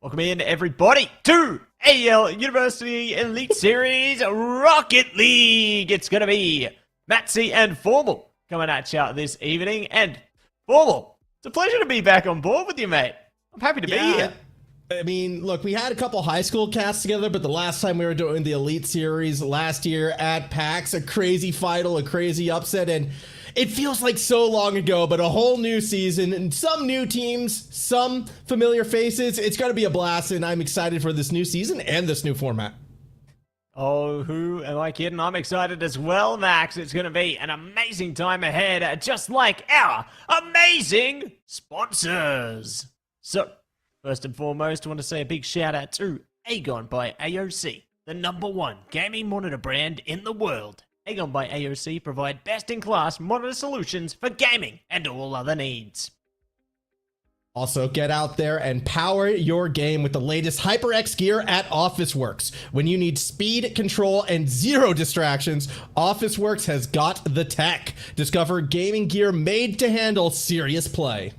Welcome in, everybody, to AEL University Elite Series Rocket League. It's going to be Matsy and Formal coming at you this evening. And Formal, it's a pleasure to be back on board with you, mate. I'm happy to be here. I mean, look, we had a couple high school casts together, but the last time we were doing the Elite Series last year at PAX, a crazy final, a crazy upset, and it feels like so long ago, but a whole new season and some new teams, some familiar faces. It's going to be a blast, and I'm excited for this new season and this new format. Oh, who am I kidding? I'm excited as well, Max. It's going to be an amazing time ahead, just like our amazing sponsors. So, first and foremost, I want to say a big shout out to AGON by AOC, the #1 gaming monitor brand in the world. AGON by AOC provide best-in-class monitor solutions for gaming and all other needs. Also, get out there and power your game with the latest HyperX gear at Officeworks. When you need speed, control, and zero distractions, Officeworks has got the tech. Discover gaming gear made to handle serious play.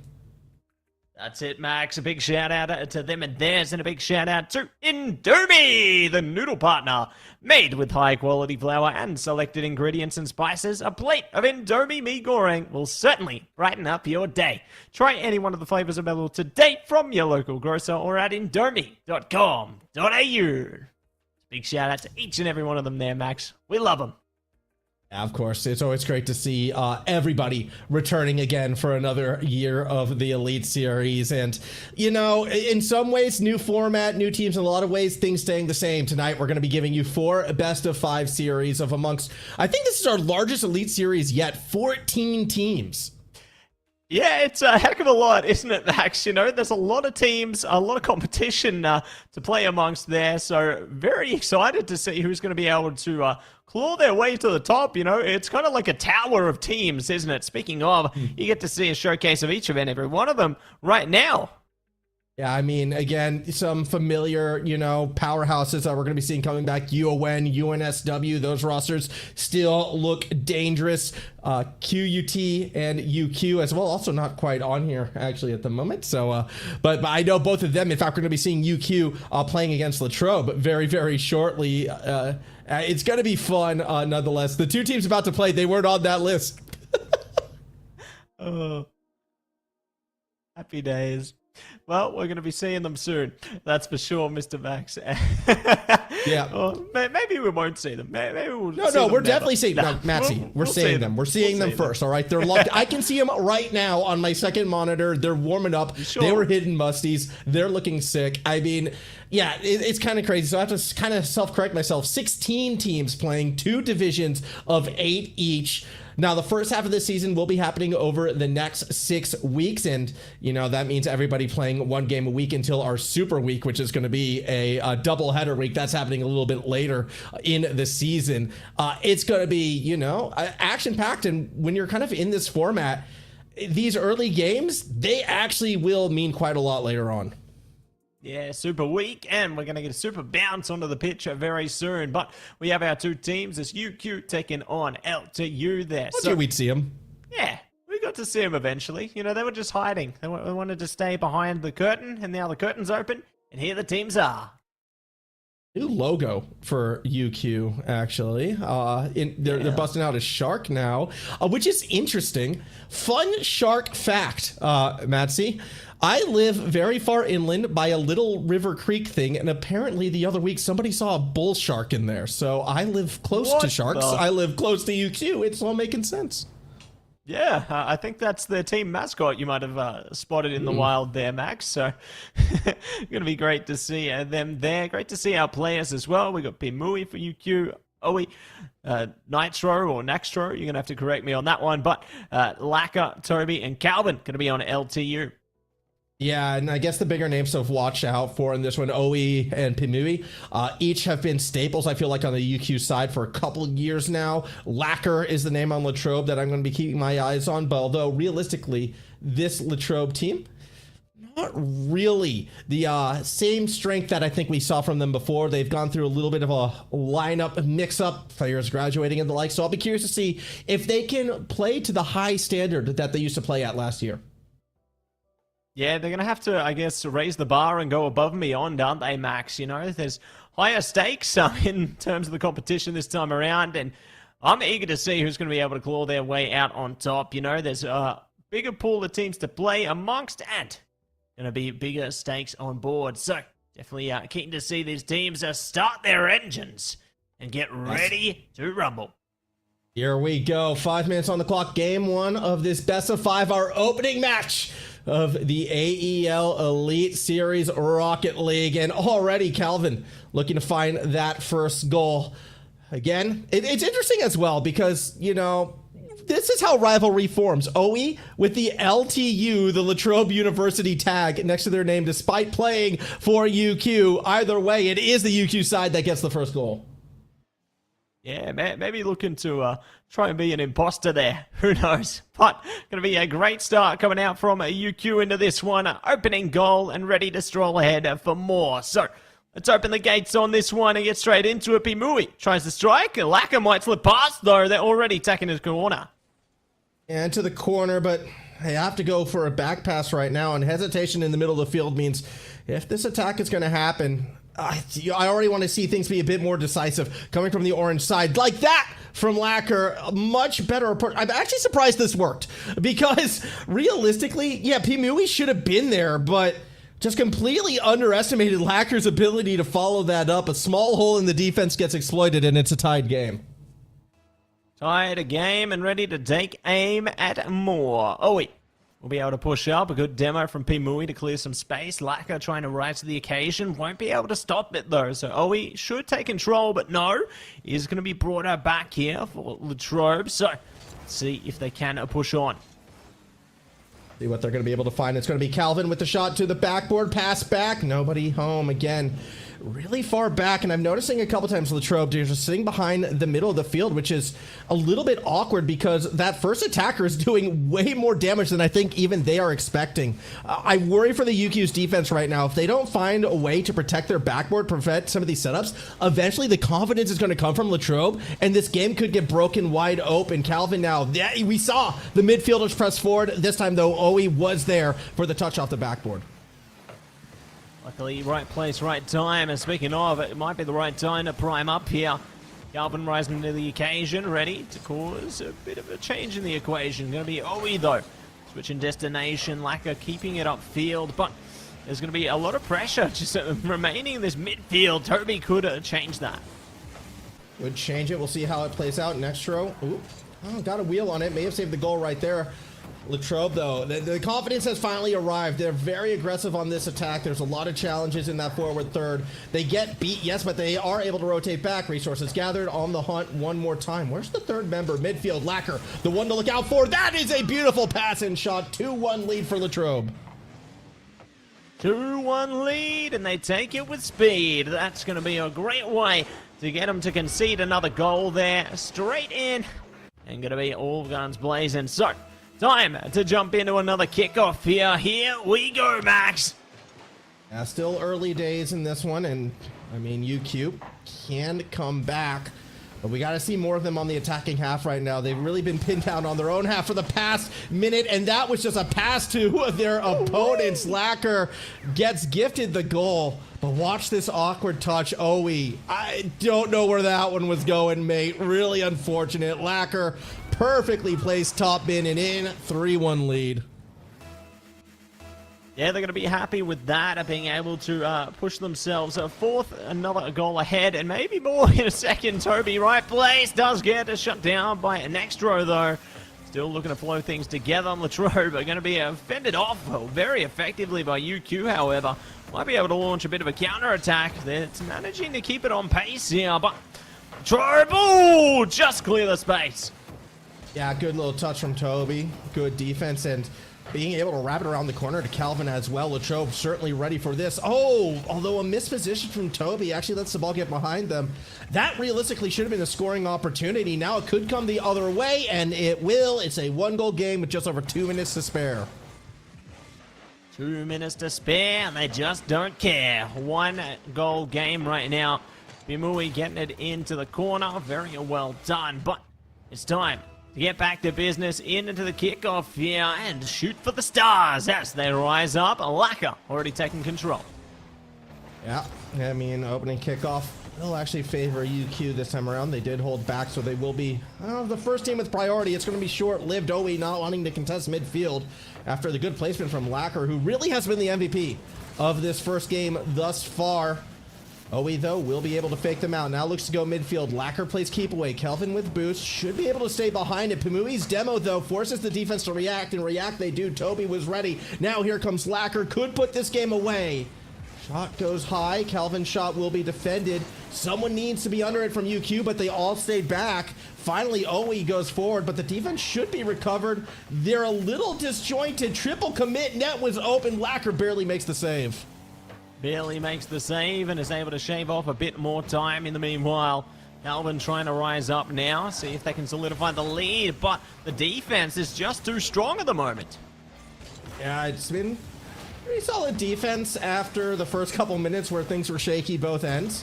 That's it, Max. A big shout out to them and theirs, and a big shout out to Indomie, the noodle partner. Made with high quality flour and selected ingredients and spices, a plate of Indomie mee goreng will certainly brighten up your day. Try any one of the flavors available to date from your local grocer or at indomie.com.au. Big shout out to each and every one of them there, Max. We love them. Of course, it's always great to see everybody returning again for another year of the Elite Series. And, you know, in some ways, new format, new teams, in a lot of ways, things staying the same. Tonight, we're going to be giving you 4 best-of-5 series of amongst, I think this is our largest Elite Series yet, 14 teams. Yeah, it's a heck of a lot, isn't it, Max? You know, there's a lot of teams, a lot of competition to play amongst there. So very excited to see who's going to be able to claw their way to the top. You know, it's kind of like a tower of teams, isn't it? Speaking of, you get to see a showcase of each and every one of them right now. Yeah, I mean, again, some familiar, you know, powerhouses that we're going to be seeing coming back. UON, UNSW, those rosters still look dangerous. QUT and UQ as well, also not quite on here actually at the moment. So, but I know both of them. In fact, we're going to be seeing UQ playing against Latrobe very, very shortly. It's going to be fun nonetheless. The 2 teams about to play, they weren't on that list. Oh, happy days. Well, we're going to be seeing them soon. That's for sure, Mr. Max. Yeah. Well, maybe we won't see them. Maybe we'll No, we're them definitely seeing them. No, No, Matsy, we're we'll seeing them. We're seeing them first, all right? They're locked. I can see them right now on my second monitor. They're warming up. Sure. They were hidden musties. They're looking sick. I mean, yeah, it's kind of crazy. So I have to kind of self-correct myself. 16 teams playing 2 divisions of 8 each. Now, the first half of this season will be happening over the next 6 weeks, and, you know, that means everybody playing 1 game a week until our Super Week, which is going to be a double-header week. That's happening a little bit later in the season. It's going to be, you know, action-packed, and when you're kind of in this format, these early games, they actually will mean quite a lot later on. Yeah, super weak, and we're going to get a super bounce onto the pitch very soon. But we have our 2 teams. It's UQ taking on LTU there. So we'd see them. Yeah, we got to see them eventually. You know, they were just hiding. They wanted to stay behind the curtain, and now the curtain's open, and here the teams are. New logo for UQ, actually. They're busting out a shark now, which is interesting. Fun shark fact, Matsy. I live very far inland by a little river creek thing, and apparently the other week somebody saw a bull shark in there. So I live close to sharks. I live close to UQ. It's all making sense. Yeah, I think that's their team mascot you might have spotted in the wild there, Max. So, going to be great to see them there. Great to see our players as well. We got Pimui for UQ, Owie, Nitro or Naxtro. You're going to have to correct me on that one. But Laka, Toby, and Calvin going to be on LTU. Yeah, and I guess the bigger names to watch out for in this one, Oe and Pimui, each have been staples, I feel like, on the UQ side for a couple of years now. Lacquer is the name on Latrobe that I'm going to be keeping my eyes on, but although realistically, this Latrobe team, not really the same strength that I think we saw from them before. They've gone through a little bit of a lineup mix-up, players graduating and the like, so I'll be curious to see if they can play to the high standard that they used to play at last year. Yeah, they're going to have to, I guess, raise the bar and go above and beyond, aren't they, Max? You know, there's higher stakes in terms of the competition this time around, and I'm eager to see who's going to be able to claw their way out on top. You know, there's a bigger pool of teams to play amongst, and going to be bigger stakes on board. So, definitely keen to see these teams start their engines and get ready to rumble. Here we go. 5 minutes on the clock. Game 1 of this best of 5, our opening match of the AEL Elite Series Rocket League. And already Calvin looking to find that first goal. Again, it's interesting as well because, you know, this is how rivalry forms. OE with the LTU, the Latrobe University tag next to their name, despite playing for UQ. Either way, it is the UQ side that gets the first goal. Yeah, maybe looking to try and be an imposter there. Who knows? But going to be a great start coming out from UQ into this one. Opening goal and ready to stroll ahead for more. So let's open the gates on this one and get straight into it. Pimui tries to strike. Laka might slip past, though. They're already attacking his corner. And to the corner, but they have to go for a back pass right now. And hesitation in the middle of the field means if this attack is going to happen, I already want to see things be a bit more decisive coming from the orange side. Like that from Lacquer, a much better approach. I'm actually surprised this worked because realistically, yeah, Pimui should have been there, but just completely underestimated Lacquer's ability to follow that up. A small hole in the defense gets exploited and it's a tied game. Tied a game and ready to take aim at more. Oh, wait. We'll be able to push up. A good demo from Pimui to clear some space. Laka trying to rise to the occasion. Won't be able to stop it, though. So Owie should take control, but no. Is going to be brought back here for Latrobe. So let's see if they can push on. See what they're going to be able to find. It's going to be Calvin with the shot to the backboard. Pass back. Nobody home again. Really far back, and I'm noticing a couple times Latrobe just sitting behind the middle of the field, which is a little bit awkward because that first attacker is doing way more damage than I think even they are expecting. I worry for the UQ's defense right now. If they don't find a way to protect their backboard, prevent some of these setups, eventually the confidence is going to come from Latrobe, and this game could get broken wide open. Calvin now, we saw the midfielders press forward. This time, though, Owie was there for the touch off the backboard. Luckily, right place, right time. And speaking of, it might be the right time to prime up here. Calvin rising to the occasion, ready to cause a bit of a change in the equation. Going to be Owie, though. Switching destination, Laka keeping it upfield, but there's going to be a lot of pressure just remaining in this midfield. Toby could change that. Would change it. We'll see how it plays out. Next row. Ooh. Oh, got a wheel on it. May have saved the goal right there. Latrobe, though, the confidence has finally arrived. They're very aggressive on this attack. There's a lot of challenges in that forward third. They get beat, yes, but they are able to rotate back. Resources gathered on the hunt one more time. Where's the third member? Midfield, Lacquer, the one to look out for. That is a beautiful pass and shot. 2-1 lead for Latrobe. 2-1 lead, and they take it with speed. That's going to be a great way to get them to concede another goal there. Straight in, and going to be all guns blazing. So, time to jump into another kickoff here. Here we go, Max. Still early days in this one, and I mean, UQ can come back, but we got to see more of them on the attacking half right now. They've really been pinned down on their own half for the past minute, and that was just a pass to their opponents. Lacquer gets gifted the goal, but watch this awkward touch. Owie, I don't know where that one was going, mate. Really unfortunate. Lacquer perfectly placed top bin and in. 3-1 lead. Yeah, they're going to be happy with that, being able to push themselves forth, another goal ahead, and maybe more in a second. Toby, right place, does get shut down by an extra, though. Still looking to flow things together on Latrobe, but going to be fended off very effectively by UQ, however. Might be able to launch a bit of a counter-attack. They're managing to keep it on pace here, but Latrobe, just clear the space. Yeah, good little touch from Toby. Good defense, and being able to wrap it around the corner to Calvin as well. Latrobe certainly ready for this. Oh, although a missed position from Toby actually lets the ball get behind them. That realistically should have been a scoring opportunity. Now it could come the other way, and it will. It's a 1-goal game with just over 2 minutes to spare. 2 minutes to spare, and they just don't care. 1-goal game right now. Pimui getting it into the corner. Very well done, but it's time to get back to business into the kickoff here and shoot for the stars as they rise up. Laka already taking control. Yeah, I mean, opening kickoff will actually favor UQ this time around. They did hold back, so they will be the first team with priority. It's going to be short-lived. OE not wanting to contest midfield after the good placement from Lacker, who really has been the MVP of this first game thus far. OE, though, will be able to fake them out. Now looks to go midfield. Lacker plays keep away. Kelvin with boost. Should be able to stay behind it. Pimui's demo, though, forces the defense to react, and react they do. Toby was ready. Now here comes Lacker. Could put this game away. Shot goes high. Kelvin's shot will be defended. Someone needs to be under it from UQ, but they all stayed back. Finally, OE goes forward, but the defense should be recovered. They're a little disjointed. Triple commit. Net was open. Lacker barely makes the save. Barely makes the save and is able to shave off a bit more time in the meanwhile. Calvin trying to rise up now, see if they can solidify the lead, but the defense is just too strong at the moment. Yeah, it's been pretty solid defense after the first couple minutes where things were shaky both ends.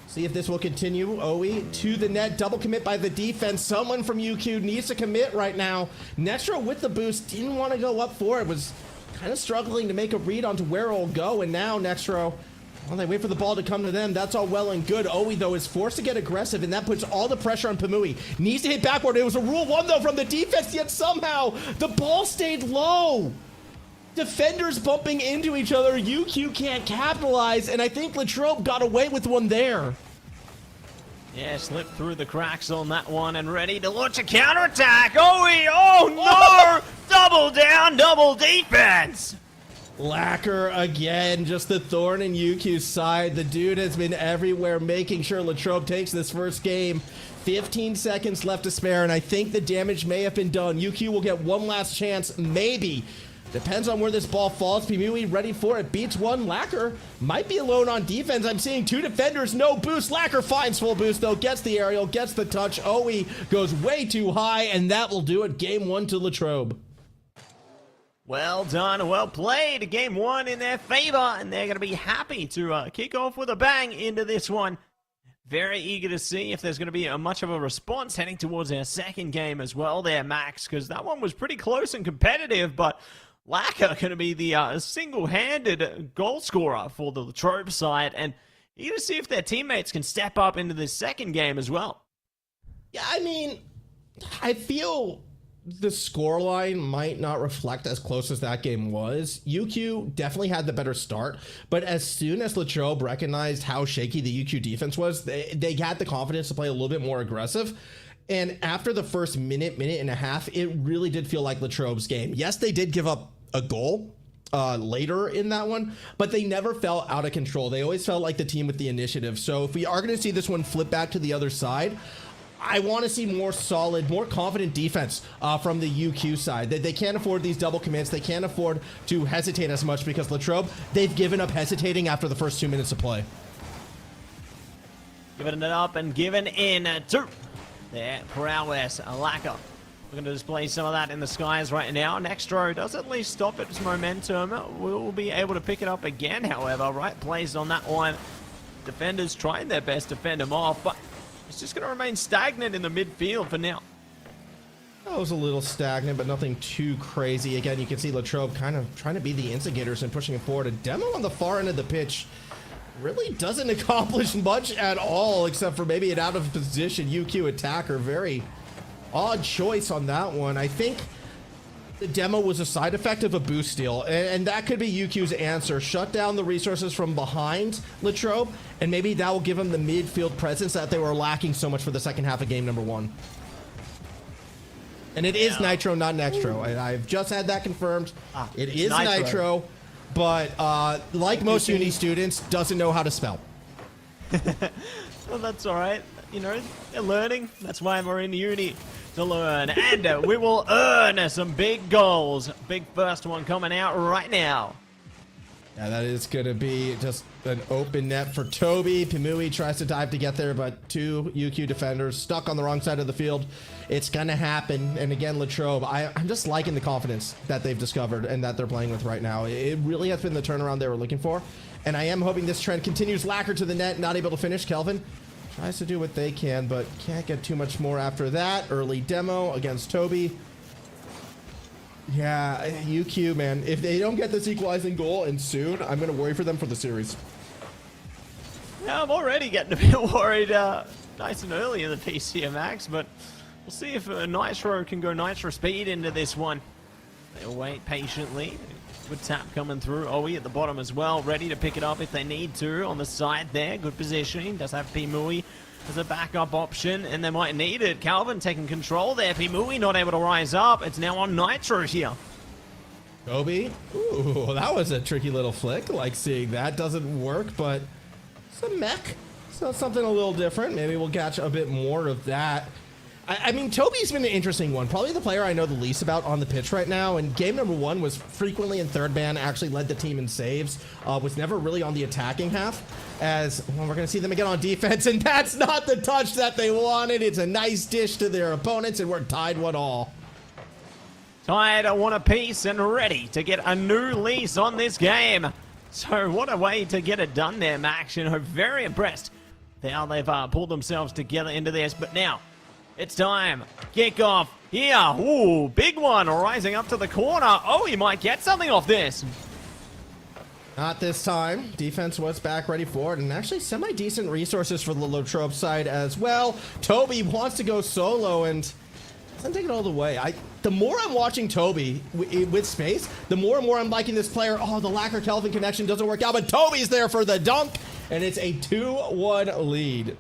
See if this will continue. OE to the net, double commit by the defense. Someone from UQ needs to commit right now. Nestro with the boost didn't want to go up for it, was kind of struggling to make a read onto where it'll go, and now Nestro, well, they wait for the ball to come to them. That's all well and good. OE, though, is forced to get aggressive, and that puts all the pressure on Pimui. Needs to hit backward. It was a rule 1, though, from the defense, yet somehow the ball stayed low. Defenders bumping into each other. UQ can't capitalize, and I think Latrobe got away with one there. Yeah, slipped through the cracks on that one and ready to launch a counterattack. Oh no! Double down, double defense! Lacker again, just the thorn in UQ's side. The dude has been everywhere, making sure Latrobe takes this first game. 15 seconds left to spare, and I think the damage may have been done. UQ will get one last chance, maybe. Depends on where this ball falls. Pimui ready for it. Beats one. Lacker might be alone on defense. I'm seeing 2 defenders. No boost. Lacker finds full boost, though. Gets the aerial. Gets the touch. OE goes way too high, and that will do it. Game 1 to Latrobe. Well done. Well played. Game 1 in their favor, and they're going to be happy to kick off with a bang into this one. Very eager to see if there's going to be much of a response heading towards our second game as well there, Max, because that one was pretty close and competitive, but Lacker going to be the single-handed goal scorer for the Latrobe side, and you got to see if their teammates can step up into this second game as well. Yeah, I mean, I feel the scoreline might not reflect as close as that game was. UQ definitely had the better start, but as soon as Latrobe recognized how shaky the UQ defense was, they had the confidence to play a little bit more aggressive. And after the first minute and a half, it really did feel like Latrobe's game. Yes, they did give up a goal later in that one, but they never felt out of control. They always felt like the team with the initiative. So if we are going to see this one flip back to the other side, I want to see more solid, more confident defense from the UQ side. They can't afford these double commits. They can't afford to hesitate as much because Latrobe, they've given up hesitating after the first 2 minutes of play. Giving it up and giving in to their prowess. Lacker. We're going to display some of that in the skies right now. Nextro does at least stop its momentum. We'll be able to pick it up again, however. Right plays on that one. Defenders trying their best to fend him off, but it's just going to remain stagnant in the midfield for now. That was a little stagnant, but nothing too crazy. Again, you can see Latrobe kind of trying to be the instigators and pushing it forward. A demo on the far end of the pitch really doesn't accomplish much at all, except for maybe an out-of-position UQ attacker. Very odd choice on that one. I think the demo was a side effect of a boost steal, and that could be UQ's answer. Shut down the resources from behind Latrobe, and maybe that will give them the midfield presence that they were lacking so much for the second half of game number 1. And it is Nitro, not Nextro. I've just had that confirmed. It is Nitro, but like most uni students, doesn't know how to spell. Well, that's all right. You know, they're learning. That's why we're in uni, to learn. And we will earn some big goals. Big first one coming out right now. Yeah, that is going to be just an open net for Toby. Pimui tries to dive to get there, but 2 UQ defenders stuck on the wrong side of the field. It's going to happen. And again, Latrobe, I'm just liking the confidence that they've discovered and that they're playing with right now. It really has been the turnaround they were looking for. And I am hoping this trend continues. Lacker to the net, not able to finish. Kelvin tries to do what they can, but can't get too much more after that. Early demo against Toby. Yeah, UQ, man. If they don't get this equalizing goal and soon, I'm going to worry for them for the series. Yeah, I'm already getting a bit worried nice and early in the piece here, Max, but we'll see if Nitro can go Nitro speed into this one. They'll wait patiently. Good tap coming through. Owie at the bottom as well, ready to pick it up if they need to. On the side there, good positioning. Does have Pimui as a backup option, and they might need it. Calvin taking control there. Pimui not able to rise up. It's now on Nitro here. Kobe. Ooh, that was a tricky little flick. Like seeing that doesn't work, but it's a mech. So something a little different. Maybe we'll catch a bit more of that. I mean, Toby's been an interesting one. Probably the player I know the least about on the pitch right now. And game number 1 was frequently in third man, actually led the team in saves, was never really on the attacking half. As well, we're going to see them again on defense, and that's not the touch that they wanted. It's a nice dish to their opponents, and we're tied 1-1. Tied 1 apiece and ready to get a new lease on this game. So what a way to get it done there, Max. You know, very impressed how they've pulled themselves together into this. But now, it's time. Kickoff here. Ooh, big one rising up to the corner. Oh, he might get something off this. Not this time. Defense was back ready for it, and actually semi-decent resources for the Latrobe side as well. Toby wants to go solo and doesn't take it all the way. The more I'm watching Toby with space, the more and more I'm liking this player. Oh, the Lacquer Kelvin connection doesn't work out, but Toby's there for the dunk, and it's a 2-1 lead.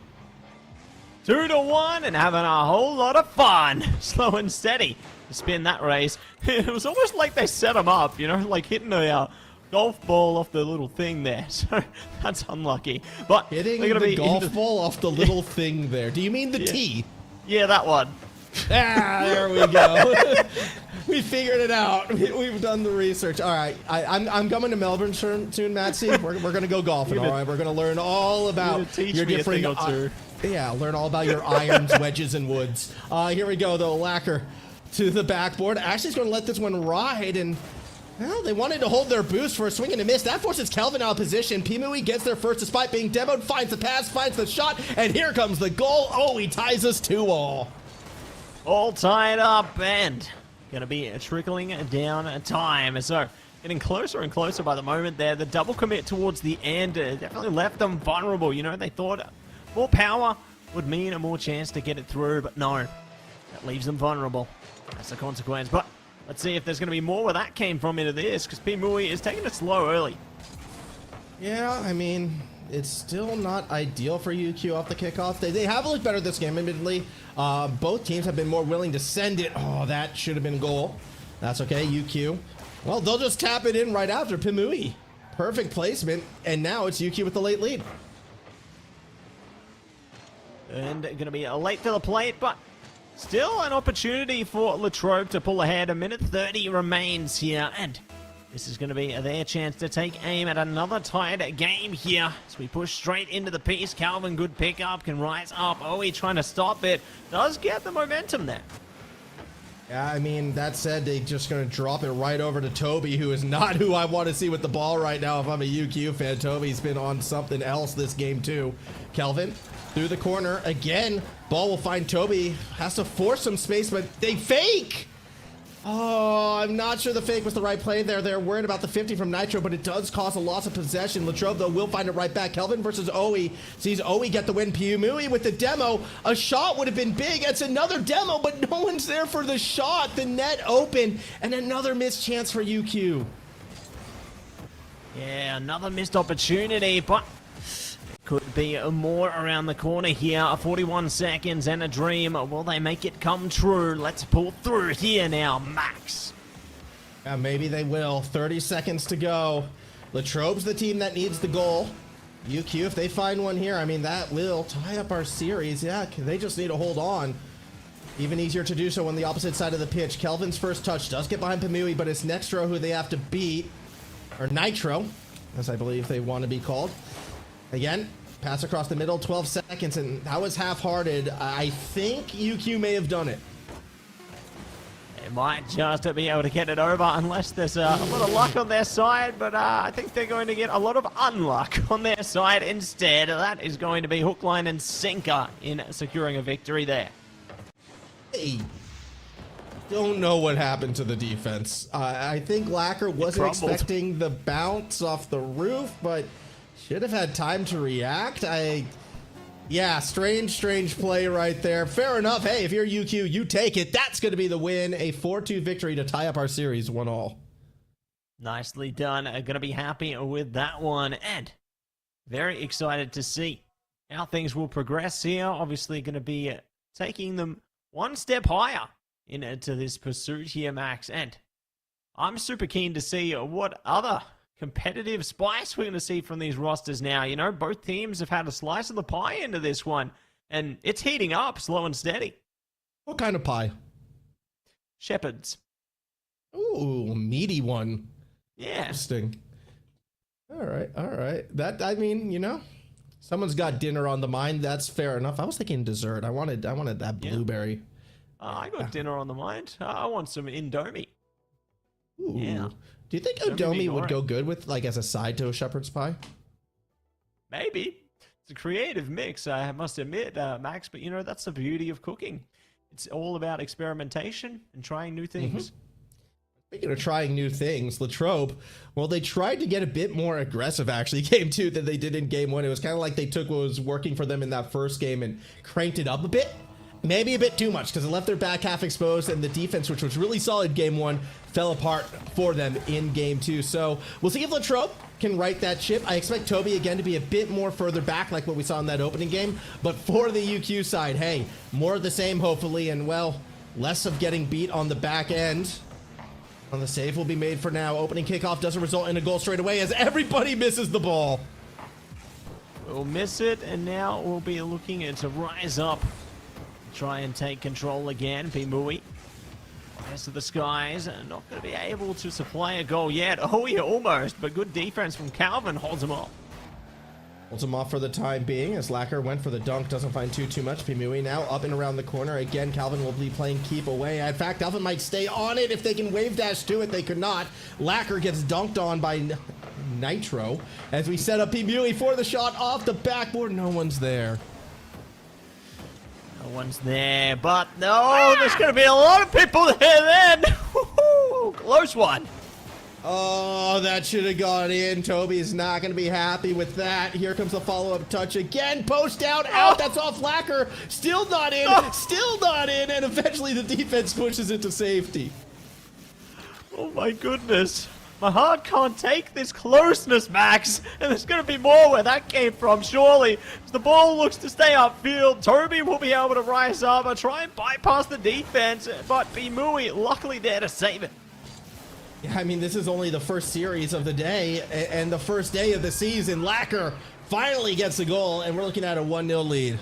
2-1 and having a whole lot of fun. Slow and steady to spin that race. It was almost like they set him up, you know, like hitting a golf ball off the little thing there. So that's unlucky. But hitting the golf ball off the little thing there. Do you mean the tee? Yeah, that one. Ah, there we go. We figured it out. We've done the research. All right, I'm coming to Melbourne soon, Matsy. We're gonna go golfing. All right, we're gonna learn all about your different. Yeah, learn all about your irons, wedges, and woods. Here we go, though. Lacquer to the backboard. Ashley's going to let this one ride, and well, they wanted to hold their boost for a swing and a miss. That forces Kelvin out of position. Pimui gets there first despite being demoed, finds the pass, finds the shot, and here comes the goal. Oh, he ties us 2-2. All tied up, and going to be trickling down time. So getting closer and closer by the moment there. The double commit towards the end definitely left them vulnerable. You know, they thought more power would mean a more chance to get it through, but no. That leaves them vulnerable. That's the consequence. But let's see if there's going to be more where that came from into this, because Pimui is taking it slow early. Yeah, I mean, it's still not ideal for UQ off the kickoff. They have looked better this game, admittedly. Both teams have been more willing to send it. Oh, that should have been a goal. That's okay, UQ. Well, they'll just tap it in right after Pimui. Perfect placement, and now it's UQ with the late lead. And going to be late to the plate, but still an opportunity for Latrobe to pull ahead. 1:30 remains here, and this is going to be their chance to take aim at another tied game here. As we push straight into the piece, Calvin, good pickup, can rise up. Owie trying to stop it. Does get the momentum there. Yeah, I mean, that said, they're just going to drop it right over to Toby, who is not who I want to see with the ball right now if I'm a UQ fan. Toby's been on something else this game, too. Kelvin through the corner again. Ball will find Toby. Has to force some space, but they fake. Oh, I'm not sure the fake was the right play there. They're worried about the 50 from Nitro, but it does cause a loss of possession. Latrobe, though, will find it right back. Kelvin versus Owie. Sees Owie get the win. Pimui with the demo. A shot would have been big. It's another demo, but no one's there for the shot. The net open, and another missed chance for UQ. Yeah, another missed opportunity, but could be more around the corner here. 41 seconds and a dream. Will they make it come true? Let's pull through here now, Max. Yeah, maybe they will. 30 seconds to go. Latrobe's the team that needs the goal. UQ, if they find one here, I mean, that will tie up our series. Yeah, they just need to hold on. Even easier to do so on the opposite side of the pitch. Kelvin's first touch does get behind Pimui, but it's Nextro who they have to beat. Or Nitro, as I believe they want to be called. Again, pass across the middle, 12 seconds, and that was half-hearted. I think UQ may have done it. They might just be able to get it over unless there's a lot of luck on their side, but I think they're going to get a lot of unluck on their side instead. That is going to be hook, line, and sinker in securing a victory there. Hey, don't know what happened to the defense. I think Lacquer wasn't expecting the bounce off the roof, but should have had time to react. Yeah, strange play right there. Fair enough. Hey, if you're UQ, you take it. That's going to be the win. A 4-2 victory to tie up our series 1-all. Nicely done. Going to be happy with that one. And very excited to see how things will progress here. Obviously going to be taking them one step higher into this pursuit here, Max. And I'm super keen to see what other competitive spice we're going to see from these rosters now. You know, both teams have had a slice of the pie into this one, and it's heating up slow and steady. What kind of pie? Shepherd's. Ooh, meaty one. Yeah. Interesting. All right. That, I mean, you know, someone's got dinner on the mind. That's fair enough. I was thinking dessert. I wanted that blueberry. I got dinner on the mind. I want some Indomie. Ooh. Yeah. Do you think Indomie would go good with, like, as a side to a shepherd's pie? Maybe. It's a creative mix, I must admit, Max, but, you know, that's the beauty of cooking. It's all about experimentation and trying new things. Speaking of trying new things, Latrobe, well, they tried to get a bit more aggressive, actually, game 2 than they did in game 1. It was kind of like they took what was working for them in that first game and cranked it up a bit. Maybe a bit too much, because it left their back half exposed, and the defense, which was really solid game 1, fell apart for them in game 2. So we'll see if Latrobe can right that ship. I expect Toby again to be a bit more further back, like what we saw in that opening game. But for the UQ side, hey, more of the same, hopefully, and, well, less of getting beat on the back end. On the save will be made for now. Opening kickoff doesn't result in a goal straight away, as everybody misses the ball. We'll miss it, and now we'll be looking to rise up. Try and take control again. Pimui. Rise to the skies. Not going to be able to supply a goal yet. Oh, yeah, almost. But good defense from Calvin holds him off. Holds him off for the time being, as Lacquer went for the dunk. Doesn't find too much. Pimui now up and around the corner. Again, Calvin will be playing keep away. In fact, Calvin might stay on it if they can wave dash to it. They could not. Lacquer gets dunked on by Nitro as we set up Pimui for the shot off the backboard. No one's there. No one's there, but no, there's going to be a lot of people there then. Close one. Oh, that should have gone in. Toby is not going to be happy with that. Here comes the follow-up touch again. Post down, out. That's off Lacquer. Still not in. Still not in. And eventually the defense pushes it to safety. Oh, my goodness. My heart can't take this closeness, Max. And there's going to be more where that came from, surely. As the ball looks to stay upfield, Toby will be able to rise up and try and bypass the defense. But Pimui luckily there to save it. Yeah, I mean, this is only the first series of the day and the first day of the season. Lacquer finally gets the goal, and we're looking at a 1-0 lead.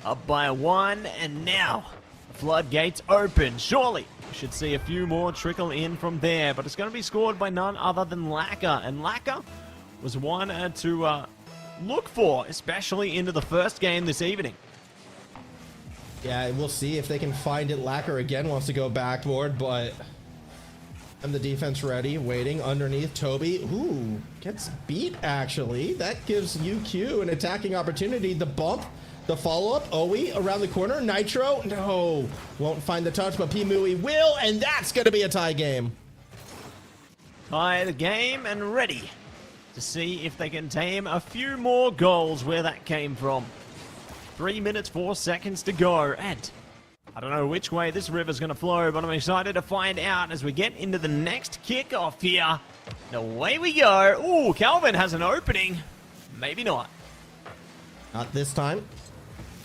Up by 1, and now the floodgates open. Surely we should see a few more trickle in from there, but it's going to be scored by none other than Lacquer. And Lacquer was one to look for, especially into the first game this evening. Yeah, we'll see if they can find it. Lacquer again wants to go backboard, but... And the defense ready, waiting underneath. Toby, ooh, gets beat actually. That gives UQ an attacking opportunity. The bump, the follow-up. Owie around the corner. Nitro, no, won't find the touch, but Pimui will, and that's going to be a tie game. Tie the game and ready to see if they can tame a few more goals where that came from. 3 minutes, 4 seconds to go, and I don't know which way this river's going to flow, but I'm excited to find out as we get into the next kickoff here. And away we go. Ooh, Calvin has an opening. Maybe not. Not this time.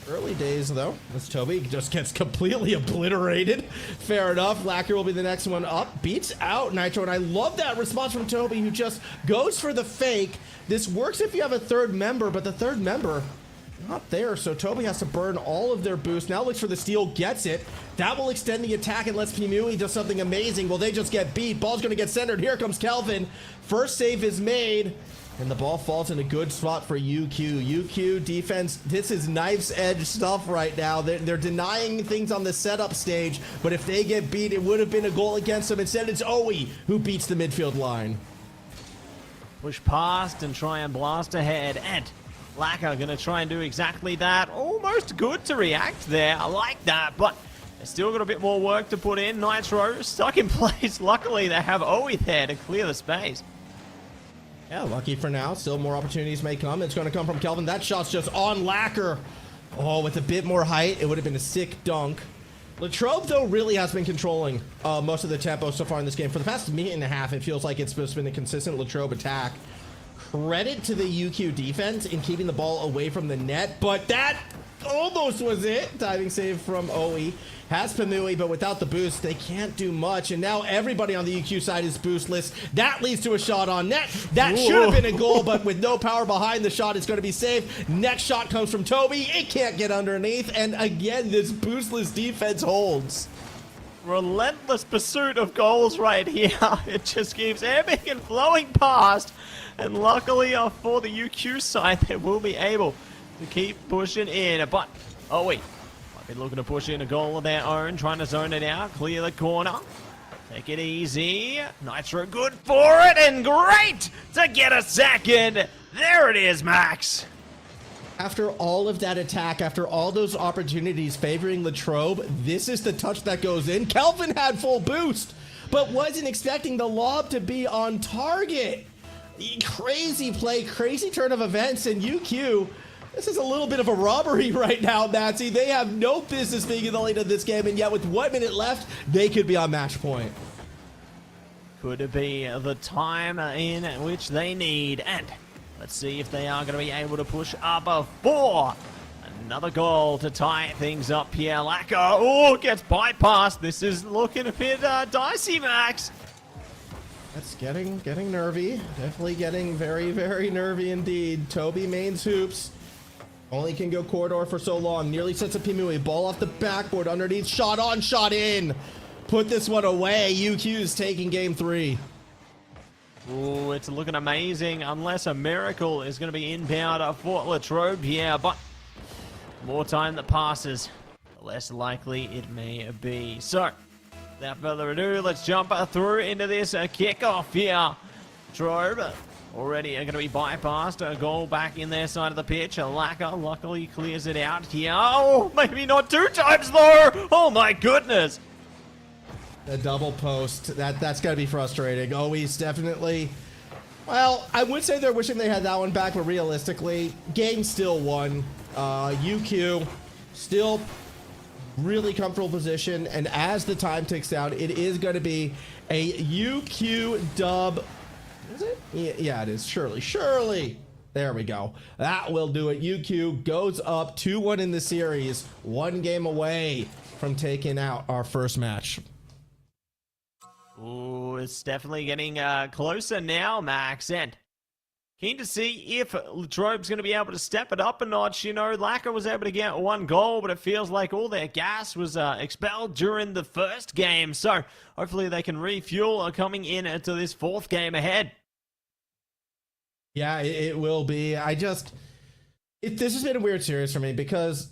Early days, though. This Toby just gets completely obliterated. Fair enough. Lacquer will be the next one up. Beats out Nitro, and I love that response from Toby, who just goes for the fake. This works if you have a third member, but the third member... not there, so Toby has to burn all of their boost. Now looks for the steal, gets it. That will extend the attack and lets Pimui do something amazing. Well, they just get beat. Ball's going to get centered. Here comes Calvin. First save is made. And the ball falls in a good spot for UQ. UQ defense, this is knife's edge stuff right now. They're denying things on the setup stage, but if they get beat, it would have been a goal against them. Instead, it's Owie who beats the midfield line. Push past and try and blast ahead. And Laka gonna try and do exactly that. Almost good to react there. I like that, but they still got a bit more work to put in. Nitro stuck in place. Luckily, they have Owie there to clear the space. Yeah, lucky for now. Still more opportunities may come. It's going to come from Kelvin. That shot's just on Lacquer. Oh, with a bit more height, it would have been a sick dunk. Latrobe, though, really has been controlling most of the tempo so far in this game. For the past minute and a half, it feels like it's just been a consistent Latrobe attack. Credit to the UQ defense in keeping the ball away from the net, but that almost was it. Diving save from Owie. Has Pamui, but without the boost, they can't do much. And now everybody on the UQ side is boostless. That leads to a shot on net. That should have been a goal, but with no power behind the shot, it's going to be saved. Next shot comes from Toby. It can't get underneath. And again, this boostless defense holds. Relentless pursuit of goals right here. It just keeps ebbing and flowing past. And luckily for the UQ side, they will be able to keep pushing in. But, oh wait. Might be looking to push in a goal of their own, trying to zone it out, clear the corner. Take it easy. Nitro good for it, and great to get a second. There it is, Max. After all of that attack, after all those opportunities favoring Latrobe, this is the touch that goes in. Kelvin had full boost, but wasn't expecting the lob to be on target. Crazy play, crazy turn of events, and UQ, this is a little bit of a robbery right now, Matsy. They have no business being in the lead of this game, and yet with 1 minute left, they could be on match point. Could it be the time in which they need? And let's see if they are going to be able to push up for another goal to tie things up here. Lacquer, oh, gets bypassed. This is looking a bit dicey, Max. That's getting nervy. Definitely getting very, very nervy indeed. Toby mains hoops. Only can go corridor for so long. Nearly sets a Pimui. Ball off the backboard underneath. Shot on, shot in. Put this one away. UQ's taking game 3. Ooh, it's looking amazing unless a miracle is going to be inbound for Latrobe here. But more time that passes, the less likely it may be. So, without further ado, let's jump through into this kickoff here. Latrobe already are going to be bypassed. A goal back in their side of the pitch. Lacquer luckily clears it out here. Oh, maybe not 2 times though. Oh my goodness. The double post. That's got to be frustrating. Always definitely. Well, I would say they're wishing they had that one back, but realistically, game still won. UQ still really comfortable position, and as the time ticks down, it is going to be a UQ dub. Is it? Yeah, it is. Surely. There we go. That will do it. UQ goes up 2-1 in the series. 1 game away from taking out our first match. Ooh, it's definitely getting closer now, Max. And keen to see if Latrobe's going to be able to step it up a notch. You know, Lacquer was able to get 1 goal, but it feels like all their gas was expelled during the first game. So hopefully they can refuel coming in into this 4th game ahead. Yeah, it will be. This has been a weird series for me because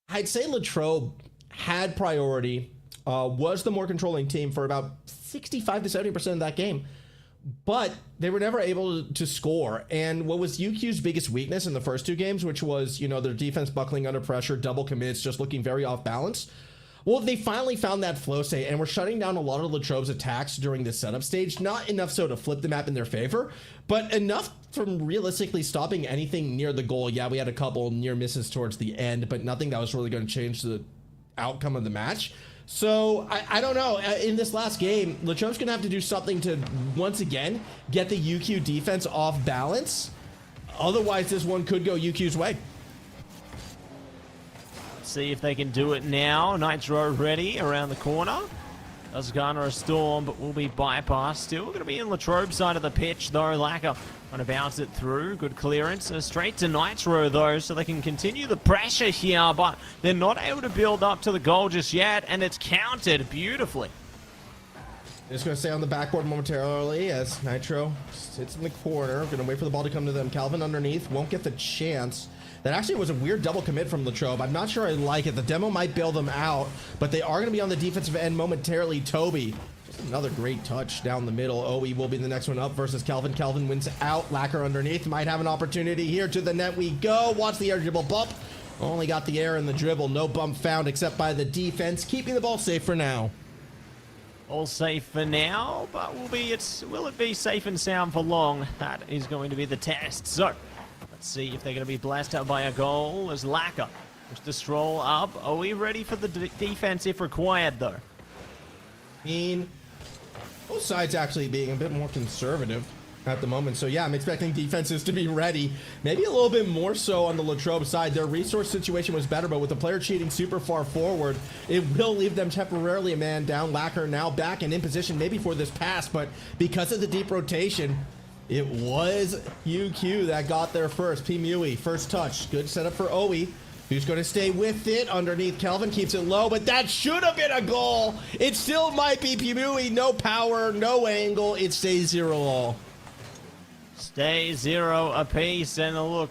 I'd say Latrobe had priority, was the more controlling team for about 65 to 70% of that game, but they were never able to score. And what was UQ's biggest weakness in the first 2 games, which was, you know, their defense buckling under pressure, double commits, just looking very off balance. Well, they finally found that flow state and were shutting down a lot of Latrobe's attacks during the setup stage. Not enough so to flip the map in their favor, but enough from realistically stopping anything near the goal. Yeah, we had a couple near misses towards the end, but nothing that was really going to change the outcome of the match. So, I don't know. In this last game, Latrobe's going to have to do something to, once again, get the UQ defense off balance. Otherwise, this one could go UQ's way. See if they can do it now. Nitro ready around the corner. Does garner a storm, but will be bypassed. Still going to be in Latrobe's side of the pitch, though. Lacquer trying to bounce it through. Good clearance. Straight to Nitro, though, so they can continue the pressure here, but they're not able to build up to the goal just yet, and it's countered beautifully. Just going to stay on the backboard momentarily as Nitro sits in the corner. Going to wait for the ball to come to them. Calvin underneath. Won't get the chance. That actually was a weird double commit from Latrobe. I'm not sure I like it. The demo might bail them out, but they are going to be on the defensive end momentarily. Toby, just another great touch down the middle. OE will be the next one up versus Calvin. Calvin wins out. Lacquer underneath. Might have an opportunity here. To the net we go. Watch the air dribble bump. Only got the air in the dribble. No bump found except by the defense. Keeping the ball safe for now. All safe for now, but will it be safe and sound for long? That is going to be the test. So, let's see if they're going to be blasted out by a goal as Lacquer looks to stroll up. Are we ready for the defense if required, though? I mean, both sides actually being a bit more conservative at the moment. So yeah, I'm expecting defenses to be ready. Maybe a little bit more so on the Latrobe side. Their resource situation was better, but with the player cheating super far forward, it will leave them temporarily a man down. Lacquer now back and in position maybe for this pass, but because of the deep rotation, it was UQ that got there first. P. Mui, first touch. Good setup for OE. Who's going to stay with it? Underneath, Kelvin keeps it low, but that should have been a goal. It still might be P. Mui. No power, no angle. It stays 0-all. Stay 0 apiece, and a look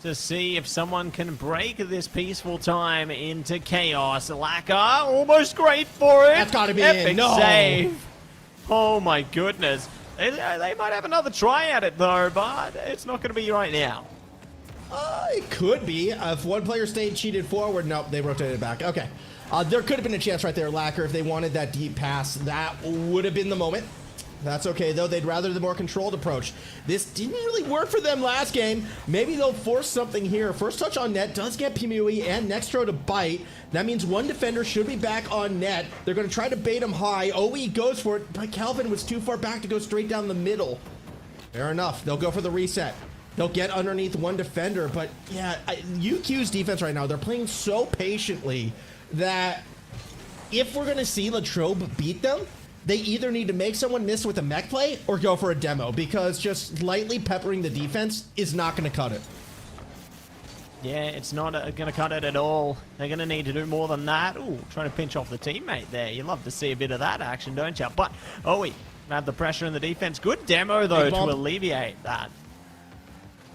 to see if someone can break this peaceful time into chaos. Lacquer, almost great for it. That's got to be Epic in. No. save. Oh my goodness. They might have another try at it though, but it's not going to be right now. It could be. If one player stayed cheated forward, nope, they rotated back. Okay. There could have been a chance right there, Lacquer, if they wanted that deep pass. That would have been the moment. That's okay, though. They'd rather the more controlled approach. This didn't really work for them last game. Maybe they'll force something here. First touch on net does get Pimui and Nextro to bite. That means one defender should be back on net. They're going to try to bait him high. OE goes for it, but Calvin was too far back to go straight down the middle. Fair enough. They'll go for the reset. They'll get underneath one defender, but yeah, UQ's defense right now, they're playing so patiently that if we're going to see Latrobe beat them, they either need to make someone miss with a mech play or go for a demo, because just lightly peppering the defense is not going to cut it. Yeah, it's not going to cut it at all. They're going to need to do more than that. Ooh, trying to pinch off the teammate there. You love to see a bit of that action, don't you? But, we have the pressure in the defense. Good demo, though, to alleviate that.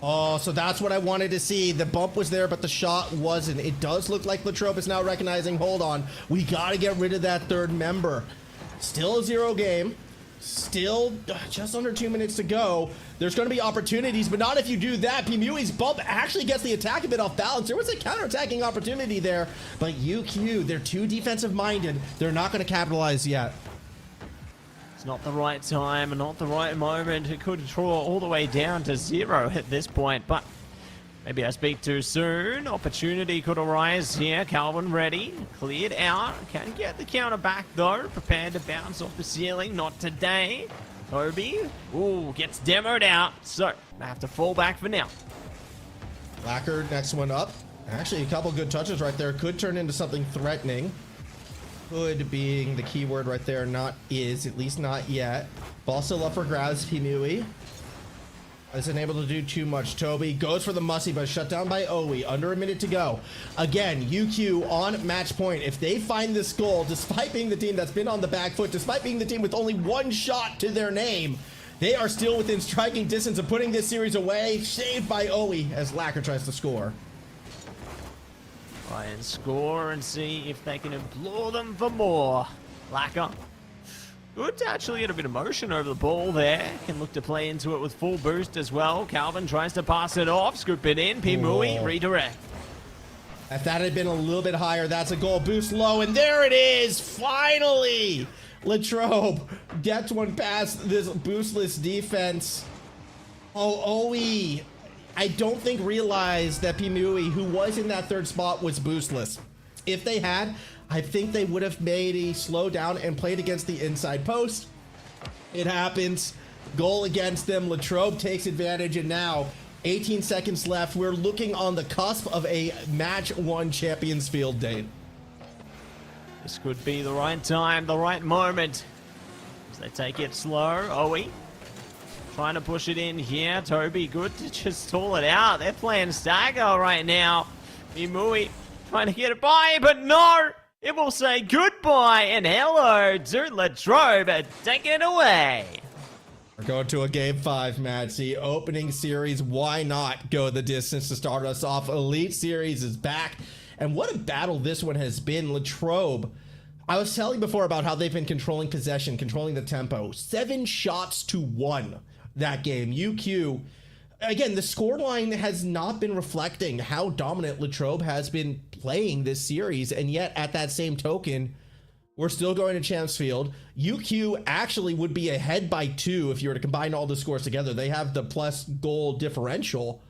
Oh, so that's what I wanted to see. The bump was there, but the shot wasn't. It does look like Latrobe is now recognizing, hold on, we got to get rid of that third member. Still a 0 game. Still just under 2 minutes to go. There's going to be opportunities, but not if you do that. Pimui's bump actually gets the attack a bit off balance. There was a counterattacking opportunity there, but UQ, they're too defensive-minded. They're not going to capitalize yet. It's not the right time, not the right moment. It could draw all the way down to 0 at this point, but maybe I speak too soon. Opportunity could arise here. Calvin ready. Cleared out. Can get the counter back, though. Prepared to bounce off the ceiling. Not today. Toby. Ooh, gets demoed out. So, I have to fall back for now. Lacquer, next one up. Actually, a couple good touches right there. Could turn into something threatening. Could being the key word right there. Not is. At least not yet. Ball still up for grabs. Pimui isn't able to do too much. Toby goes for the musty, but shut down by OE. Under a minute to go. Again, UQ on match point. If they find this goal, despite being the team that's been on the back foot, despite being the team with only one shot to their name, they are still within striking distance of putting this series away. Saved by OE as Lacquer tries to score. Try and score and see if they can implore them for more. Lacquer. Good to actually get a bit of motion over the ball there. Can look to play into it with full boost as well. Calvin tries to pass it off, scoop it in. Pimui, redirect. If that had been a little bit higher, that's a goal. Boost low, and there it is! Finally! Latrobe gets one past this boostless defense. Oh, OE, I don't think realized that Pimui, who was in that third spot, was boostless. If they had, I think they would have made a slow down and played against the inside post. It happens. Goal against them. Latrobe takes advantage, and now 18 seconds left. We're looking on the cusp of a match 1 Champions Field date. This could be the right time, the right moment. As they take it slow. OE trying to push it in here. Toby, good to just stall it out. They're playing stagger right now. Pimui trying to get it by, but no! It will say goodbye. goodbye and hello to Latrobe taking it away. We're going to a game 5 match. The opening series, why not go the distance to start us off? Elite Series is back. And what a battle this one has been. Latrobe, I was telling before about how they've been controlling possession, controlling the tempo. 7 shots to 1 that game. UQ, again, the scoreline has not been reflecting how dominant Latrobe has been playing this series. And yet, at that same token, we're still going to Champsfield. UQ actually would be ahead by 2 if you were to combine all the scores together. They have the plus goal differential.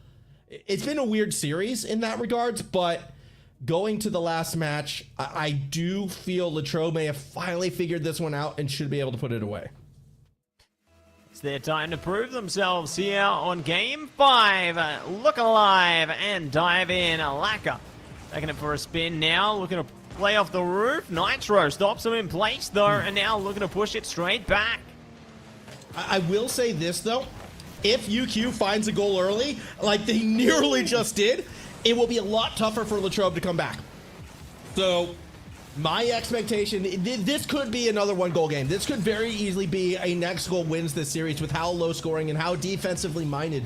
It's been a weird series in that regards, but going to the last match, I do feel Latrobe may have finally figured this one out and should be able to put it away. It's their time to prove themselves here on Game 5. Look alive and dive in. Laka taking it for a spin now, looking to play off the roof. Nitro stops him in place though, and now looking to push it straight back. I will say this though, if UQ finds a goal early, like they nearly just did, it will be a lot tougher for Latrobe to come back. So my expectation, this could be another 1-goal game. This could very easily be a next goal wins this series with how low scoring and how defensively minded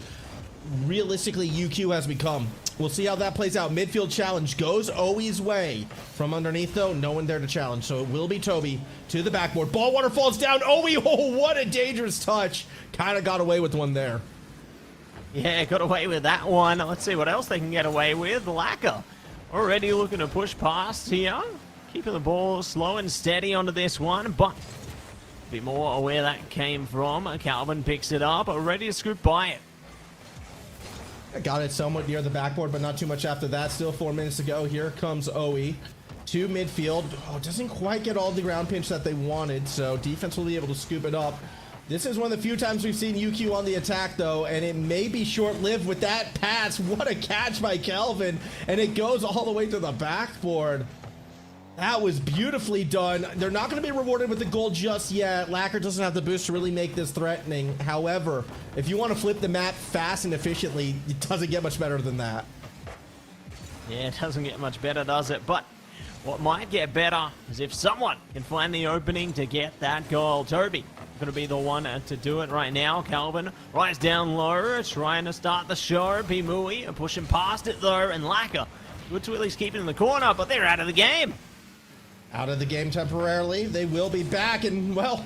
realistically UQ has become. We'll see how that plays out. Midfield challenge goes Owi's way. From underneath though, no one there to challenge, so it will be Toby to the backboard. Ball water falls down. Owi, oh, what a dangerous touch. Kind of got away with one there. Yeah, got away with that one. Let's see what else they can get away with. Laka already looking to push past here. Keeping the ball slow and steady onto this one, but a bit more where that came from. Calvin picks it up, ready to scoop by it. I got it somewhat near the backboard, but not too much after that. Still 4 minutes to go. Here comes Owi to midfield. Oh, doesn't quite get all the ground pinch that they wanted, so defense will be able to scoop it up. This is one of the few times we've seen UQ on the attack, though, and it may be short-lived with that pass. What a catch by Calvin, and it goes all the way to the backboard. That was beautifully done. They're not going to be rewarded with the goal just yet. Lacker doesn't have the boost to really make this threatening. However, if you want to flip the map fast and efficiently, it doesn't get much better than that. Yeah, it doesn't get much better, does it? But what might get better is if someone can find the opening to get that goal. Toby going to be the one to do it right now. Calvin rides down low, trying to start the show. Pimui pushing past it though, and Lacker good to at least keep it in the corner, but they're out of the game. Out of the game temporarily. They will be back, and well,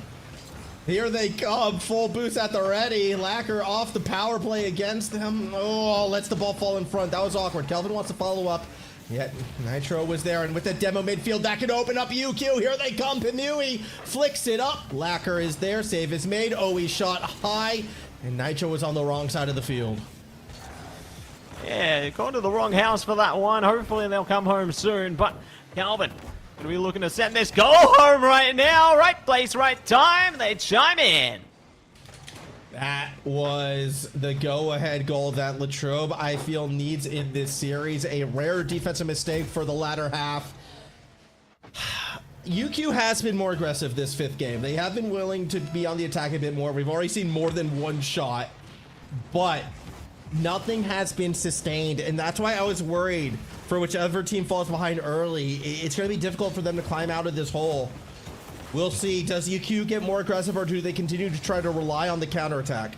here they come. Full boost at the ready. Lacker off the power play against them. Oh, lets the ball fall in front. That was awkward. Kelvin wants to follow up. Yet Nitro was there, and with the demo midfield, that can open up UQ. Here they come. Pimui flicks it up. Lacker is there. Save is made. Owi shot high, and Nitro was on the wrong side of the field. Yeah, gone to the wrong house for that one. Hopefully they'll come home soon, but Calvin gonna be looking to send this goal home right now. Right place, right time. They chime in. That was the go-ahead goal that Latrobe, I feel, needs in this series. A rare defensive mistake for the latter half. UQ has been more aggressive this 5th game. They have been willing to be on the attack a bit more. We've already seen more than one shot, but nothing has been sustained, and that's why I was worried for whichever team falls behind early. It's going to be difficult for them to climb out of this hole. We'll see. Does UQ get more aggressive, or do they continue to try to rely on the counterattack?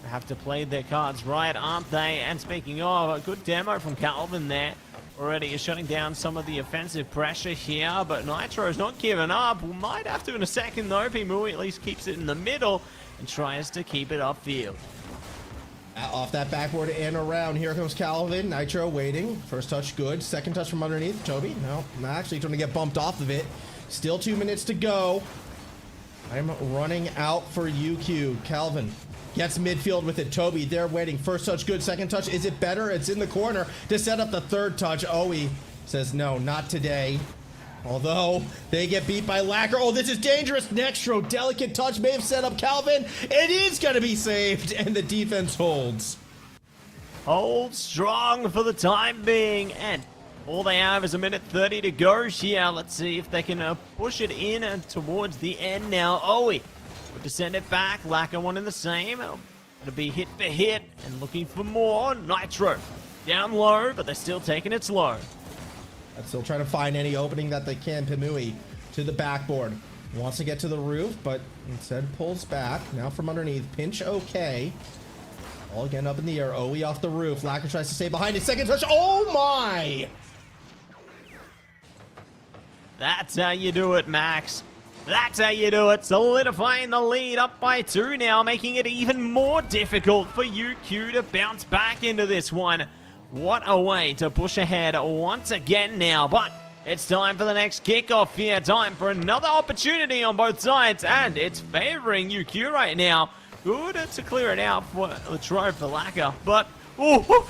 Have to play their cards right, aren't they? And speaking of, a good demo from Calvin there. Already is shutting down some of the offensive pressure here, but Nitro's not giving up. We might have to in a second though. Pimui at least keeps it in the middle and tries to keep it upfield. Off that backboard and around. Here comes Calvin. Nitro waiting. First touch good. Second touch from underneath. Toby, no, actually trying to get bumped off of it. Still 2 minutes to go. I'm running out for UQ. Calvin gets midfield with it. Toby, they're waiting. First touch good. Second touch, is it better? It's in the corner to set up the third touch. Owi says no, not today. Although they get beat by Lacker. Oh, this is dangerous. Nextro, delicate touch may have set up Calvin. It is going to be saved, and the defense holds. Hold strong for the time being, and all they have is 1:30 to go here. Let's see if they can push it in and towards the end now. Owi would to send it back. Lacker one in the same. It'll be hit for hit and looking for more. Nitro down low, but they're still taking it slow. Still trying to find any opening that they can. Pimui to the backboard. Wants to get to the roof, but instead pulls back. Now from underneath. Pinch okay. All again up in the air. OE off the roof. Lacker tries to stay behind it. Second touch. Oh my! That's how you do it, Max. That's how you do it. Solidifying the lead up by 2 now, making it even more difficult for UQ to bounce back into this one. What a way to push ahead once again now, but it's time for the next kickoff here. Time for another opportunity on both sides, and it's favoring UQ right now. Good to clear it out for Latrobe for Lacker, but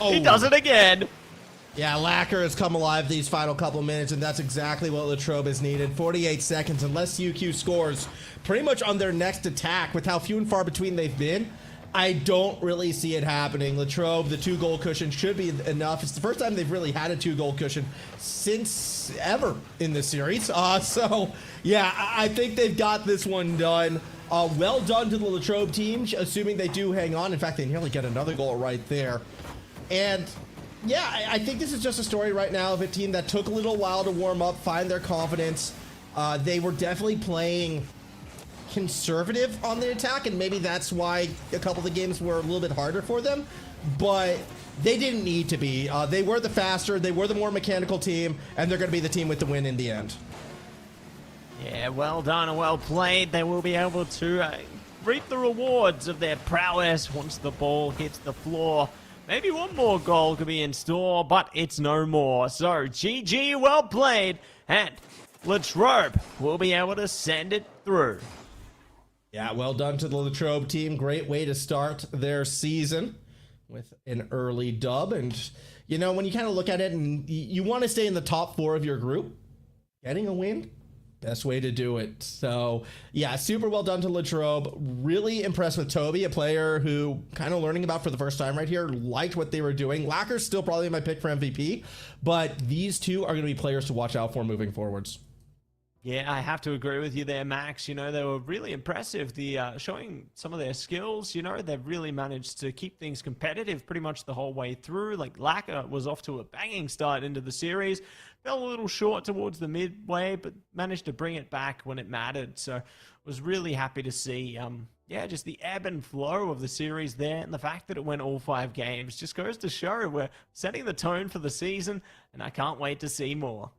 he does it again. Yeah, Lacker has come alive these final couple minutes, and that's exactly what Latrobe has needed. 48 seconds, unless UQ scores pretty much on their next attack with how few and far between they've been. I don't really see it happening. Latrobe, the 2-goal cushion should be enough. It's the first time they've really had a 2-goal cushion since ever in this series. So, yeah, I think they've got this one done. Well done to the Latrobe team, assuming they do hang on. In fact, they nearly get another goal right there. And yeah, I think this is just a story right now of a team that took a little while to warm up, find their confidence. They were definitely playing conservative on the attack, and maybe that's why a couple of the games were a little bit harder for them, but they didn't need to be. They were the faster, they were the more mechanical team, and they're going to be the team with the win in the end. Yeah, well done and well played. They will be able to reap the rewards of their prowess once the ball hits the floor. Maybe one more goal could be in store, but it's no more. So, GG, well played, and Latrobe will be able to send it through. Yeah, well done to the Latrobe team. Great way to start their season with an early dub. And, you know, when you kind of look at it and you want to stay in the top 4 of your group, getting a win, best way to do it. So, yeah, super well done to Latrobe. Really impressed with Toby, a player who kind of learning about for the first time right here, liked what they were doing. Lacker's still probably my pick for MVP, but these two are going to be players to watch out for moving forwards. Yeah, I have to agree with you there, Max. You know, they were really impressive. Showing some of their skills, you know, they've really managed to keep things competitive pretty much the whole way through. Like, Lacker was off to a banging start into the series. Fell a little short towards the midway, but managed to bring it back when it mattered. So, was really happy to see, yeah, just the ebb and flow of the series there. And the fact that it went all 5 games just goes to show we're setting the tone for the season. And I can't wait to see more.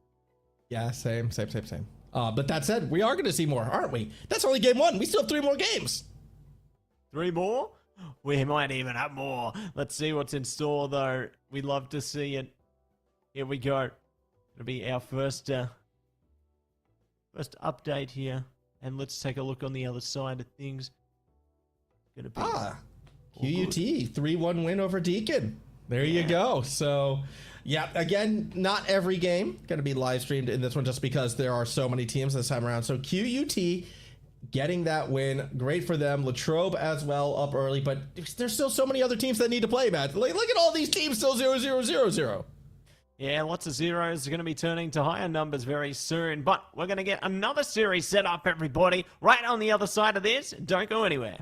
Yeah, same. But that said, we are going to see more, aren't we? That's only game 1. We still have 3 more games. 3 more? We might even have more. Let's see what's in store, though. We'd love to see it. Here we go. It'll be our first update here. And let's take a look on the other side of things. Gonna be QUT 3-1 win over Deacon. There you go. So, yeah, again, not every game going to be live streamed in this one just because there are so many teams this time around. So QUT getting that win, great for them. Latrobe as well up early, but there's still so many other teams that need to play, Matt. Like, look at all these teams still 0-0-0-0. Yeah, lots of zeros are going to be turning to higher numbers very soon, but we're going to get another series set up, everybody, right on the other side of this. Don't go anywhere.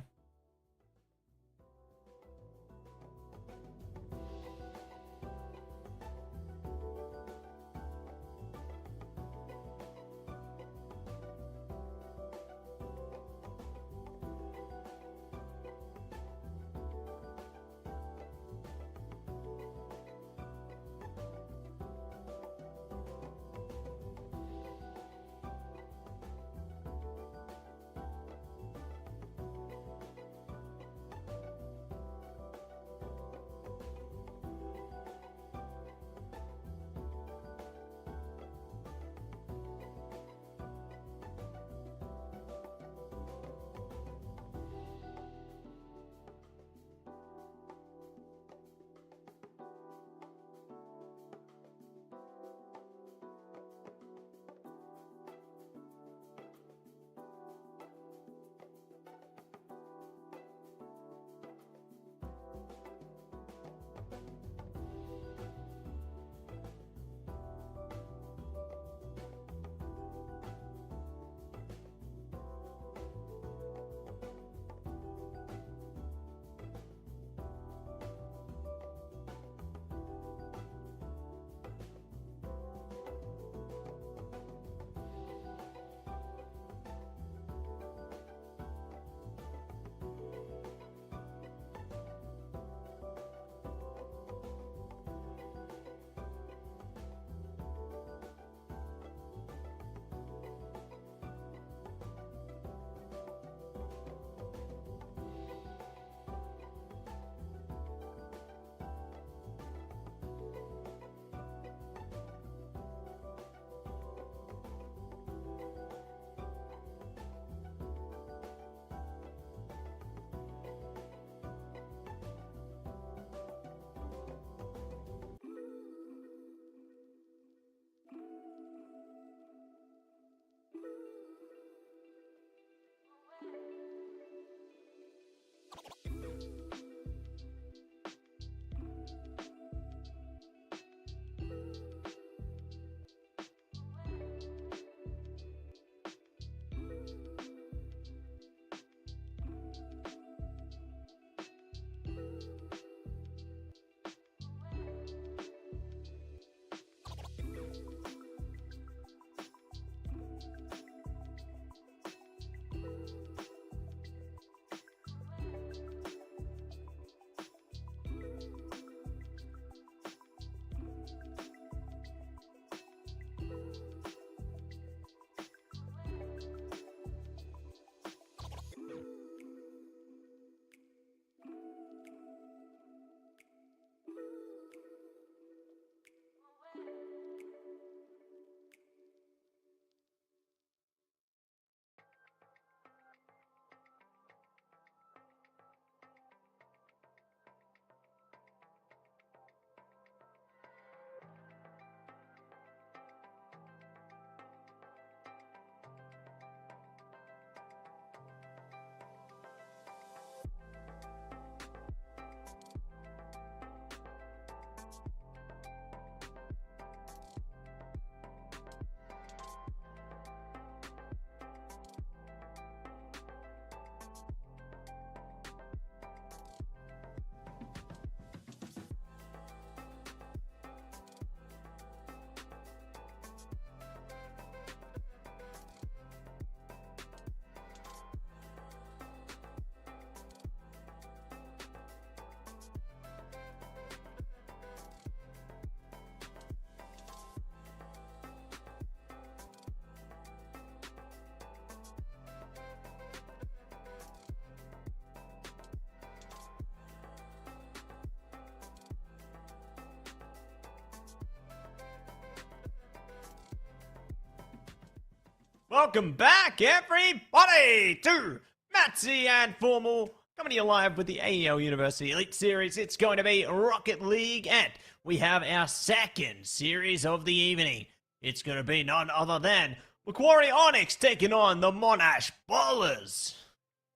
Welcome back, everybody, to Matsy and Formal, coming to you live with the AEL University Elite Series. It's going to be Rocket League, and we have our second series of the evening. It's going to be none other than Macquarie Onyx taking on the Monash Ballers.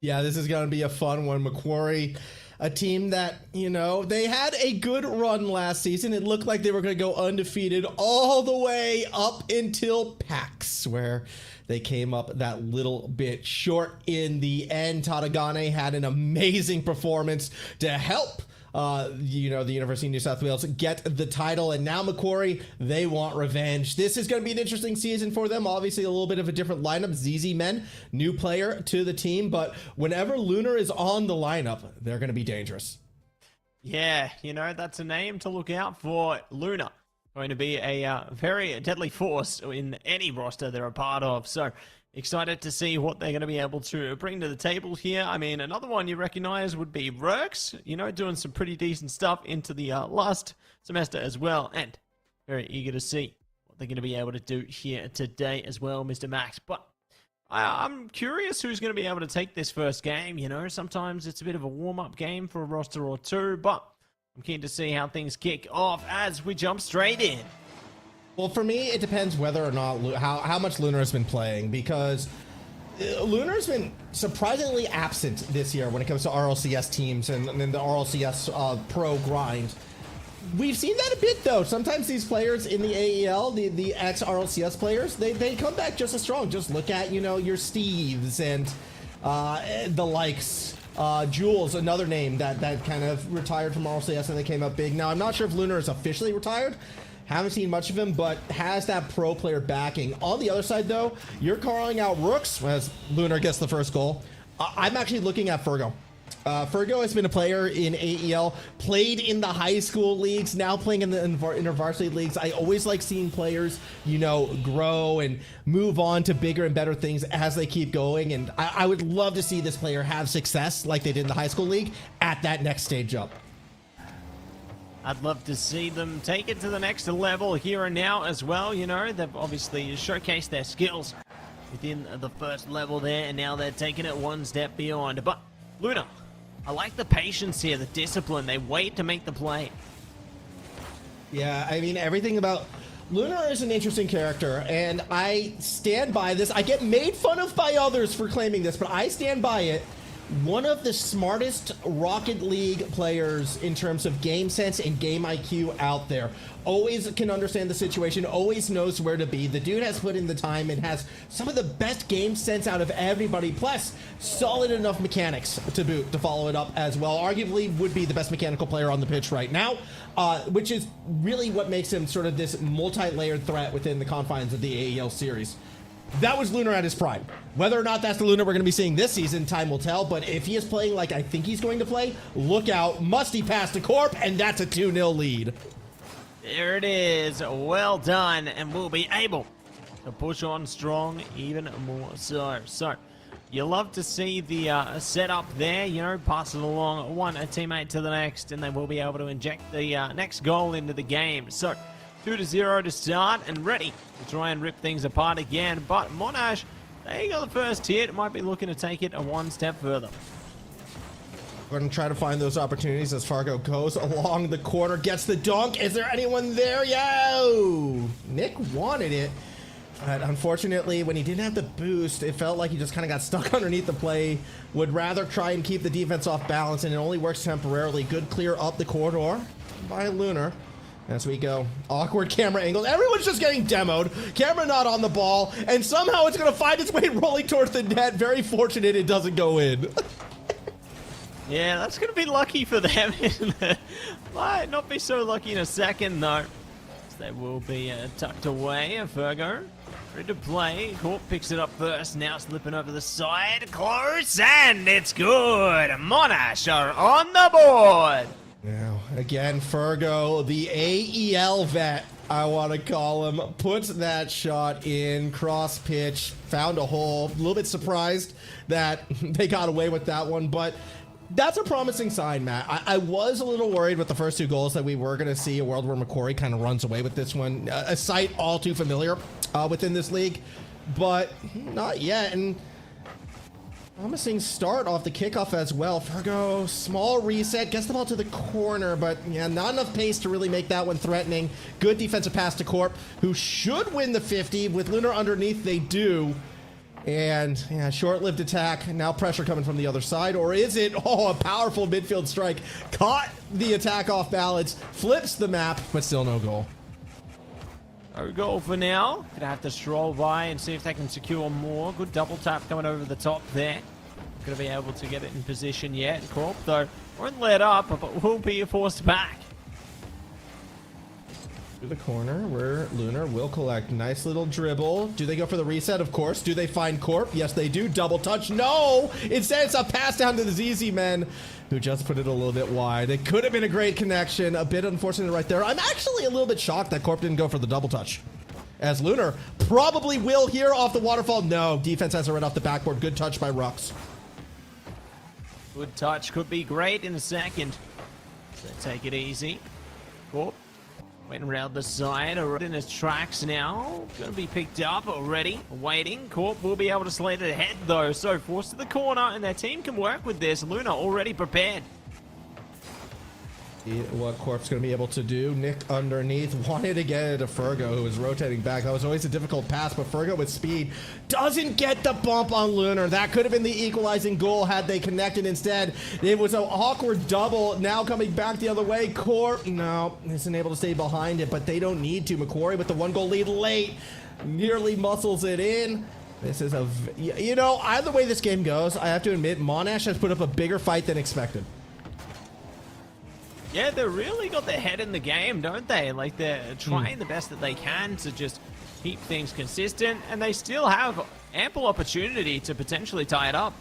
Yeah, this is going to be a fun one. Macquarie, a team that, you know, they had a good run last season. It looked like they were going to go undefeated all the way up until PAX, where they came up that little bit short in the end. Tadagane had an amazing performance to help the University of New South Wales get the title, and now Macquarie, they want revenge. This is going to be an interesting season for them. Obviously, a little bit of a different lineup. ZZ Men, new player to the team, but whenever Lunar is on the lineup, they're going to be dangerous. Yeah, you know, that's a name to look out for. Luna, going to be a very deadly force in any roster they're a part of. So excited to see what they're going to be able to bring to the table here. I mean, another one you recognize would be Rurks, you know, doing some pretty decent stuff into the last semester as well. And very eager to see what they're going to be able to do here today as well, Mr. Max. But I'm curious who's going to be able to take this first game. You know, sometimes it's a bit of a warm-up game for a roster or two, but I'm keen to see how things kick off as we jump straight in. Well, for me, it depends whether or not how much Lunar has been playing, because Lunar's been surprisingly absent this year when it comes to RLCS teams and the RLCS pro grind. We've seen that a bit, though. Sometimes these players in the AEL, the ex-RLCS players, they come back just as strong. Just look at, you know, your Steves and the likes. Jules, another name that kind of retired from RLCS and they came up big. Now, I'm not sure if Lunar is officially retired. Haven't seen much of him, but has that pro player backing. On the other side, though, you're calling out Rooks as Lunar gets the first goal. I'm actually looking at Fergo. Fergo has been a player in AEL, played in the high school leagues, now playing in the intervarsity leagues. I always like seeing players, you know, grow and move on to bigger and better things as they keep going. And I would love to see this player have success like they did in the high school league at that next stage up. I'd love to see them take it to the next level here and now as well. You know, they've obviously showcased their skills within the first level there, and now they're taking it one step beyond. But Luna, I like the patience here, the discipline. They wait to make the play. Yeah, I mean, everything about Lunar is an interesting character, and I stand by this. I get made fun of by others for claiming this, but I stand by it. One of the smartest Rocket League players in terms of game sense and game IQ out there. Always can understand the situation, always knows where to be. The dude has put in the time and has some of the best game sense out of everybody, plus solid enough mechanics to boot to follow it up as well. Arguably would be the best mechanical player on the pitch right now, which is really what makes him sort of this multi-layered threat within the confines of the AEL series. That was Lunar at his prime. Whether or not that's the Lunar we're going to be seeing this season, time will tell. But if he is playing like I think he's going to play, look out. Musty pass to Corp, and that's a 2-0 lead. There it is. Well done. And we'll be able to push on strong even more so. So, you love to see the setup there. You know, pass it along one teammate to the next, and they will be able to inject the next goal into the game. So, 2-0 to start and ready to try and rip things apart again. But Monash, they got the first hit. Might be looking to take it one step further. We're going to try to find those opportunities as Fargo goes along the corner, gets the dunk. Is there anyone there? Yo! Nick wanted it. But unfortunately, when he didn't have the boost, it felt like he just kind of got stuck underneath the play. Would rather try and keep the defense off balance, and it only works temporarily. Good clear up the corridor by Lunar. As we go, awkward camera angles. Everyone's just getting demoed. Camera not on the ball, and somehow it's going to find its way rolling towards the net. Very fortunate it doesn't go in. Yeah, that's going to be lucky for them. Might not be so lucky in a second, though. They will be tucked away. Virgo, ready to play. Corp picks it up first. Now slipping over the side. Close, and it's good. Monash are on the board. Now, again, Fergo, the AEL vet, I want to call him, puts that shot in, cross pitch, found a hole. A little bit surprised that they got away with that one, but that's a promising sign, Matt. I was a little worried with the first two goals that we were going to see a world where Macquarie kind of runs away with this one. A sight all too familiar within this league. but not yet. And promising start off the kickoff as well. Fergo, small reset, gets the ball to the corner, but yeah, not enough pace to really make that one threatening. Good defensive pass to Corp, who should win the 50. With Lunar underneath, they do. And yeah, short-lived attack. Now pressure coming from the other side, or is it? Oh, a powerful midfield strike. Caught the attack off balance, flips the map, but still no goal. No goal for now. Gonna have to stroll by and see if they can secure more. Good double tap coming over the top there. Not gonna be able to get it in position yet. Corp, though, won't let up, but will be forced back. To the corner where Lunar will collect. Nice little dribble. Do they go for the reset? Of course. Do they find Corp? Yes, they do. Double touch. No! Instead, it's a pass down to the ZZ men, who just put it a little bit wide. It could have been a great connection. A bit unfortunate right there. I'm actually a little bit shocked that Corp didn't go for the double touch, as Lunar probably will here off the waterfall. No, defense has it right off the backboard. Good touch by Rux. Good touch. Could be great in a second. So take it easy. Corp went around the side, or in his tracks now. Gonna be picked up already. Waiting. Corp will be able to slate it ahead though. So forced to the corner, and their team can work with this. Luna already prepared. See what Corp's going to be able to do. Nick underneath. Wanted to get it to Fergo, who was rotating back. That was always a difficult pass, but Fergo with speed doesn't get the bump on Lunar. That could have been the equalizing goal had they connected instead. It was an awkward double. Now coming back the other way. Corp, no, isn't able to stay behind it, but they don't need to. Macquarie with the 1-goal lead late. Nearly muscles it in. This is you know, either way this game goes, I have to admit, Monash has put up a bigger fight than expected. Yeah, they really got their head in the game, don't they? Like, they're trying the best that they can to just keep things consistent, and they still have ample opportunity to potentially tie it up.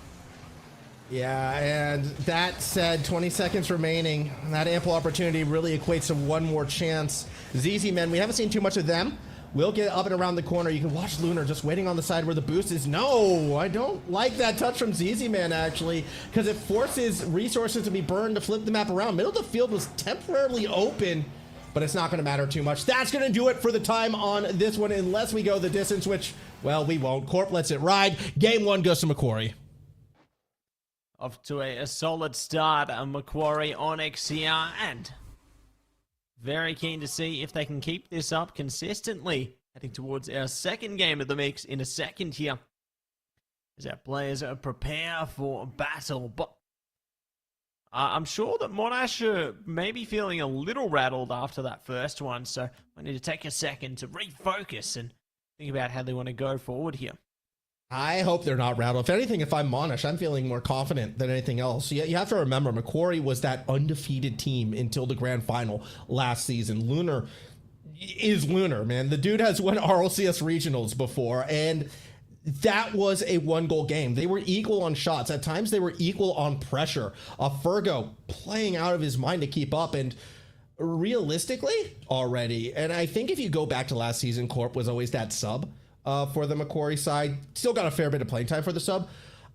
Yeah, and that said, 20 seconds remaining. That ample opportunity really equates to one more chance. ZZ men, we haven't seen too much of them. We'll get up and around the corner. You can watch Lunar just waiting on the side where the boost is. No, I don't like that touch from ZZ Man, actually, because it forces resources to be burned to flip the map around. Middle of the field was temporarily open, but it's not going to matter too much. That's going to do it for the time on this one, unless we go the distance, which, well, we won't. Corp lets it ride. Game 1 goes to Macquarie. Off to a solid start. Macquarie Onyx here, and very keen to see if they can keep this up consistently. Heading towards our second game of the mix in a second here, as our players prepare for battle. But I'm sure that Monash may be feeling a little rattled after that first one, so I need to take a second to refocus and think about how they want to go forward here. I hope they're not rattled. If anything, if I'm Monash, I'm feeling more confident than anything else. You have to remember, Macquarie was that undefeated team until the grand final last season. Lunar is Lunar, man. The dude has won RLCS regionals before, and that was a 1-goal game. They were equal on shots. At times, they were equal on pressure. Fergo playing out of his mind to keep up, and realistically, already. And I think if you go back to last season, Corp was always that sub. For the Macquarie side, still got a fair bit of playing time for the sub.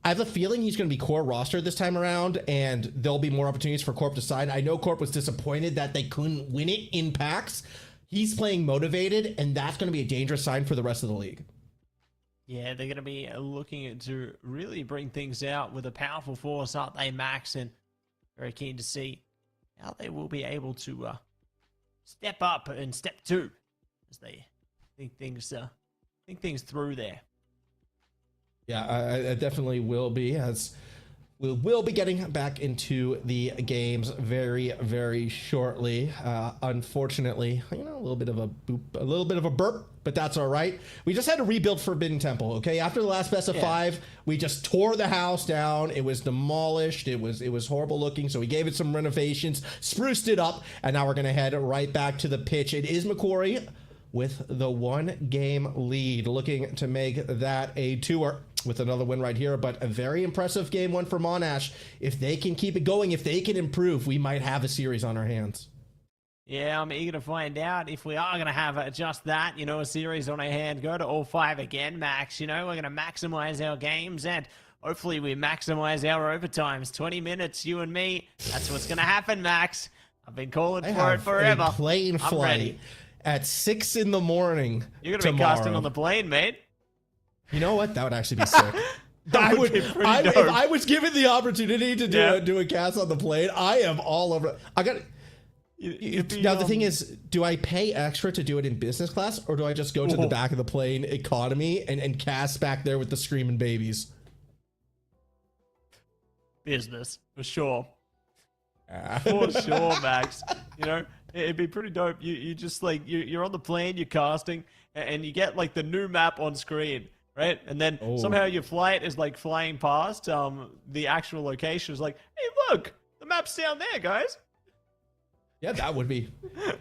I have a feeling he's going to be core roster this time around, and there'll be more opportunities for Corp to sign. I know Corp was disappointed that they couldn't win it in packs. He's playing motivated, and that's going to be a dangerous sign for the rest of the league. Yeah, they're going to be looking to really bring things out with a powerful force, aren't they, Max? And very keen to see how they will be able to step up in step 2 as they think things through there. Yeah, I definitely will be, as we will be getting back into the games very, very shortly. Unfortunately, you know, a little bit of a burp, but that's all right. We just had to rebuild Forbidden Temple, okay? After the last best of 5, we just tore the house down. It was demolished. It was horrible looking, so we gave it some renovations, spruced it up, and now we're going to head right back to the pitch. It is Macquarie with the 1-game lead, looking to make that a 2-er with another win right here. But a very impressive game 1 for Monash. If they can keep it going, if they can improve, we might have a series on our hands. Yeah, I'm eager to find out if we are going to have just that, you know, a series on our hand. Go to all 5 again, Max. You know, we're going to maximize our games, and hopefully we maximize our overtimes. 20 minutes, you and me. That's what's going to happen, Max. I've been calling for it forever. Plane flight at 6 in the morning. You're going to be casting on the plane, mate. You know what? That would actually be sick. That would be pretty dope. If I was given the opportunity to do a cast on the plane, I am all over. I got. Now the thing is, do I pay extra to do it in business class, or do I just go to the back of the plane economy and cast back there with the screaming babies? Business, for sure. For sure, Max. You know, it'd be pretty dope. You just like you're on the plane, you're casting, and you get like the new map on screen, right? And then somehow your flight is like flying past the actual location. Is like, hey, look, the map's down there, guys. Yeah, that would be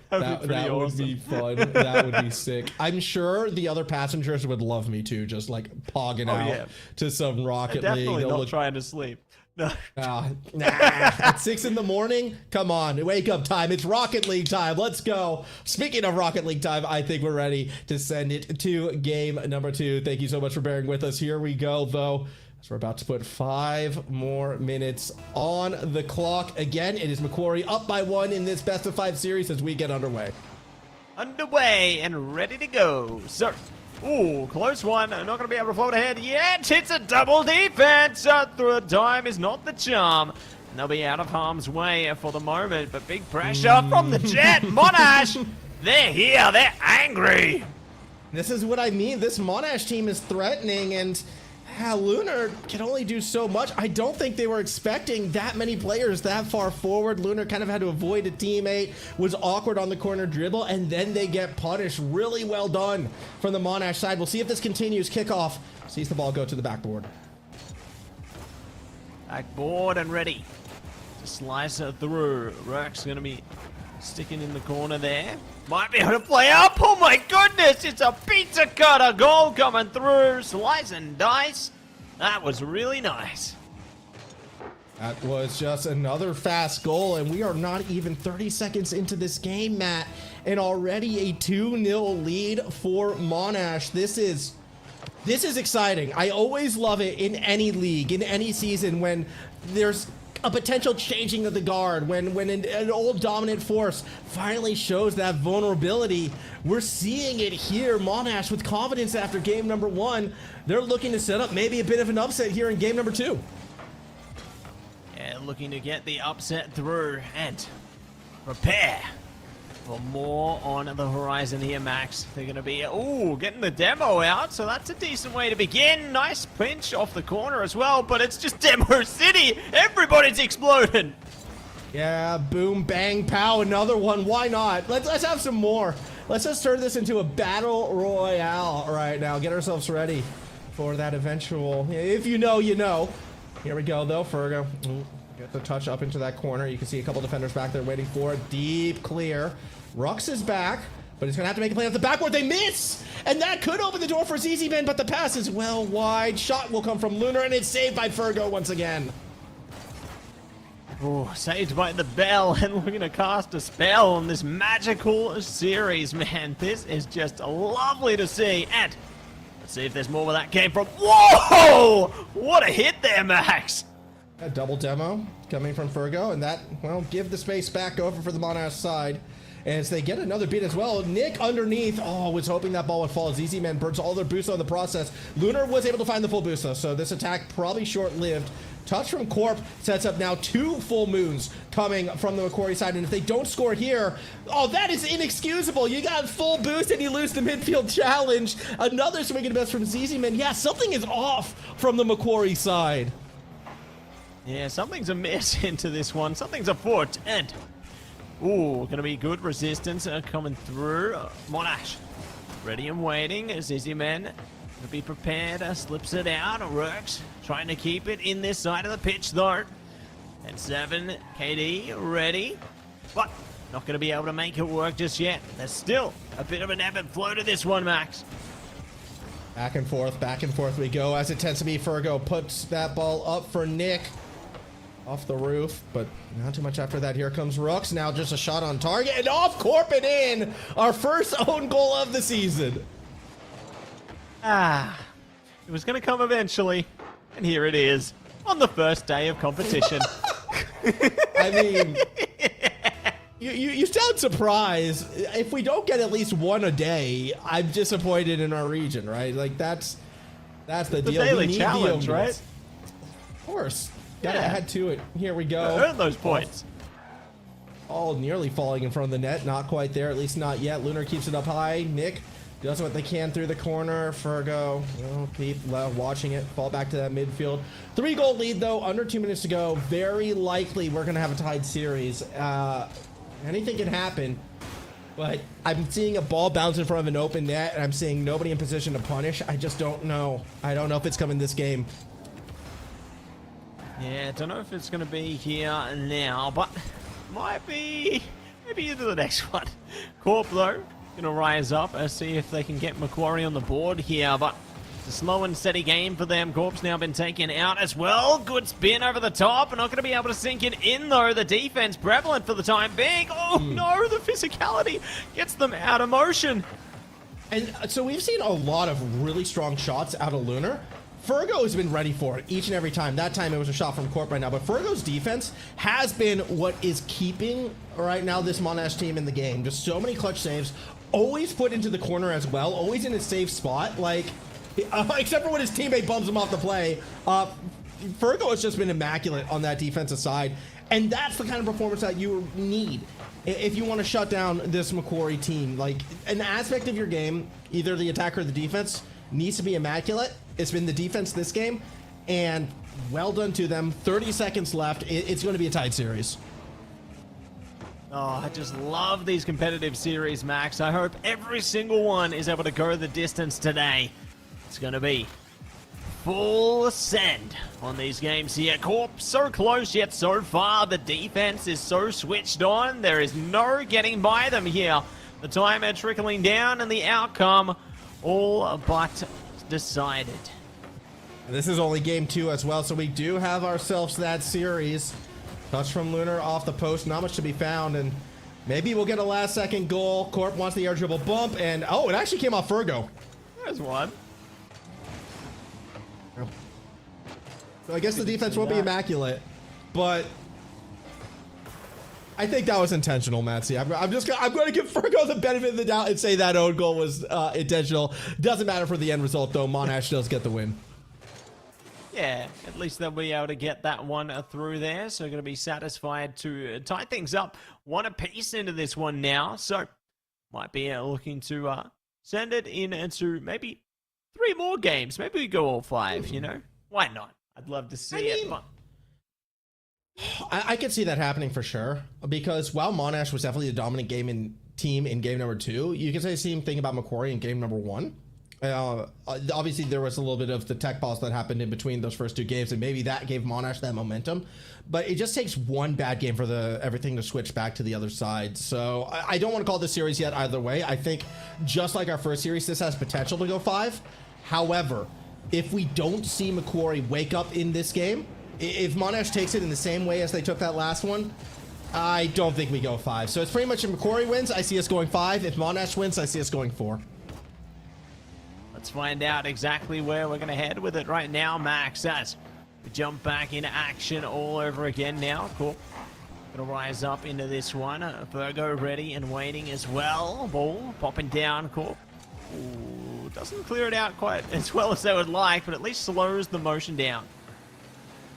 that would be fun. That would be sick. I'm sure the other passengers would love me too, just like pogging out to some Rocket League. Definitely not trying to sleep. No. Nah. At 6 in the morning? Come on, wake up time. It's Rocket League time. Let's go. Speaking of Rocket League time, I think we're ready to send it to game number 2. Thank you so much for bearing with us. Here we go, though. So we're about to put 5 more minutes on the clock. Again, it is Macquarie up by 1 in this best of 5 series as we get underway. Underway and ready to go. So, ooh, close one. Not going to be able to float ahead yet. It's a double defense. Through time is not the charm. And they'll be out of harm's way for the moment. But big pressure from the Jet. Monash, they're here. They're angry. This is what I mean. This Monash team is threatening, and Lunar can only do so much. I don't think they were expecting that many players that far forward. Lunar kind of had to avoid a teammate, was awkward on the corner dribble, and then they get punished. Really well done from the Monash side. We'll see if this continues. Kickoff sees the ball go to the backboard. Backboard and ready to slice it through. Rook's going to be sticking in the corner there. Might be able to play up. Oh my goodness, it's a pizza cutter goal coming through. Slice and dice. That was really nice. That was just another fast goal, and we are not even 30 seconds into this game, Matt, and already a 2-0 lead for Monash. This is exciting. I always love it in any league, in any season, when there's a potential changing of the guard, when an old dominant force finally shows that vulnerability. We're seeing it here. Monash with confidence after game number 1. They're looking to set up maybe a bit of an upset here in game number 2. Yeah, looking to get the upset through and prepare for more on the horizon here, Max. They're going to be, getting the demo out, so that's a decent way to begin. Nice pinch off the corner as well, but it's just Demo City. Everybody's exploding. Yeah, boom, bang, pow, another one. Why not? Let's have some more. Let's just turn this into a battle royale right now. Get ourselves ready for that eventual, if you know, you know. Here we go, though. Fergo. Get the touch up into that corner. You can see a couple defenders back there waiting for it. Deep clear. Rux is back, but he's going to have to make a play off the backboard. They miss! And that could open the door for ZZ-Man, but the pass is well wide. Shot will come from Lunar, and it's saved by Fergo once again. Oh, saved by the bell, and looking to cast a spell on this magical series, man. This is just lovely to see. And let's see if there's more where that came from. Whoa! What a hit there, Max! A double demo coming from Fergo, and that, well, give the space back over for the Monash side. As they get another beat as well. Nick underneath. Was hoping that ball would fall. ZZ-Man burns all their boost on the process. Lunar was able to find the full boost, though, so this attack probably short-lived. Touch from Corp sets up now 2 full moons coming from the Macquarie side, and if they don't score here, that is inexcusable. You got full boost and you lose the midfield challenge. Another swing and a miss from ZZ-Man. Yeah, something is off from the Macquarie side. Yeah, something's amiss into this one. Something's afoot, and gonna be good resistance coming through. Monash, ready and waiting. ZZ-Man to be prepared. Slips it out. Works, trying to keep it in this side of the pitch, though. And 7, KD, ready. But not gonna be able to make it work just yet. There's still a bit of an ebb and flow to this one, Max. Back and forth we go as it tends to be. Fergo puts that ball up for Nick. Off the roof, but not too much after that. Here comes Rux. Now just a shot on target and off Corp and in. Our first own goal of the season. It was going to come eventually, and here it is on the first day of competition. I mean, you sound surprised. If we don't get at least one a day, I'm disappointed in our region, right? Like that's That's the The deal. daily We need challenge, the right? Ogres. Of course. Gotta Yeah. add to it. Here we go. Earn those points. All nearly falling in front of the net. Not quite there, at least not yet. Lunar keeps it up high. Nick does what they can through the corner. Fergo, keep watching it. Fall back to that midfield. 3-goal lead, though. Under 2 minutes to go. Very likely we're going to have a tied series. Anything can happen. But I'm seeing a ball bounce in front of an open net, and I'm seeing nobody in position to punish. I just don't know. I don't know if it's coming this game. Yeah, I don't know if it's going to be here now, but might be maybe into the next one. Corp, though, going to rise up and see if they can get Macquarie on the board here, but it's a slow and steady game for them. Corp's now been taken out as well. Good spin over the top. Not going to be able to sink it in, though. The defense prevalent for the time being. Oh, no, the physicality gets them out of motion. And so we've seen a lot of really strong shots out of Lunar. Fergo has been ready for it each and every time. That time it was a shot from Corp right now, but Fergo's defense has been what is keeping right now this Monash team in the game. Just so many clutch saves, always put into the corner as well, always in a safe spot, like, except for when his teammate bumps him off the play. Fergo has just been immaculate on that defensive side, and that's the kind of performance that you need if you want to shut down this Macquarie team. Like, an aspect of your game, either the attack or the defense, needs to be immaculate. It's been the defense this game, and well done to them. 30 seconds left. It's going to be a tied series. Oh, I just love these competitive series, Max. I hope every single one is able to go the distance today. It's going to be full send on these games here. Corp so close yet so far. The defense is so switched on. There is no getting by them here. The timer trickling down and the outcome all but decided. This is only game 2 as well, so we do have ourselves that series. Touch from Lunar off the post, not much to be found, and maybe we'll get a last-second goal. Corp wants the air dribble bump, and oh, it actually came off Fergo. There's one. So I guess the defense won't be immaculate, but I think that was intentional, Matsy. I'm going to give Fergo the benefit of the doubt and say that own goal was intentional. Doesn't matter for the end result, though. Monash does get the win. Yeah, at least they'll be able to get that one through there. So going to be satisfied to tie things up one apiece into this one now. So might be looking to send it in into maybe 3 more games. Maybe we go all 5, you know? Why not? I'd love to see it. But I could see that happening for sure, because while Monash was definitely the dominant team in game number 2, you can say the same thing about Macquarie in game number 1. Obviously, there was a little bit of the tech pause that happened in between those first 2 games, and maybe that gave Monash that momentum. But it just takes one bad game for everything to switch back to the other side. So I don't want to call this series yet either way. I think just like our first series, this has potential to go 5. However, if we don't see Macquarie wake up in this game, if Monash takes it in the same way as they took that last one, I don't think we go 5. So it's pretty much if Macquarie wins, I see us going 5. If Monash wins, I see us going 4. let's find out exactly where we're going to head with it right now, Max, as we jump back into action all over again now. Cool. Gonna rise up into this one. Virgo ready and waiting as well. Ball popping down. Cool. Ooh, doesn't clear it out quite as well as they would like, but at least slows the motion down.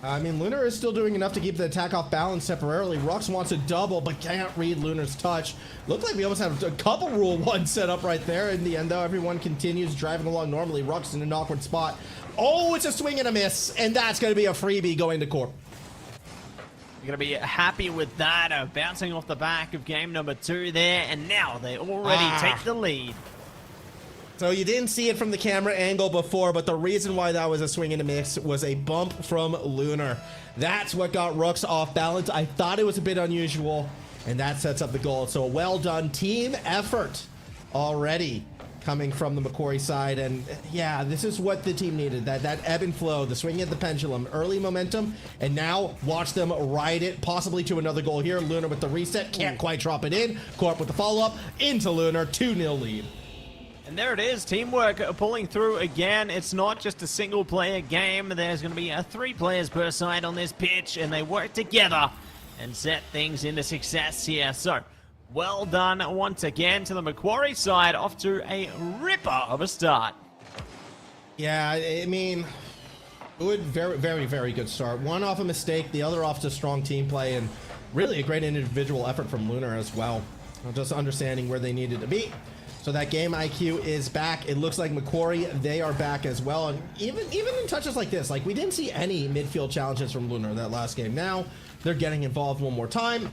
I mean, Lunar is still doing enough to keep the attack off balance temporarily. Rux wants a double, but can't read Lunar's touch. Looks like we almost have a couple Rule 1 set up right there. In the end, though, everyone continues driving along normally. Rux in an awkward spot. Oh, it's a swing and a miss, and that's going to be a freebie going to Corp. You're going to be happy with that. Bouncing off the back of game number 2 there, and now they already take the lead. So you didn't see it from the camera angle before, but the reason why that was a swing and a miss was a bump from Lunar. That's what got Rux off balance. I thought it was a bit unusual, and that sets up the goal. So a well done team effort already coming from the Macquarie side. And yeah, this is what the team needed. That ebb and flow, the swing at the pendulum, early momentum, and now watch them ride it possibly to another goal here. Lunar with the reset, can't quite drop it in. Corp with the follow-up, into Lunar, 2-0 lead. And there it is, teamwork pulling through again. It's not just a single player game. There's going to be 3 players per side on this pitch, and they work together and set things into success here. So, well done once again to the Macquarie side, off to a ripper of a start. Yeah, I mean, good, very good start. One off a mistake, the other off to strong team play, and really a great individual effort from Lunar as well. Just understanding where they needed to be. So that game IQ is back. It looks like Macquarie, they are back as well. And even in touches like this, like we didn't see any midfield challenges from Lunar that last game. Now they're getting involved one more time.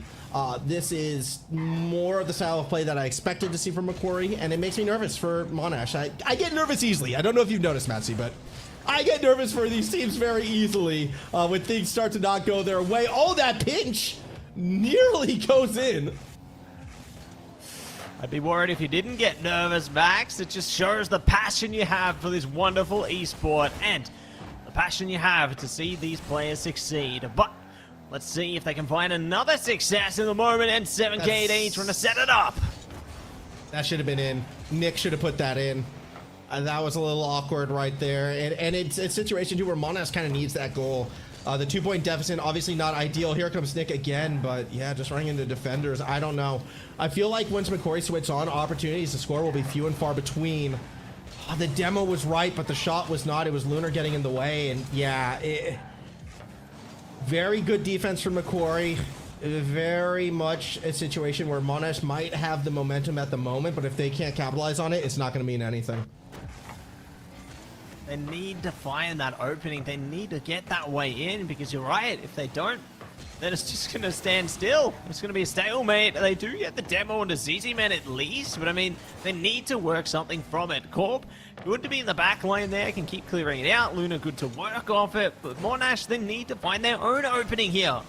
This is more of the style of play that I expected to see from Macquarie, and it makes me nervous for Monash. I get nervous easily. I don't know if you've noticed, Matsy, but I get nervous for these teams very easily when things start to not go their way. Oh, that pinch nearly goes in. I'd be worried if you didn't get nervous, Max. It just shows the passion you have for this wonderful esport and the passion you have to see these players succeed. But let's see if they can find another success in the moment, and 7KD trying to set it up. That should have been in. Nick should have put that in. That was a little awkward right there. And it's a situation too where Monash kind of needs that goal. The 2-point deficit, obviously not ideal. Here comes Nick again, but yeah, just running into defenders. I don't know. I feel like once Macquarie switches on, opportunities to score will be few and far between. The demo was right, but the shot was not. It was Lunar getting in the way, and yeah, very good defense from Macquarie. Very much a situation where Monash might have the momentum at the moment, but if they can't capitalize on it, it's not going to mean anything. They need to find that opening. They need to get that way in, because you're right. If they don't, then it's just going to stand still. It's going to be a stalemate. They do get the demo into ZZ Man at least, but I mean, they need to work something from it. Corp, good to be in the back line there, can keep clearing it out. Luna, good to work off it, but Monash, they need to find their own opening here.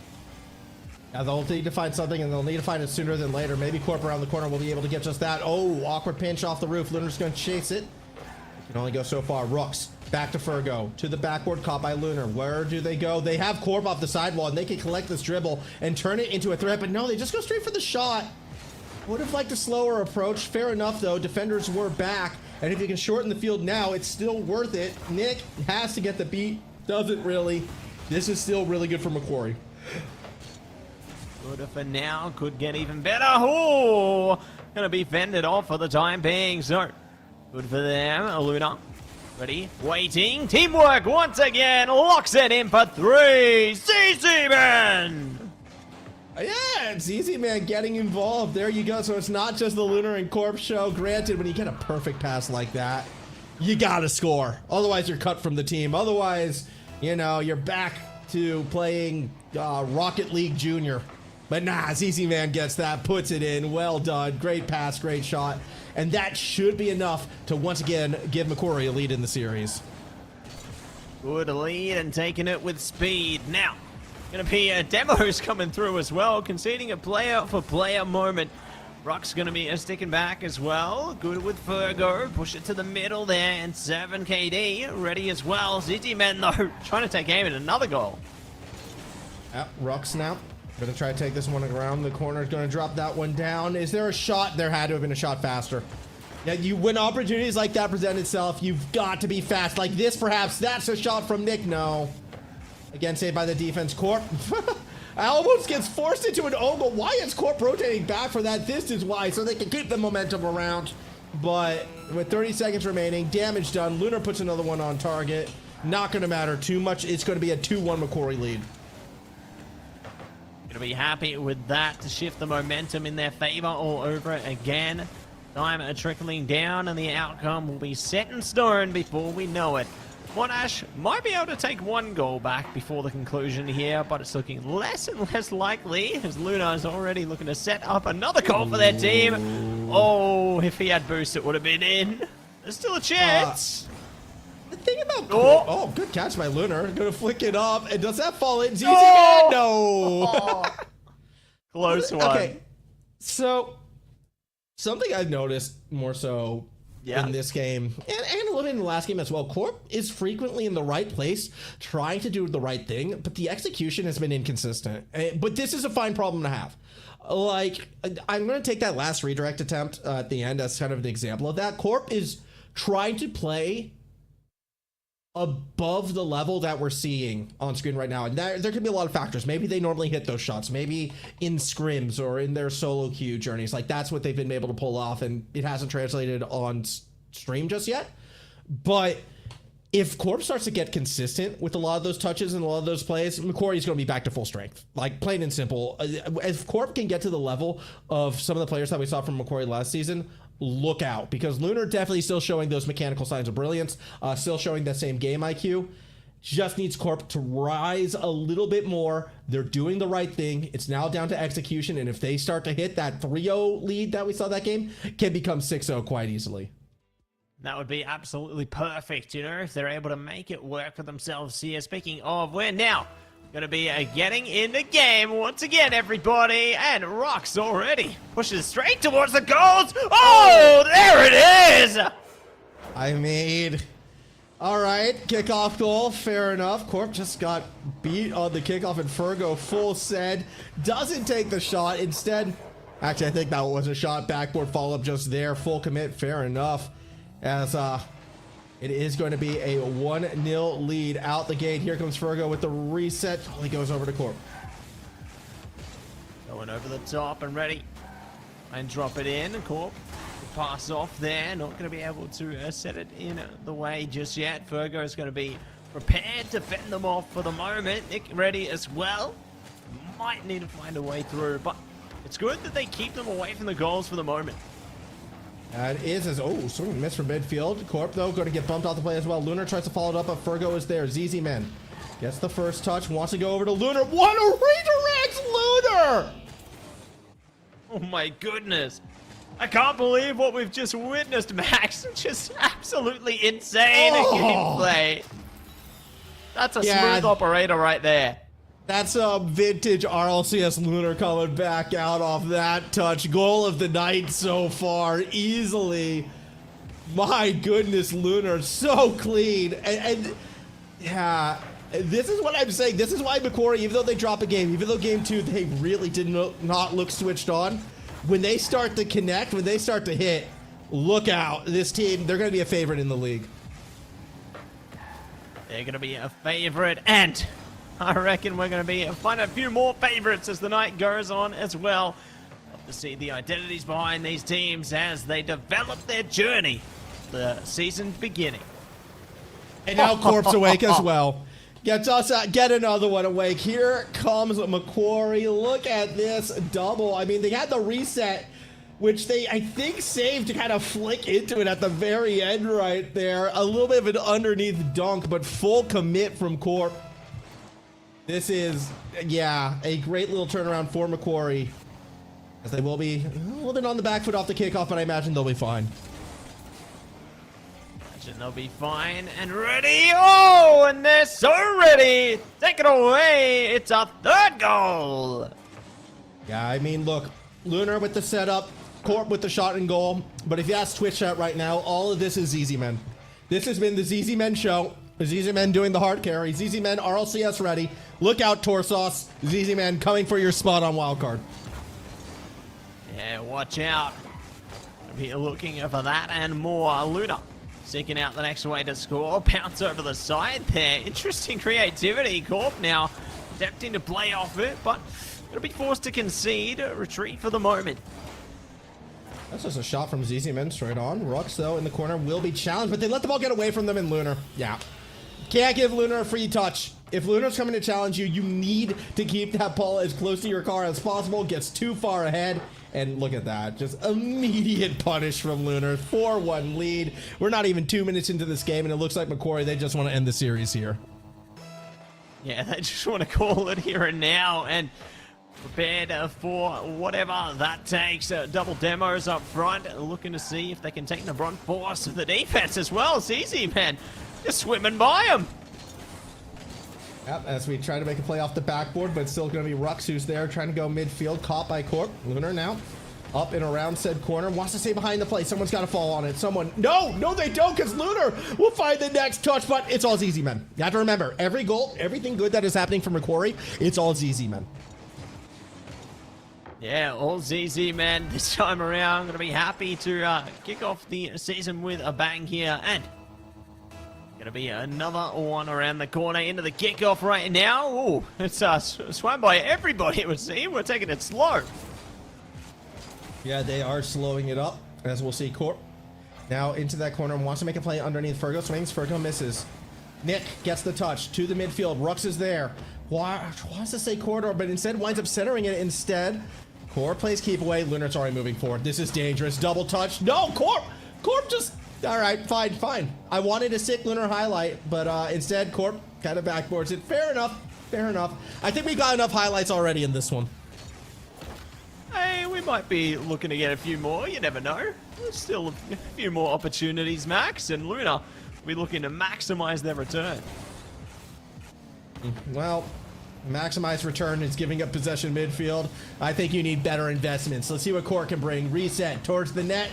Now they'll need to find something, and they'll need to find it sooner than later. Maybe Corp around the corner will be able to get just that. Oh, awkward pinch off the roof. Lunar's going to chase it. Can only go so far. Rooks back to Fergo, to the backboard, caught by Lunar. Where do they go? They have Corp off the sidewall, and they can collect this dribble and turn it into a threat, but no, they just go straight for the shot. Would have liked a slower approach. Fair enough, though. Defenders were back, and if you can shorten the field now, it's still worth it. Nick has to get the beat. Doesn't really. This is still really good for Macquarie. Good for now. Could get even better. Oh, gonna be fended off for the time being. So good for them. Luna, ready, waiting. Teamwork once again. Locks it in for 3. ZZ Man. Yeah, it's ZZ Man getting involved. There you go. So it's not just the Lunar and Corp show. Granted, when you get a perfect pass like that, you gotta score. Otherwise, you're cut from the team. Otherwise, you know, you're back to playing Rocket League Junior. But nah, ZZ Man gets that, puts it in. Well done. Great pass, great shot. And that should be enough to once again give Macquarie a lead in the series. Good lead and taking it with speed. Now, gonna be demos coming through as well, conceding a player for player moment. Rock's gonna be sticking back as well. Good with Fergo. Push it to the middle there, and 7KD ready as well. ZZ Man though trying to take aim at another goal. Rocks now. Gonna try to take this one around the corner. Gonna drop that one down. Is there a shot? There had to have been a shot faster. Yeah, when opportunities like that present itself, you've got to be fast. Like this, perhaps. That's a shot from Nick. No. Again, saved by the defense. Corp almost gets forced into an oval. Why is Corp rotating back for that distance? Why? So they can keep the momentum around. But with 30 seconds remaining, damage done. Lunar puts another one on target. Not going to matter too much. It's going to be a 2-1 Macquarie lead. Gonna be happy with that to shift the momentum in their favor all over it again. Time trickling down, and the outcome will be set in stone before we know it. Monash might be able to take one goal back before the conclusion here, but it's looking less and less likely as Luna is already looking to set up another goal for their team. Oh, if he had boost, it would have been in. There's still a chance. The thing about oh, good catch by Lunar. Gonna flick it up, and does that fall in? ZZ Man? No. Oh. Close one. Okay, so something I've noticed more so in this game, and a little bit in the last game as well, Corp is frequently in the right place, trying to do the right thing, but the execution has been inconsistent. But this is a fine problem to have. Like, I'm going to take that last redirect attempt at the end as kind of an example of that. Corp is trying to play above the level that we're seeing on screen right now, and there could be a lot of factors. Maybe they normally hit those shots, maybe in scrims or in their solo queue journeys. Like, that's what they've been able to pull off, and it hasn't translated on stream just yet. But if Corp starts to get consistent with a lot of those touches and a lot of those plays, Macquarie's going to be back to full strength. Like, plain and simple. If Corp can get to the level of some of the players that we saw from Macquarie last season, look out. Because Lunar definitely still showing those mechanical signs of brilliance, still showing that same game IQ. Just needs Corp to rise a little bit more. They're doing the right thing. It's now down to execution, and if they start to hit that 3-0 lead that we saw that game, can become 6-0 quite easily. That would be absolutely perfect, you know, if they're able to make it work for themselves here. Speaking of, we're now going to be getting in the game once again, everybody. And Rocks already pushes straight towards the goals. Oh, there it is! I mean, all right, kickoff goal, fair enough. Corp just got beat on the kickoff, and Fergo full send. Doesn't take the shot. Instead, actually, I think that was a shot. Backboard follow-up just there. Full commit, fair enough. As it is going to be a 1-0 lead out the gate. Here comes Fergo with the reset. Oh, he goes over to Corp. Going over the top and ready. And drop it in. Corp pass off there. Not going to be able to set it in the way just yet. Fergo is going to be prepared to fend them off for the moment. Nick ready as well. Might need to find a way through, but it's good that they keep them away from the goals for the moment. It is as, oh, swing miss from midfield. Corp, though, going to get bumped off the play as well. Lunar tries to follow it up, but Fergo is there. ZZ Man gets the first touch, wants to go over to Lunar. What a redirect, Lunar! Oh my goodness. I can't believe what we've just witnessed, Max. Just absolutely insane gameplay. That's a smooth operator right there. That's a vintage RLCS Lunar coming back out off that touch. Goal of the night so far, easily. My goodness, Lunar, so clean. And yeah, this is what I'm saying. This is why Macquarie, even though they drop a game, even though game 2, they really did not look switched on. When they start to connect, when they start to hit, look out. This team, they're going to be a favorite in the league. They're going to be a favorite, and I reckon we're going to find a few more favorites as the night goes on as well. Love to see the identities behind these teams as they develop their journey. The season beginning. And now Corp's awake as well. Gets us get another one awake. Here comes Macquarie. Look at this double. I mean, they had the reset, which they, I think, saved to kind of flick into it at the very end right there. A little bit of an underneath dunk, but full commit from Corp. This is, yeah, a great little turnaround for Macquarie, as they will be a little bit on the back foot off the kickoff, but I imagine they'll be fine. Imagine they'll be fine and ready. Oh, and they're so ready. Take it away. It's a third goal. Yeah, I mean, look, Lunar with the setup, Corp with the shot and goal. But if you ask Twitch chat right now, all of this is ZZ Men. This has been the ZZ Men show. ZZ Men doing the hard carry. ZZ Men RLCS ready. Look out, Torsos. ZZ Men coming for your spot on wildcard. Yeah, watch out. Be looking for that and more. Luna seeking out the next way to score. Pounce over the side there. Interesting creativity. Corp now attempting to play off it, but going to be forced to concede. Retreat for the moment. That's just a shot from ZZ Men straight on. Rux, though, in the corner will be challenged, but they let the ball get away from them in Lunar. Yeah. Can't give Lunar a free touch. If Lunar's coming to challenge you, you need to keep that ball as close to your car as possible. Gets too far ahead. And look at that. Just immediate punish from Lunar. 4-1 lead. We're not even 2 minutes into this game, and it looks like Macquarie, they just want to end the series here. Yeah, they just want to call it here and now. And prepared for whatever that takes. Double demos up front, looking to see if they can take the brunt force of the defense as well. It's easy, man. Just swimming by him. Yep, as we try to make a play off the backboard, but it's still going to be Rux who's there trying to go midfield. Caught by Corp. Lunar now up and around said corner. Wants to stay behind the play. Someone's got to fall on it. Someone. No, they don't, because Lunar will find the next touch, but it's all ZZ Men. You have to remember, every goal, everything good that is happening for Macquarie, it's all ZZ Men. Yeah, all ZZ Men this time around. Going to be happy to kick off the season with a bang here. And going to be another one around the corner into the kickoff right now. Ooh, it's swam by everybody, it would seem. We're taking it slow. Yeah, they are slowing it up, as we'll see. Corp now into that corner and wants to make a play underneath Fergo. Swings, Fergo misses. Nick gets the touch to the midfield. Rux is there. Wants to say corridor, but instead winds up centering it instead. Corp plays keep away. Lunar's already moving forward. This is dangerous. Double touch. No, Corp! Corp just... All right, fine. I wanted a sick Lunar highlight, but instead Corp kind of backboards it. Fair enough. I think we got enough highlights already in this one. Hey, we might be looking to get a few more. You never know. There's still a few more opportunities, Max, and Luna will be looking to maximize their return. Well, maximize return is giving up possession midfield. I think you need better investments. Let's see what Corp can bring. Reset towards the net.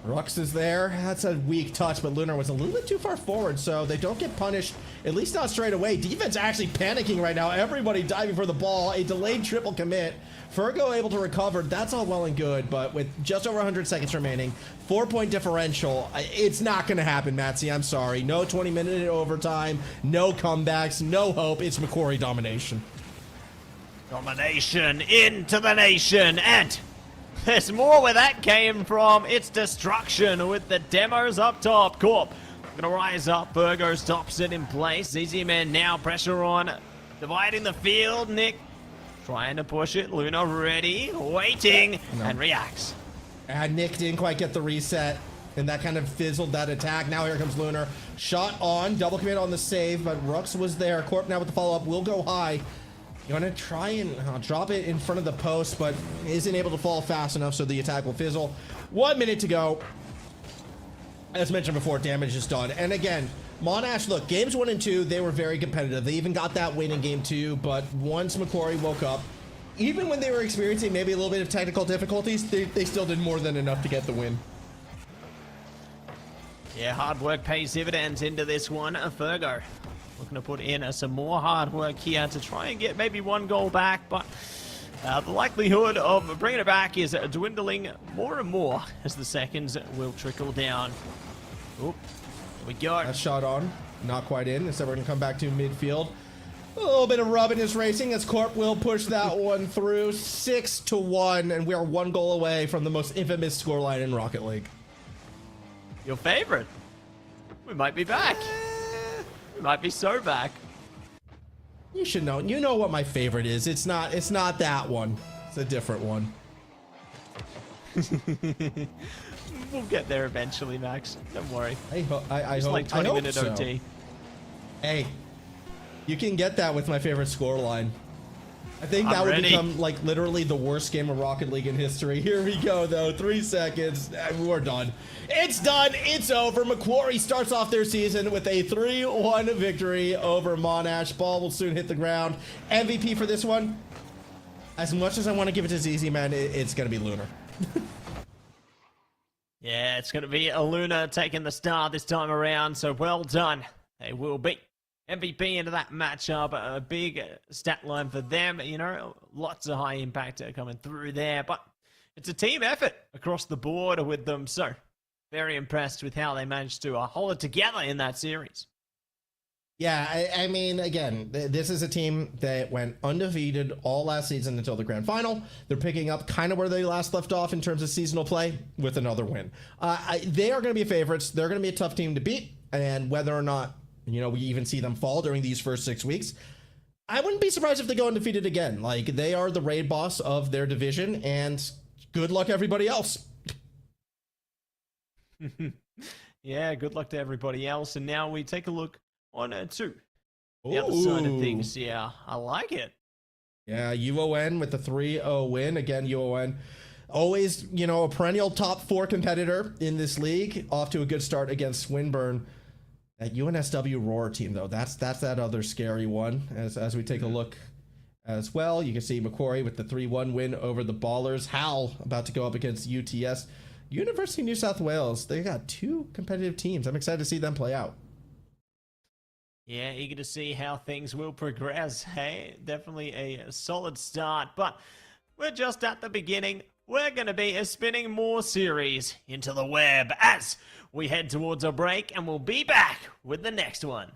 Rux is there. That's a weak touch, but Lunar was a little bit too far forward, so they don't get punished, at least not straight away. Defense actually panicking right now. Everybody diving for the ball. A delayed triple commit. Fergo able to recover. That's all well and good, but with just over 100 seconds remaining, 4-point differential, it's not going to happen, Matsy. I'm sorry. No 20-minute overtime, no comebacks, no hope. It's Macquarie domination. Domination into the nation, and there's more where that came from. It's destruction with the demos up top. Corp gonna rise up. Virgo stops it in place. ZZ Man now pressure on, dividing the field. Nick trying to push it. Luna ready, waiting, and reacts. And Nick didn't quite get the reset, and that kind of fizzled that attack. Now here comes Lunar. Shot on, double commit on the save, but Rux was there. Corp now with the follow-up will go high. You're going to try and drop it in front of the post, but isn't able to fall fast enough, so the attack will fizzle. 1 minute to go. As mentioned before, damage is done. And again, Monash, look, games 1 and 2, they were very competitive. They even got that win in game 2, but once Macquarie woke up, even when they were experiencing maybe a little bit of technical difficulties, they still did more than enough to get the win. Yeah, hard work pays dividends into this one. Fergo looking to put in some more hard work here to try and get maybe 1 goal back, but the likelihood of bringing it back is dwindling more and more as the seconds will trickle down. Oop, here we go. That shot on, not quite in. Instead, we're going to come back to midfield. A little bit of rubbing is racing as Corp will push that one through. 6-1, and we are 1 goal away from the most infamous scoreline in Rocket League. Your favorite? We might be back. We might be so back. You should know. You know what my favorite is. It's not that one. It's a different one. We'll get there eventually, Max. Don't worry. I It's hope, like 20-minute so. OT. Hey, you can get that with my favorite scoreline. I think I'm that would ready. become like literally the worst game of Rocket League in history. Here we go though, 3 seconds, and we're done. It's done, it's over. Macquarie starts off their season with a 3-1 victory over Monash. Ball will soon hit the ground. MVP for this one, as much as I want to give it to ZZ Man, it's gonna be Lunar. Yeah, it's going to be a Luna taking the star this time around, so well done. They will be MVP into that matchup. A big stat line for them, you know, lots of high impact coming through there, but it's a team effort across the board with them, so very impressed with how they managed to hold it together in that series. Yeah, I mean, again, this is a team that went undefeated all last season until the grand final. They're picking up kind of where they last left off in terms of seasonal play with another win. They are going to be favorites. They're going to be a tough team to beat, and whether or not, you know, we even see them fall during these first 6 weeks, I wouldn't be surprised if they go undefeated again. Like, they are the raid boss of their division, and good luck everybody else. Yeah, good luck to everybody else, and now we take a look on to the other side of things. Yeah, I like it. Yeah, UON with the 3-0 win. Again, UON always, you know, a perennial top 4 competitor in this league. Off to a good start against Swinburne. That UNSW Roar team, though, that's that other scary one. As we take a look as well, you can see Macquarie with the 3-1 win over the Ballers. Hal about to go up against UTS. University of New South Wales, they got 2 competitive teams. I'm excited to see them play out. Yeah, eager to see how things will progress. Hey, definitely a solid start, but we're just at the beginning. We're going to be spinning more series into the web as we head towards a break, and we'll be back with the next one.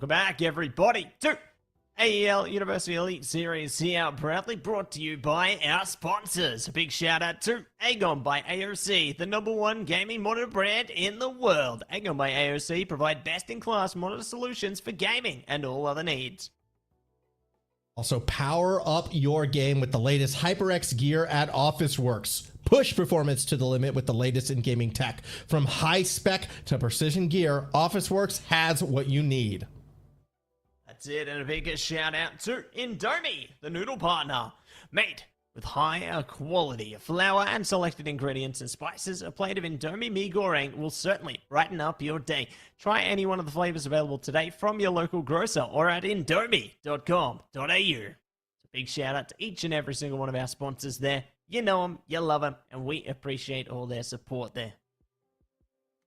Welcome back, everybody, to AEL University Elite Series here, proudly brought to you by our sponsors. A big shout out to AGON by AOC, the #1 gaming monitor brand in the world. AGON by AOC provide best-in-class monitor solutions for gaming and all other needs. Also, power up your game with the latest HyperX gear at Officeworks. Push performance to the limit with the latest in gaming tech. From high spec to precision gear, Officeworks has what you need. That's it, and a big shout out to Indomie, the noodle partner. Made with higher quality flour and selected ingredients and spices, a plate of Indomie mee goreng will certainly brighten up your day. Try any one of the flavors available today from your local grocer or at indomie.com.au. A big shout out to each and every single one of our sponsors there. You know them, you love them, and we appreciate all their support there.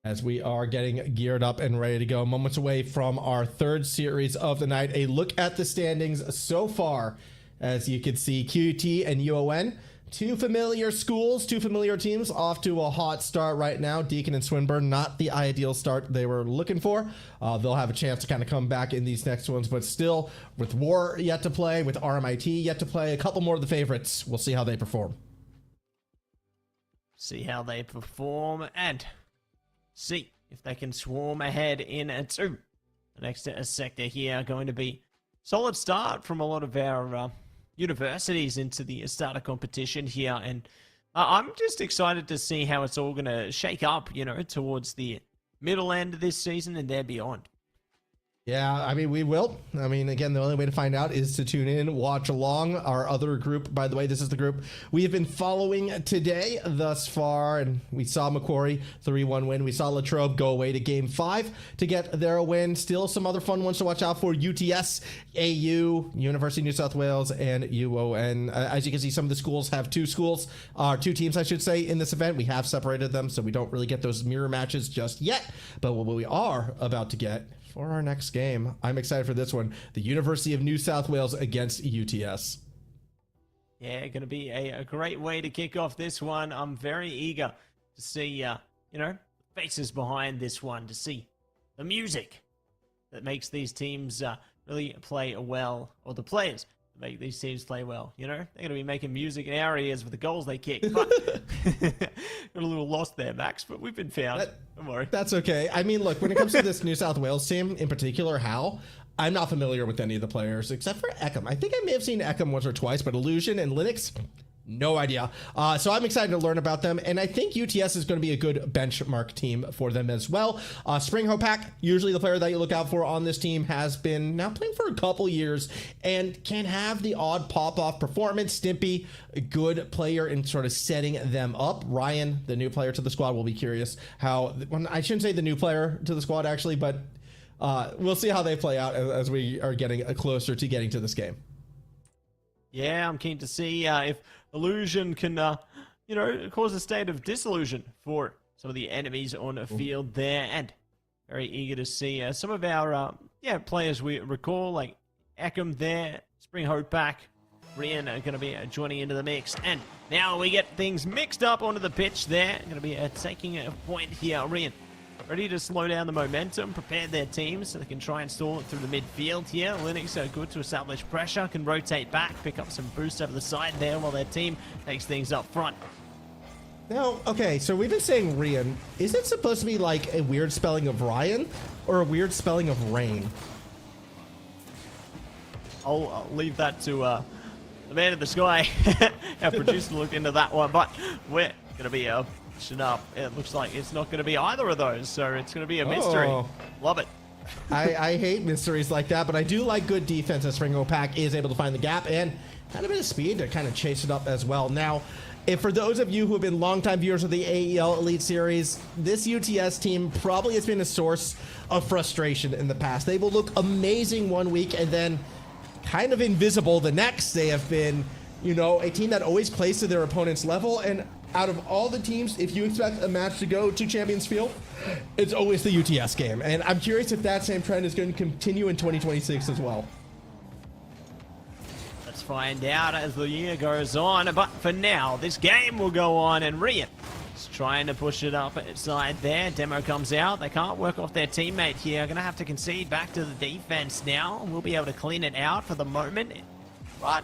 As we are getting geared up and ready to go, moments away from our third series of the night, a look at the standings so far. As you can see, QT and UON, two familiar schools, two familiar teams, off to a hot start right now. Deacon and Swinburne, not the ideal start they were looking for. They'll have a chance to kind of come back in these next ones, but still, with War yet to play, with RMIT yet to play, a couple more of the favorites. We'll see how they perform. See how they perform and see if they can swarm ahead into the next sector here. Going to be solid start from a lot of our universities into the starter competition here, and I'm just excited to see how it's all going to shake up, you know, towards the middle end of this season and there beyond. Yeah, I mean, we will. I mean, again, the only way to find out is to tune in, watch along. Our other group, by the way, this is the group we have been following today thus far, and we saw Macquarie 3-1 win. We saw Latrobe go away to Game 5 to get their win. Still some other fun ones to watch out for. UTS, AU, University of New South Wales, and UON. As you can see, some of the schools have two teams, I should say, in this event. We have separated them, so we don't really get those mirror matches just yet. But what we are about to get for our next game, I'm excited for this one. The University of New South Wales against UTS. Yeah, going to be a great way to kick off this one. I'm very eager to see, you know, faces behind this one, to see the music that makes these teams really play well, or the players that make these teams play well. You know, they're going to be making music in our ears with the goals they kick. But got a little lost there, Max, but we've been found. Don't worry. That's okay. I mean, look, when it comes to this New South Wales team in particular, I'm not familiar with any of the players except for Eckham. I think I may have seen Eckham once or twice, but Illusion and Linux, no idea. So I'm excited to learn about them, and I think UTS is going to be a good benchmark team for them as well. Spring Hopak, usually the player that you look out for on this team, has been now playing for a couple years and can have the odd pop-off performance. Stimpy, a good player in sort of setting them up. Ryan, the new player to the squad, will be curious how, well, I shouldn't say the new player to the squad actually, but we'll see how they play out as we are getting closer to getting to this game. Yeah, I'm keen to see if Illusion can, you know, cause a state of disillusion for some of the enemies on the field there, and very eager to see some of our, players we recall, like Eckham there, Spring Hopak, Rian are going to be joining into the mix, and now we get things mixed up onto the pitch there. Going to be taking a point here. Rian ready to slow down the momentum, prepare their teams so they can try and stall it through the midfield here. Linux are good to establish pressure, can rotate back, pick up some boost over the side there while their team takes things up front. Now, okay, so we've been saying Rian. Is it supposed to be like a weird spelling of Ryan or a weird spelling of rain? I'll leave that to the man in the sky. Our producer looked into that one, but we're going to be up. It looks like it's not going to be either of those, so it's going to be a mystery. Love it. I hate mysteries like that, but I do like good defense as Spring Hopak is able to find the gap and had a bit of speed to kind of chase it up as well. Now, if for those of you who have been longtime viewers of the AEL Elite Series, this UTS team probably has been a source of frustration in the past. They will look amazing one week and then kind of invisible the next. They have been, you know, a team that always plays to their opponent's level, and out of all the teams, if you expect a match to go to Champions Field, it's always the UTS game. And I'm curious if that same trend is going to continue in 2026 as well. Let's find out as the year goes on. But for now, this game will go on, and Rian Just trying to push it up inside there. Demo comes out. They can't work off their teammate here. Going to have to concede back to the defense now. We'll be able to clean it out for the moment. But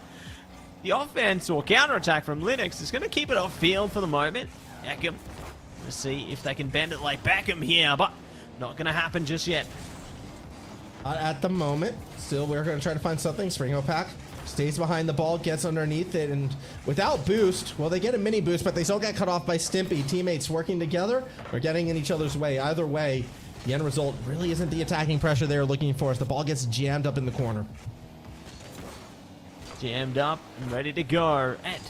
the offense or counterattack from Linux is going to keep it off field for the moment. Beckham. Let's see if they can bend it like Beckham here, but not going to happen just yet. At the moment, still we're going to try to find something. Springo Pack stays behind the ball, gets underneath it, and without boost, well, they get a mini boost, but they still get cut off by Stimpy. Teammates working together or getting in each other's way. Either way, the end result really isn't the attacking pressure they're looking for as the ball gets jammed up in the corner. Jammed up and ready to go. And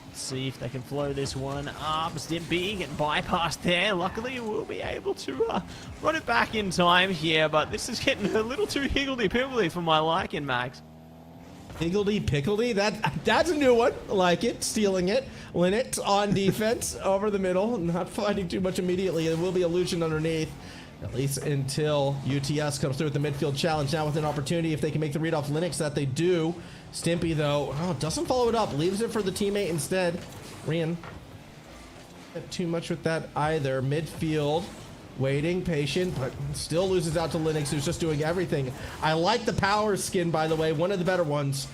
let's see if they can flow this one up. Stimpy getting bypassed there. Luckily, we'll be able to run it back in time here, but this is getting a little too higgledy-piggledy for my liking, Max. Higgledy-pickledy? That's a new one. I like it. Stealing it. Linux on defense over the middle. Not fighting too much immediately. There will be illusion underneath. At least until UTS comes through with the midfield challenge. Now with an opportunity if they can make the read off Linux, that they do. Stimpy, though, doesn't follow it up. Leaves it for the teammate instead. Rian. Not too much with that either. Midfield. Waiting, patient, but still loses out to Linux, who's just doing everything. I like the power skin, by the way. One of the better ones.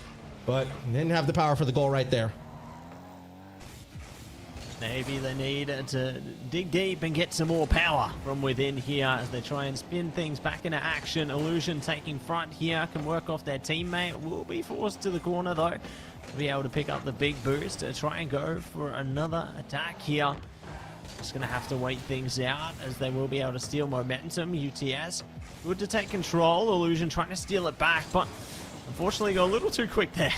But didn't have the power for the goal right there. Maybe they need to dig deep and get some more power from within here as they try and spin things back into action. Illusion taking front here, can work off their teammate. Will be forced to the corner, though, to be able to pick up the big boost to try and go for another attack here. Just going to have to wait things out as they will be able to steal momentum. UTS good to take control. Illusion trying to steal it back, but unfortunately got a little too quick there.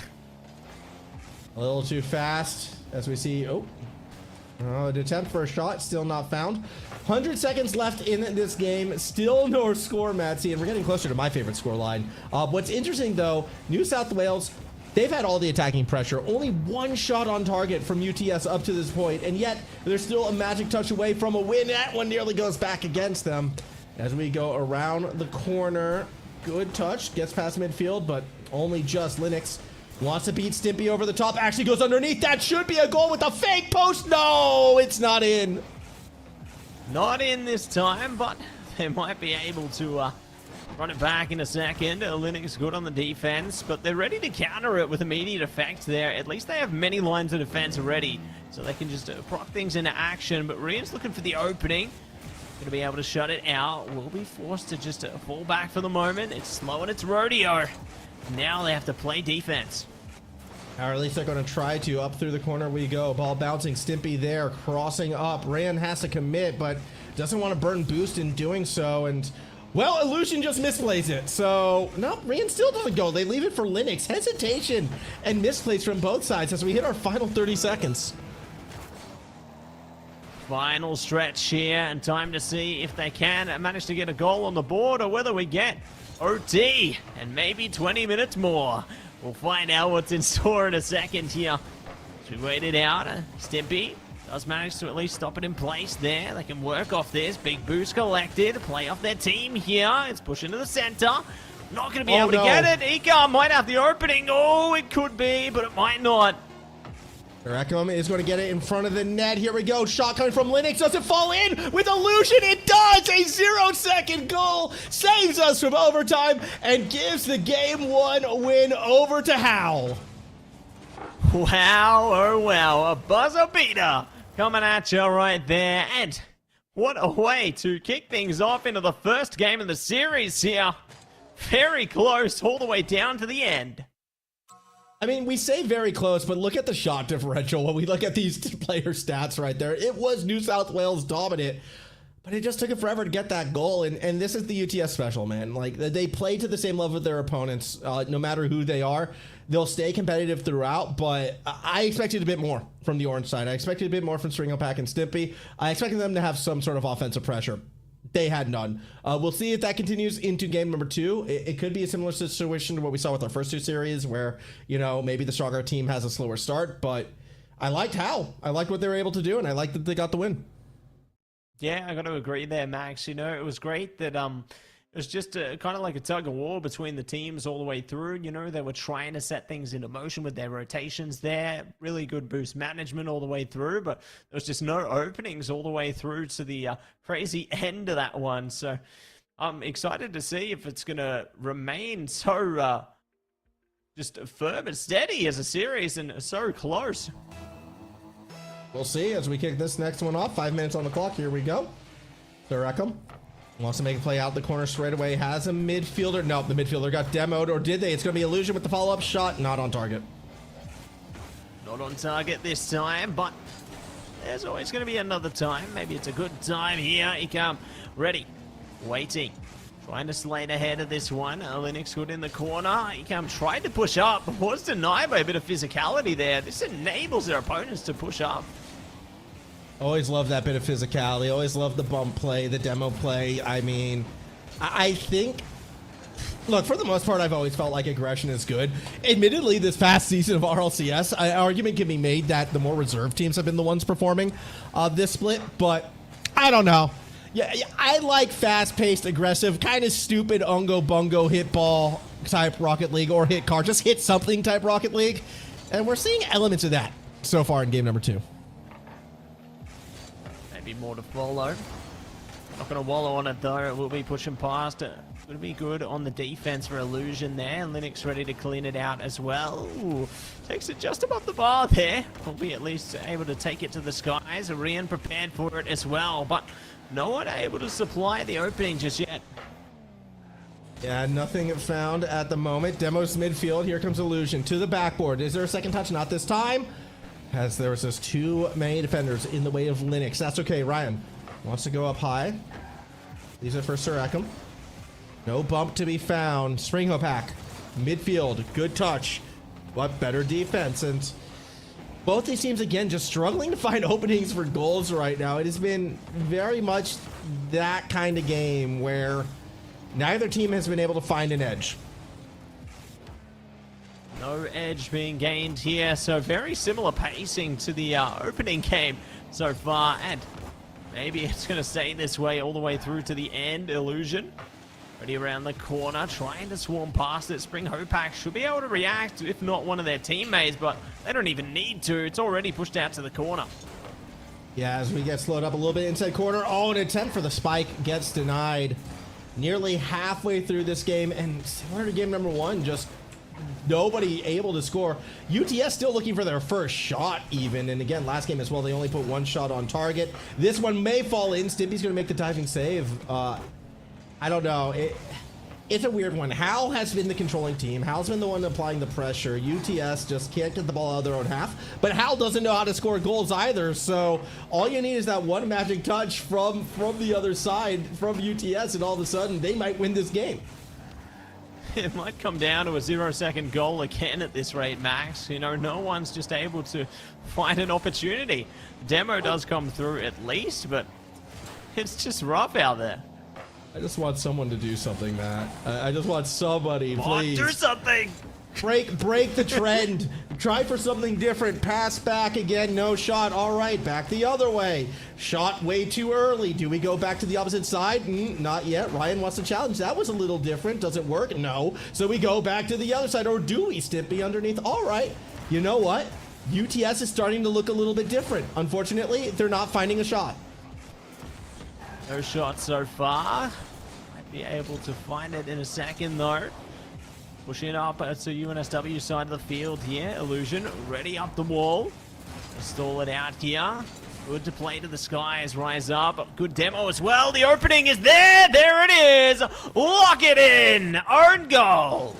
A little too fast as we see, an attempt for a shot, still not found. 100 seconds left in this game, still no score, Matsy, and we're getting closer to my favorite score line. What's interesting though, New South Wales, they've had all the attacking pressure. Only one shot on target from UTS up to this point, and yet they're still a magic touch away from a win. That one nearly goes back against them. As we go around the corner, good touch, gets past midfield, but only just. Linux wants to beat Stimpy over the top, actually goes underneath. That should be a goal with the fake post. No, it's not in. Not in this time, but they might be able to run it back in a second. Linux good on the defense, but they're ready to counter it with immediate effect there. At least they have many lines of defense already, so they can just proc things into action. But Rian's looking for the opening. Going to be able to shut it out. Will be forced to just fall back for the moment. It's slow and it's rodeo. Now they have to play defense. Or at least they're going to try to. Up through the corner we go. Ball bouncing. Stimpy there, crossing up. Ran has to commit, but doesn't want to burn boost in doing so. And, well, Illusion just misplays it. So, no, Rian still doesn't go. They leave it for Linux. Hesitation and misplays from both sides as we hit our final 30 seconds. Final stretch here, and time to see if they can manage to get a goal on the board or whether we get OT and maybe 20 minutes more. We'll find out what's in store in a second here. As we wait it out, Stimpy does manage to at least stop it in place there. They can work off this. Big boost collected. Play off their team here. It's pushing to the center. Not going to be able to get it. Ika might have the opening. Oh, it could be, but it might not. Peripheral is going to get it in front of the net. Here we go. Shot coming from Linux. Does it fall in with Illusion? It does. A 0-second goal saves us from overtime and gives the game 1 win over to Howl. Wow, oh wow. A buzzer beater coming at you right there. And what a way to kick things off into the first game of the series here. Very close all the way down to the end. I mean, we say very close, but look at the shot differential when we look at these player stats right there. It was New South Wales dominant, but it just took it forever to get that goal. And this is the UTS special, man. Like, they play to the same level of their opponents, no matter who they are. They'll stay competitive throughout, but I expected a bit more from the orange side. I expected a bit more from Stringo Pack and Stimpy. I expected them to have some sort of offensive pressure. They had none. We'll see if that continues into game number 2. It could be a similar situation to what we saw with our first 2 series where, you know, maybe the stronger team has a slower start, but I liked how. I liked what they were able to do, and I liked that they got the win. Yeah, I got to agree there, Max. You know, it was great that was just kind of like a tug of war between the teams all the way through. You know, they were trying to set things into motion with their rotations there. Really good boost management all the way through, but there was just no openings all the way through to the crazy end of that one. So I'm excited to see if it's going to remain so just firm and steady as a series and so close. We'll see as we kick this next one off. 5 minutes on the clock. Here we go. Surakum wants to make a play out the corner straight away. Has a midfielder. Nope, the midfielder got demoed, or did they? It's going to be Illusion with the follow-up shot. Not on target. Not on target this time, but there's always going to be another time. Maybe it's a good time here. He come ready, waiting, trying to slate ahead of this one. Linux good in the corner. He come tried to push up, but was denied by a bit of physicality there. This enables their opponents to push up. Always love that bit of physicality. Always love the bump play, the demo play. I mean, I think, look, for the most part, I've always felt like aggression is good. Admittedly, this past season of RLCS, an argument can be made that the more reserved teams have been the ones performing this split, but I don't know. Yeah, I like fast-paced, aggressive, kind of stupid ungo-bungo hit ball type Rocket League, or hit car, just hit something type Rocket League, and we're seeing elements of that so far in game number 2. Maybe more to follow. Not going to wallow on it though. It will be pushing past it. Going to be good on the defense for Illusion there. Linux ready to clean it out as well. Ooh, takes it just above the bar there. Will be at least able to take it to the skies. Arian prepared for it as well, but no one able to supply the opening just yet. Yeah, nothing found at the moment. Demos midfield. Here comes Illusion to the backboard. Is there a second touch? Not this time, as there was just too many defenders in the way of Linux. That's okay. Ryan wants to go up high. These are for Surakum. No bump to be found. Spring Pack midfield. Good touch, but better defense. And both these teams, again, just struggling to find openings for goals right now. It has been very much that kind of game where neither team has been able to find an edge. No edge being gained here, so very similar pacing to the opening game so far, and maybe it's going to stay this way all the way through to the end. Illusion ready around the corner, trying to swarm past it. Spring Hopak should be able to react, if not one of their teammates, but they don't even need to. It's already pushed out to the corner. Yeah, as we get slowed up a little bit inside corner. Oh, an attempt for the spike gets denied. Nearly halfway through this game, and similar to game number 1, just nobody able to score. UTS still looking for their first shot even, and again, last game as well, they only put 1 shot on target. This one may fall in. Stimpy's going to make the diving save. I don't know. It's a weird one. Hal has been the controlling team. Hal's been the one applying the pressure. UTS just can't get the ball out of their own half, but Hal doesn't know how to score goals either, so all you need is that one magic touch from the other side, from UTS, and all of a sudden, they might win this game. It might come down to a 0-second goal again at this rate, Max. You know, no one's just able to find an opportunity. Demo does come through at least, but it's just rough out there. I just want someone to do something, Matt. I just want somebody, please. Do something! Break the trend. Try for something different. Pass back again. No shot. All right, back the other way. Shot way too early. Do we go back to the opposite side? Not yet. Ryan wants to challenge. That was a little different. Does it work? No. So we go back to the other side. Or do we? Stimpy underneath. All right. You know what? UTS is starting to look a little bit different. Unfortunately, they're not finding a shot. No shot so far. Might be able to find it in a second though. Pushing up to UNSW side of the field here. Illusion ready up the wall. Stall it out here. Good to play to the skies. Rise up. Good demo as well. The opening is there. There it is. Lock it in. Own goal.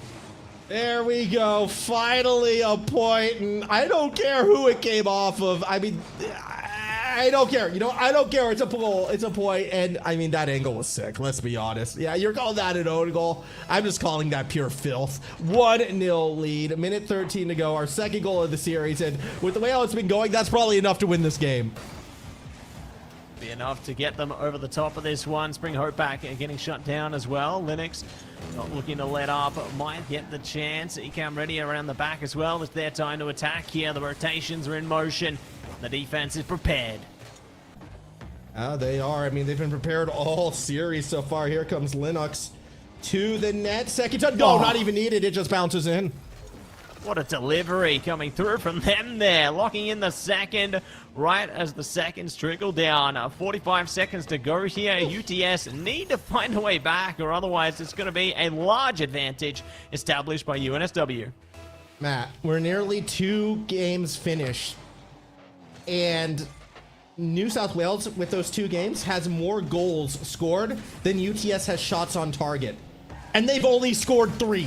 There we go. Finally a point, and I don't care who it came off of. I mean, I don't care. You know, I don't care. It's a goal. It's a point. And I mean, that angle was sick. Let's be honest. Yeah, you're calling that an own goal. I'm just calling that pure filth. 1-0 lead. Minute 13 to go. Our second goal of the series. And with the way how it's been going, that's probably enough to win this game. Be enough to get them over the top of this one. Spring Hope back and getting shut down as well. Linux not looking to let up. Might get the chance. Ecam ready around the back as well. It's their time to attack here. The rotations are in motion. The defense is prepared. They are. I mean, they've been prepared all series so far. Here comes Linux To the net, second touch. No, not even needed. It just bounces in. What a delivery coming through from them there. Locking in the second right as the seconds trickle down. 45 seconds to go here. UTS need to find a way back, or otherwise it's going to be a large advantage established by UNSW. Matt, we're nearly 2 games finished. And New South Wales, with those 2 games, has more goals scored than UTS has shots on target. And they've only scored 3.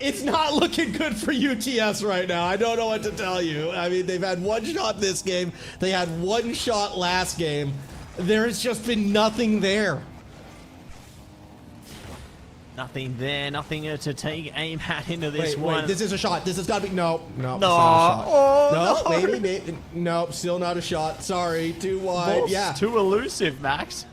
It's not looking good for UTS right now. I don't know what to tell you. I mean, they've had 1 shot this game. They had 1 shot last game. There has just been nothing there. Nothing there, nothing to take aim at into this one. Wait, this is a shot. This has got to be... No, it's No. not a shot. Oh, no, no. maybe. Nope, still not a shot. Sorry, too wide. Ball's Yeah. too elusive, Max.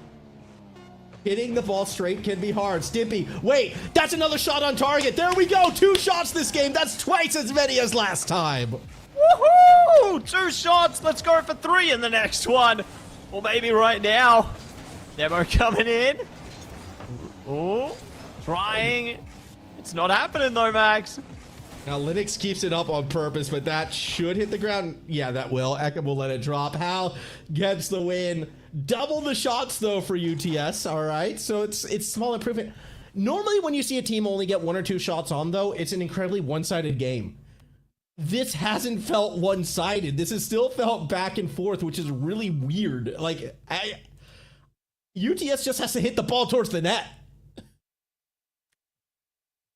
Hitting the ball straight can be hard. Stimpy, wait, that's another shot on target. There we go. 2 shots this game. That's twice as many as last time. Woohoo! 2 shots. Let's go for 3 in the next one. Or maybe right now. Demo coming in. Oh, trying. It's not happening though, Max. Now, Linux keeps it up on purpose, but that should hit the ground. Yeah, that will. Ekem will let it drop. Hal gets the win. Double the shots, though, for UTS. All right, so it's small improvement. Normally, when you see a team only get 1 or 2 shots on, though, it's an incredibly one-sided game. This hasn't felt one-sided. This has still felt back and forth, which is really weird. Like, UTS just has to hit the ball towards the net.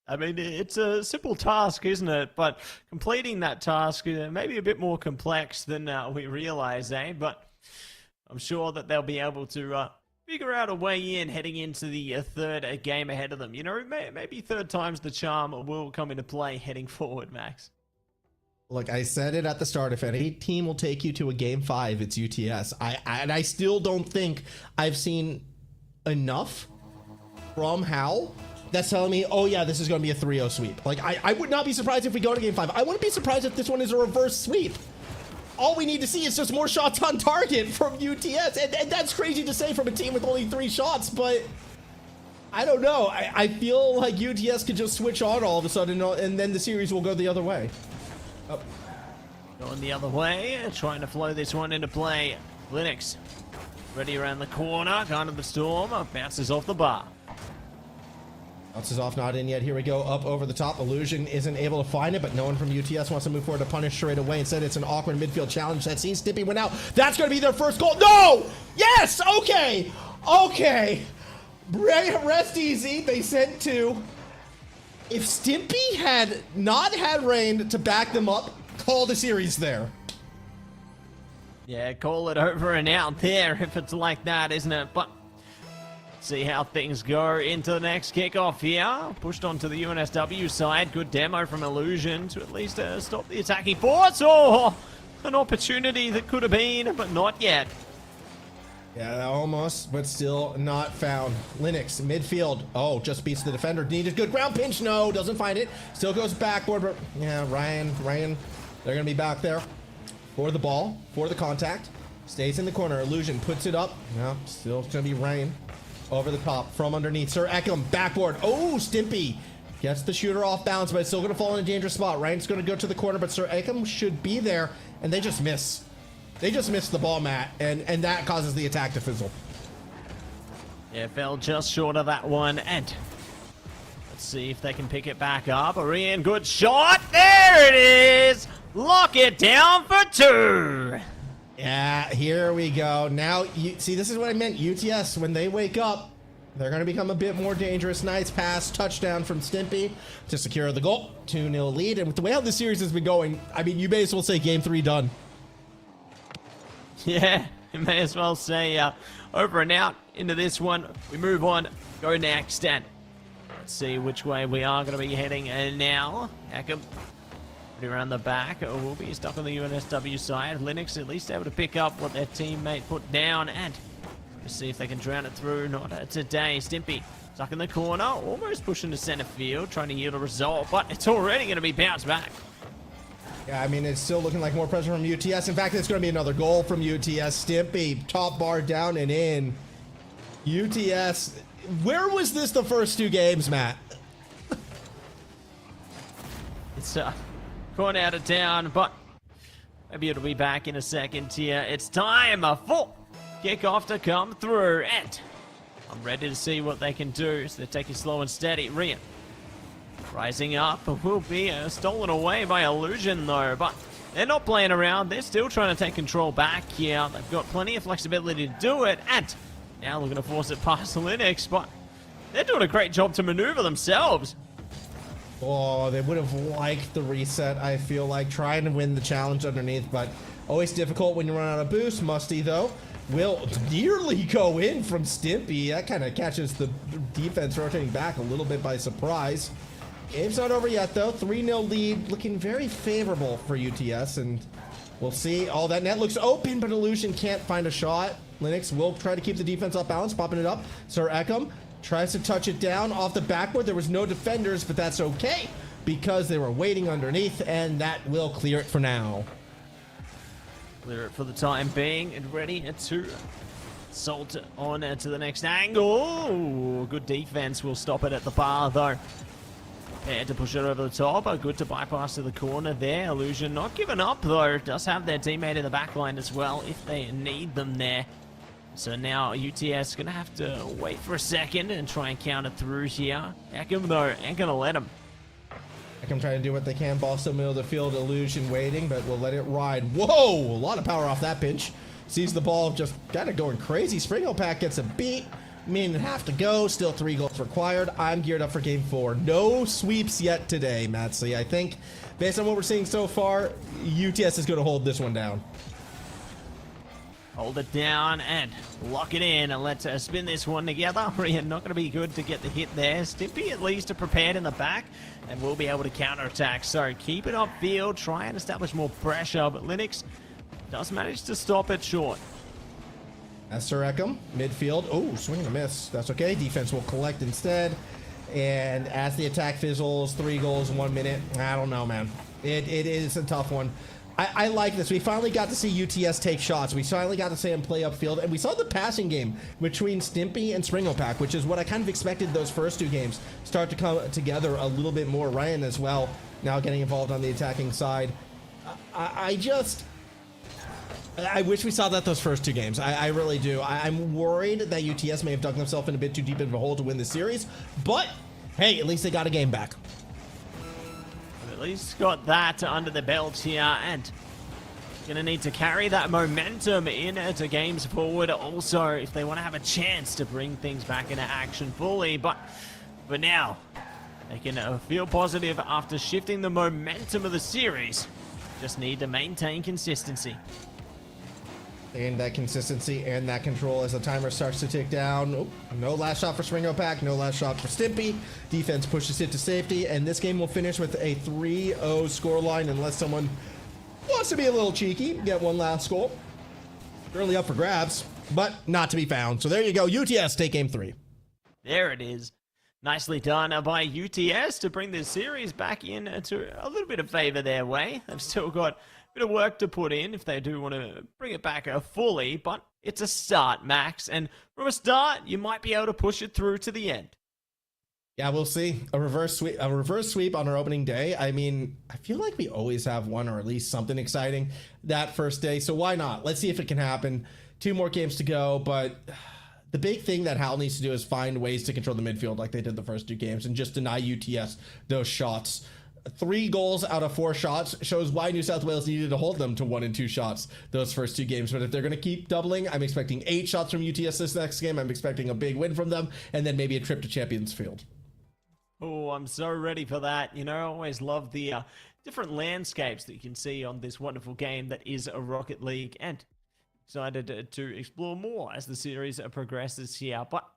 I mean, it's a simple task, isn't it? But completing that task may be a bit more complex than we realize, eh? But I'm sure that they'll be able to figure out a way in heading into the 3rd game ahead of them. You know, maybe 3rd time's the charm will come into play heading forward, Max. Look, I said it at the start. If any team will take you to a game 5, it's UTS. And I still don't think I've seen enough from Hal that's telling me, oh yeah, this is going to be a 3-0 sweep. Like, I would not be surprised if we go to game 5. I wouldn't be surprised if this one is a reverse sweep. All we need to see is just more shots on target from UTS. And that's crazy to say from a team with only 3 shots, but I don't know. I feel like UTS could just switch on all of a sudden, and then the series will go the other way. Oh. Going the other way, trying to flow this one into play. Linux, ready around the corner, going to the storm, bounces off the bar. Bounces off, not in yet. Here we go, up over the top. Illusion isn't able to find it, but no one from UTS wants to move forward to punish straight away. Instead, it's an awkward midfield challenge that sees Stimpy win out. That's going to be their first goal. No! Yes! Okay! Okay! Rest easy. They sent 2. If Stimpy had not had rain to back them up, call the series there. Yeah, call it over and out there if it's like that, isn't it? But see how things go into the next kickoff here. Pushed onto the UNSW side. Good demo from Illusion to at least stop the attacking force. Oh, an opportunity that could have been, but not yet. Yeah, almost, but still not found. Linux, midfield. Oh, just beats the defender. Needed good ground pinch. No, doesn't find it. Still goes backboard, but yeah, Ryan, they're going to be back there for the ball, for the contact. Stays in the corner. Illusion puts it up. No, still going to be Ryan. Over the top, from underneath. Sir Ekem, backboard. Oh, Stimpy gets the shooter off balance, but it's still going to fall in a dangerous spot. Ryan's going to go to the corner, but Sir Ekem should be there, and they just miss. They just missed the ball, Matt, and that causes the attack to fizzle. Yeah, fell just short of that one, and let's see if they can pick it back up. Orion, good shot. There it is. Lock it down for 2. Yeah, here we go. Now, see, this is what I meant. UTS, when they wake up, they're going to become a bit more dangerous. Nice pass, touchdown from Stimpy to secure the goal. 2-0 lead. And with the way how this series has been going, I mean, you may as well say game 3 done. Yeah, you may as well say over and out into this one. We move on, go next, and let's see which way we are going to be heading now. Ekem around the back. Will be stuck on the UNSW side. Linux at least able to pick up what their teammate put down, and let's see if they can drown it through. Not today. Stimpy stuck in the corner, almost pushing to center field, trying to yield a result, but it's already going to be bounced back. Yeah, I mean, it's still looking like more pressure from UTS. In fact, it's going to be another goal from UTS. Stimpy, top bar down and in. UTS Where was this the first 2 games, Matt? It's gone out of town, but maybe it'll be back in a second here. It's time for kickoff to come through, and I'm ready to see what they can do. So they're taking slow and steady. Rian rising up will be stolen away by Illusion though, but they're not playing around. They're still trying to take control back here. They've got plenty of flexibility to do it, and now looking to force it past Linux, but they're doing a great job to maneuver themselves. Oh, they would have liked the reset, I feel like, trying to win the challenge underneath, but always difficult when you run out of boost. Musty, though, will nearly go in from Stimpy. That kind of catches the defense rotating back a little bit by surprise. Game's not over yet, though. 3-0 lead, looking very favorable for UTS, and we'll see. Oh, that net looks open, but Illusion can't find a shot. Linux will try to keep the defense off balance, popping it up. Sir Ekum tries to touch it down off the backboard. There was no defenders, but that's okay because they were waiting underneath, and that will clear it for now. Clear it for the time being, and ready to salt on to the next angle. Ooh, good defense will stop it at the bar, though. Had to push it over the top, but good to bypass to the corner there. Illusion not giving up, though. Does have their teammate in the back line as well if they need them there. So now UTS gonna have to wait for a second and try and counter through here. Ekum, though, ain't gonna let him. Ekum trying to do what they can. Ball still middle of the field. Illusion waiting, but we'll let it ride. Whoa! A lot of power off that pinch. Sees the ball just kind of going crazy. Springo Pack gets a beat. Minute and a half to go. Still 3 goals required. I'm geared up for game 4. No sweeps yet today, Matsy. I think, based on what we're seeing so far, UTS is going to hold this one down. Hold it down and lock it in, and let's spin this one together. Rian not going to be good to get the hit there. Stimpy at least prepared in the back and will be able to counterattack. So keep it upfield, try and establish more pressure, but Linux does manage to stop it short. That's Sir Ekum, midfield. Oh, swing and a miss. That's okay. Defense will collect instead. And as the attack fizzles, 3 goals in 1 minute. I don't know, man. It is a tough one. I like this. We finally got to see UTS take shots. We finally got to see him play upfield. And we saw the passing game between Stimpy and Springopack, which is what I kind of expected those first 2 games start to come together a little bit more. Ryan as well, now getting involved on the attacking side. I wish we saw that those first 2 games. I really do. I'm worried that UTS may have dug themselves in a bit too deep into a hole to win the series. But, hey, at least they got a game back. At least got that under the belt here, and gonna need to carry that momentum into games forward also if they want to have a chance to bring things back into action fully. But for now, they can feel positive after shifting the momentum of the series. Just need to maintain consistency. And that consistency and that control as the timer starts to tick down. Oh, no last shot for Springopack, no last shot for Stimpy. Defense pushes it to safety, and this game will finish with a 3-0 scoreline unless someone wants to be a little cheeky, get one last goal. Early up for grabs, but not to be found. So there you go, UTS take game 3. There it is. Nicely done by UTS to bring this series back in to a little bit of favor their way. They've still got bit of work to put in if they do want to bring it back fully, but it's a start, Max, and from a start, you might be able to push it through to the end. Yeah, we'll see. A reverse sweep on our opening day. I mean, I feel like we always have one or at least something exciting that first day, so why not? Let's see if it can happen. 2 more games to go, but the big thing that Hal needs to do is find ways to control the midfield like they did the first 2 games and just deny UTS those shots. 3 goals out of 4 shots shows why New South Wales needed to hold them to 1 and 2 shots those first 2 games. But if they're going to keep doubling, I'm expecting 8 shots from UTS this next game. I'm expecting a big win from them, and then maybe a trip to Champions Field. Oh, I'm so ready for that. You know, I always love the different landscapes that you can see on this wonderful game that is a Rocket League, and excited to explore more as the series progresses here. But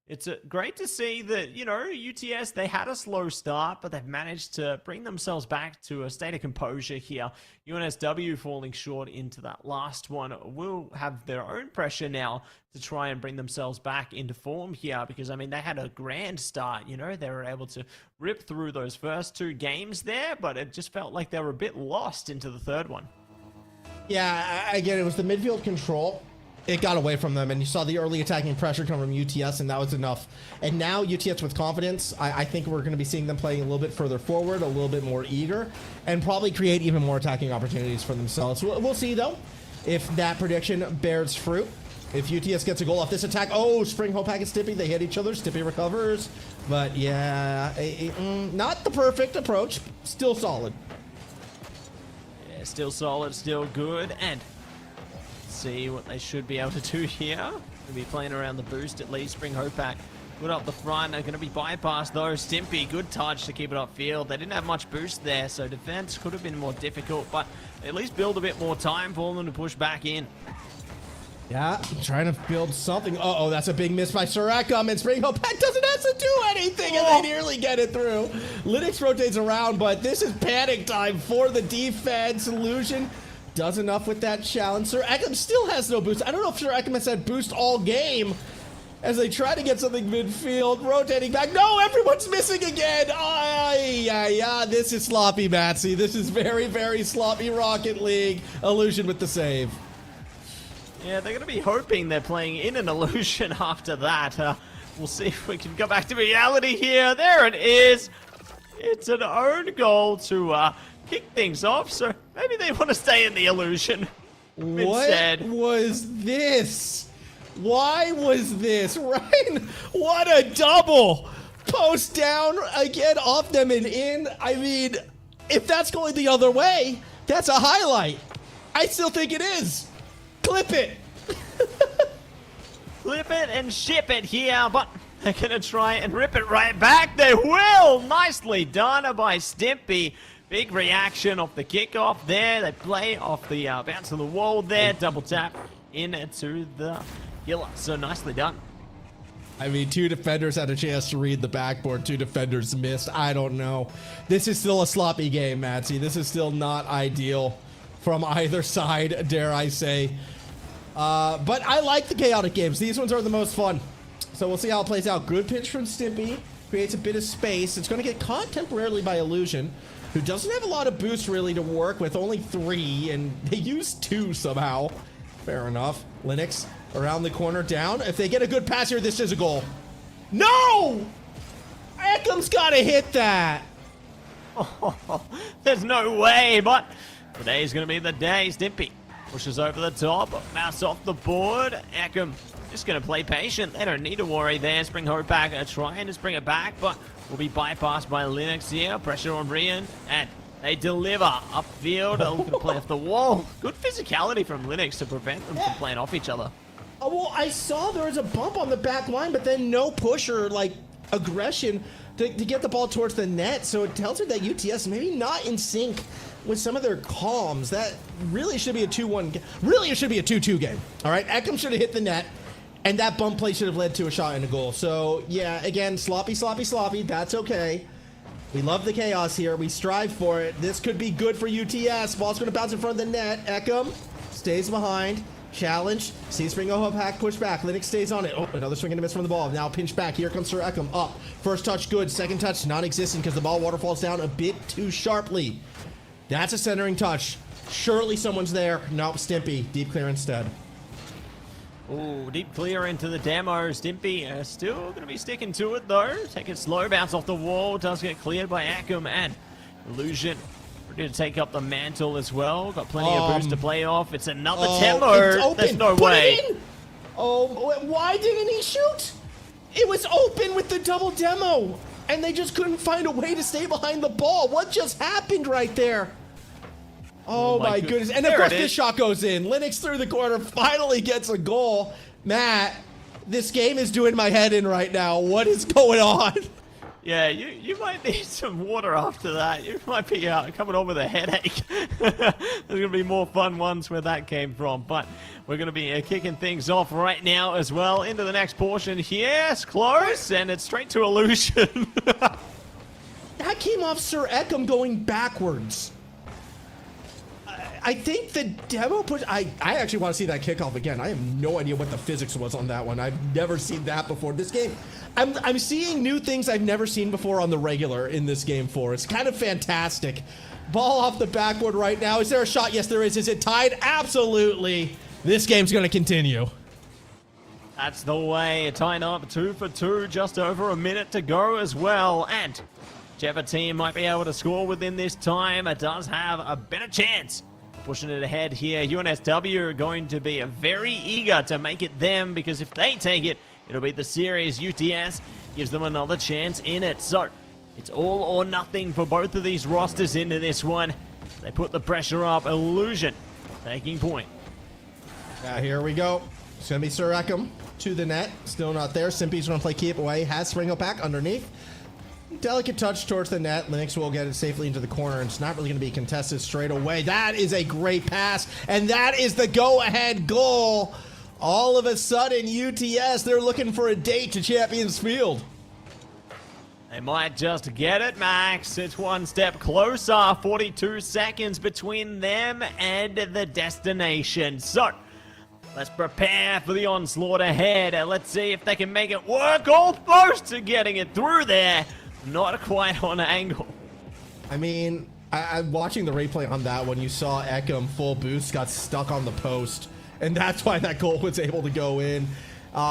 it's great to see that, you know, UTS, they had a slow start, but they've managed to bring themselves back to a state of composure here. UNSW falling short into that last one will have their own pressure now to try and bring themselves back into form here because, I mean, they had a grand start, you know. They were able to rip through those first 2 games there, but it just felt like they were a bit lost into the third one. Yeah, again, it was the midfield control. it got away from them, and you saw the early attacking pressure come from UTS, and that was enough. And now UTS with confidence, I think we're going to be seeing them playing a little bit further forward, a little bit more eager, and probably create even more attacking opportunities for themselves. We'll see, though, if that prediction bears fruit. If UTS gets a goal off this attack, oh, Spring Hope Pack and Stippy, they hit each other. Stippy recovers, but yeah, not the perfect approach, still solid. Yeah, still solid, still good, and see what they should be able to do here. They'll be playing around the boost at least. Spring Hope Pack good up the front. They're going to be bypassed though. Stimpy, good touch to keep it upfield. They didn't have much boost there, so defense could have been more difficult, but at least build a bit more time for them to push back in. Yeah, trying to build something. Uh-oh, that's a big miss by Surakam, and Spring Hope Pack doesn't have to do anything, and they nearly get it through. Linux rotates around, but this is panic time for the defense. Illusion does enough with that challenge. Sir Ekam still has no boost. I don't know if Sir Ekam has had boost all game as they try to get something midfield. Rotating back. No, everyone's missing again. Yeah, this is sloppy, Matsy. This is very, very sloppy Rocket League. Illusion with the save. Yeah, they're going to be hoping they're playing in an illusion after that. We'll see if we can go back to reality here. There it is. It's an own goal to kick things off, so maybe they want to stay in the illusion instead. What was this? Why was this? Ryan, what a double! Post down, again off them and in. I mean, if that's going the other way, that's a highlight. I still think it is. Clip it. Clip it and ship it here, but they're going to try and rip it right back. They will! Nicely done by Stimpy. Big reaction off the kickoff there. They play off the bounce of the wall there. Double tap into the killer. So nicely done. I mean, two defenders had a chance to read the backboard. Two defenders missed. I don't know. This is still a sloppy game, Matsy. This is still not ideal from either side, dare I say. But I like the chaotic games. These ones are the most fun. So we'll see how it plays out. Good pitch from Stimpy. Creates a bit of space. It's going to get caught temporarily by Illusion, who doesn't have a lot of boost really to work with. Only 3, and they use 2 somehow. Fair enough. Linux around the corner down. If they get a good pass here, this is a goal. No! Ekam's got to hit that. Oh, there's no way, but today's going to be the day. Stimpy pushes over the top, mouse off the board. Ekam just going to play patient. They don't need to worry there. Spring Hope Pack trying to bring it back, but will be bypassed by Linux here. Pressure on Rian, and they deliver upfield. Looking to play off the wall. Good physicality from Linux to prevent them from playing off each other. Oh, well, I saw there was a bump on the back line, but then no push or, like, aggression to get the ball towards the net. So it tells her that UTS maybe not in sync with some of their calms. That really should be a 2-1. Really, it should be a 2-2 game. All right, Ekam should have hit the net, and that bump play should have led to a shot and a goal. So, yeah, again, sloppy. That's okay. We love the chaos here. We strive for it. This could be good for UTS. Ball's going to bounce in front of the net. Ekam stays behind. Challenge. Sees Spring Hope Pack push back. Linux stays on it. Oh, another swing and a miss from the ball. Now pinch back. Here comes Sir Ekam. Up. First touch good. Second touch non-existent because the ball waterfalls down a bit too sharply. That's a centering touch. Surely someone's there. Nope, Stimpy. Deep clear instead. Ooh, deep clear into the demo. Stimpy still going to be sticking to it, though. Take it slow, bounce off the wall. Does get cleared by Ekam, and Illusion ready to take up the mantle as well. Got plenty of boost to play off. It's another demo. There's no way. Oh, why didn't he shoot? It was open with the double demo, and they just couldn't find a way to stay behind the ball. What just happened right there? Oh my goodness. And of course this shot goes in. Linux through the corner finally gets a goal. Matt, this game is doing my head in right now. What is going on? Yeah, you might need some water after that. You might be coming on with a headache. There's going to be more fun ones where that came from. But we're going to be kicking things off right now as well into the next portion. Yes, close, and it's straight to Illusion. That came off Sir Ekam going backwards. I think the demo push. I actually want to see that kickoff again. I have no idea what the physics was on that one. I've never seen that before. This game, I'm seeing new things I've never seen before on the regular in this game 4. It's kind of fantastic. Ball off the backboard right now. Is there a shot? Yes, there is. Is it tied? Absolutely. this game's going to continue. That's the way. Tying up 2 for 2, just over a minute to go as well. And whichever team might be able to score within this time does have a better chance. Pushing it ahead here, UNSW are going to be very eager to make it them, because if they take it, it'll be the series. UTS gives them another chance in it. So it's all or nothing for both of these rosters into this one. They put the pressure up. Illusion taking point. Here we go. It's going to be Sir Eckham to the net. Still not there. Simpy's going to play keep away. Has Springo back underneath. Delicate touch towards the net. Linux will get it safely into the corner, and it's not really going to be contested straight away. That is a great pass, and that is the go-ahead goal. All of a sudden, UTS, they're looking for a date to Champions Field. They might just get it, Max. It's one step closer. 42 seconds between them and the destination. So let's prepare for the onslaught ahead. Let's see if they can make it work. Almost to getting it through there. Not quite on angle. I mean, I'm watching the replay on that one. You saw Eckham full boost, got stuck on the post, and that's why that goal was able to go in.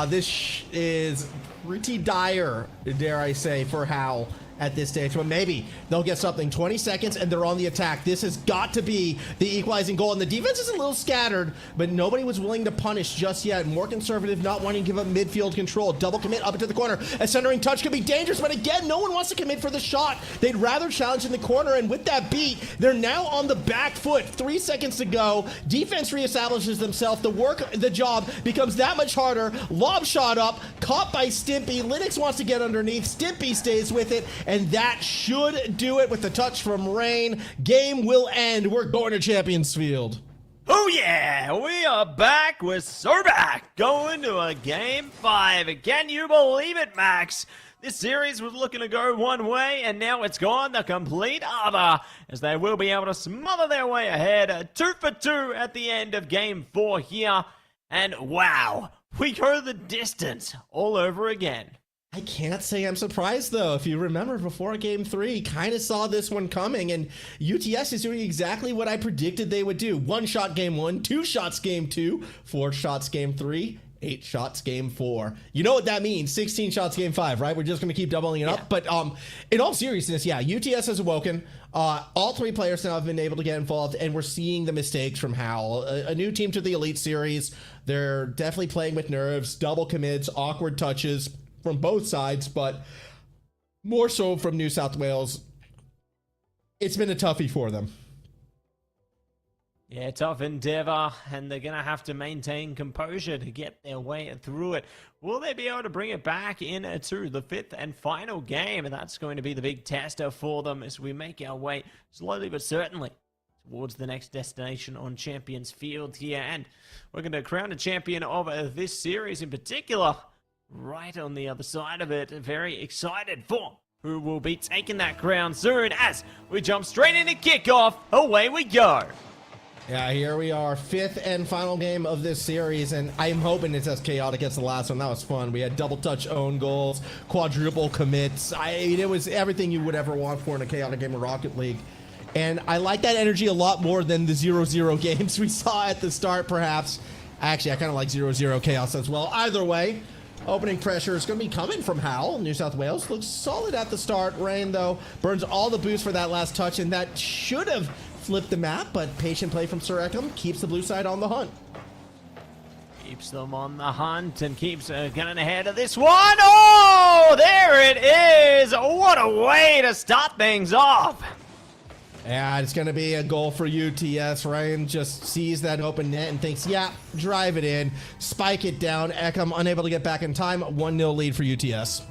This is pretty dire, dare I say, for Hal at this stage, but maybe they'll get something. 20 seconds and they're on the attack. This has got to be the equalizing goal, and the defense is a little scattered, but nobody was willing to punish just yet. More conservative, not wanting to give up midfield control. Double commit up into the corner. A centering touch could be dangerous, but again, no one wants to commit for the shot. They'd rather challenge in the corner, and with that beat, they're now on the back foot. 3 seconds to go. Defense reestablishes themselves. The job becomes that much harder. Lob shot up, caught by Stimpy. Linux wants to get underneath. Stimpy stays with it, and that should do it with the touch from Rain. Game will end. We're going to Champions Field. Oh yeah, we are back. We're so back. Going to a game 5. Can you believe it, Max? This series was looking to go one way, and now it's gone the complete other, as they will be able to smother their way ahead. 2 for 2 at the end of game 4 here. And wow, we go the distance all over again. I can't say I'm surprised, though. If you remember, before game 3, kind of saw this one coming, and UTS is doing exactly what I predicted they would do. 1 shot game 1, 2 shots game 2, 4 shots game 3, 8 shots game 4. You know what that means? 16 shots game 5, right? We're just going to keep doubling it up. But in all seriousness, yeah, UTS has awoken. All 3 players now have been able to get involved, and we're seeing the mistakes from Hal. A new team to the Elite Series. They're definitely playing with nerves, double commits, awkward touches from both sides, but more so from New South Wales. It's been a toughie for them. Yeah, tough endeavor, and they're going to have to maintain composure to get their way through it. Will they be able to bring it back into the 5th and final game? And that's going to be the big tester for them as we make our way slowly but certainly towards the next destination on Champions Field here. And we're going to crown a champion of this series in particular right on the other side of it. Very excited for who will be taking that crown soon as we jump straight into kickoff. Away we go. Yeah, here we are, 5th and final game of this series, and I'm hoping it's as chaotic as the last one. That was fun. We had double touch own goals, quadruple commits. It was everything you would ever want for in a chaotic game of Rocket League. And I like that energy a lot more than the 0-0 games we saw at the start, perhaps. Actually, I kind of like 0-0 chaos as well. Either way, opening pressure is going to be coming from Hal. New South Wales looks solid at the start. Rain, though, burns all the boost for that last touch, and that should have flipped the map, but patient play from Sir Eckham keeps the blue side on the hunt. Keeps them on the hunt and keeps getting ahead of this one. Oh, there it is. What a way to start things off. Yeah, it's going to be a goal for UTS. Ryan just sees that open net and thinks, yeah, drive it in, spike it down. Eckham unable to get back in time. 1-0 lead for UTS.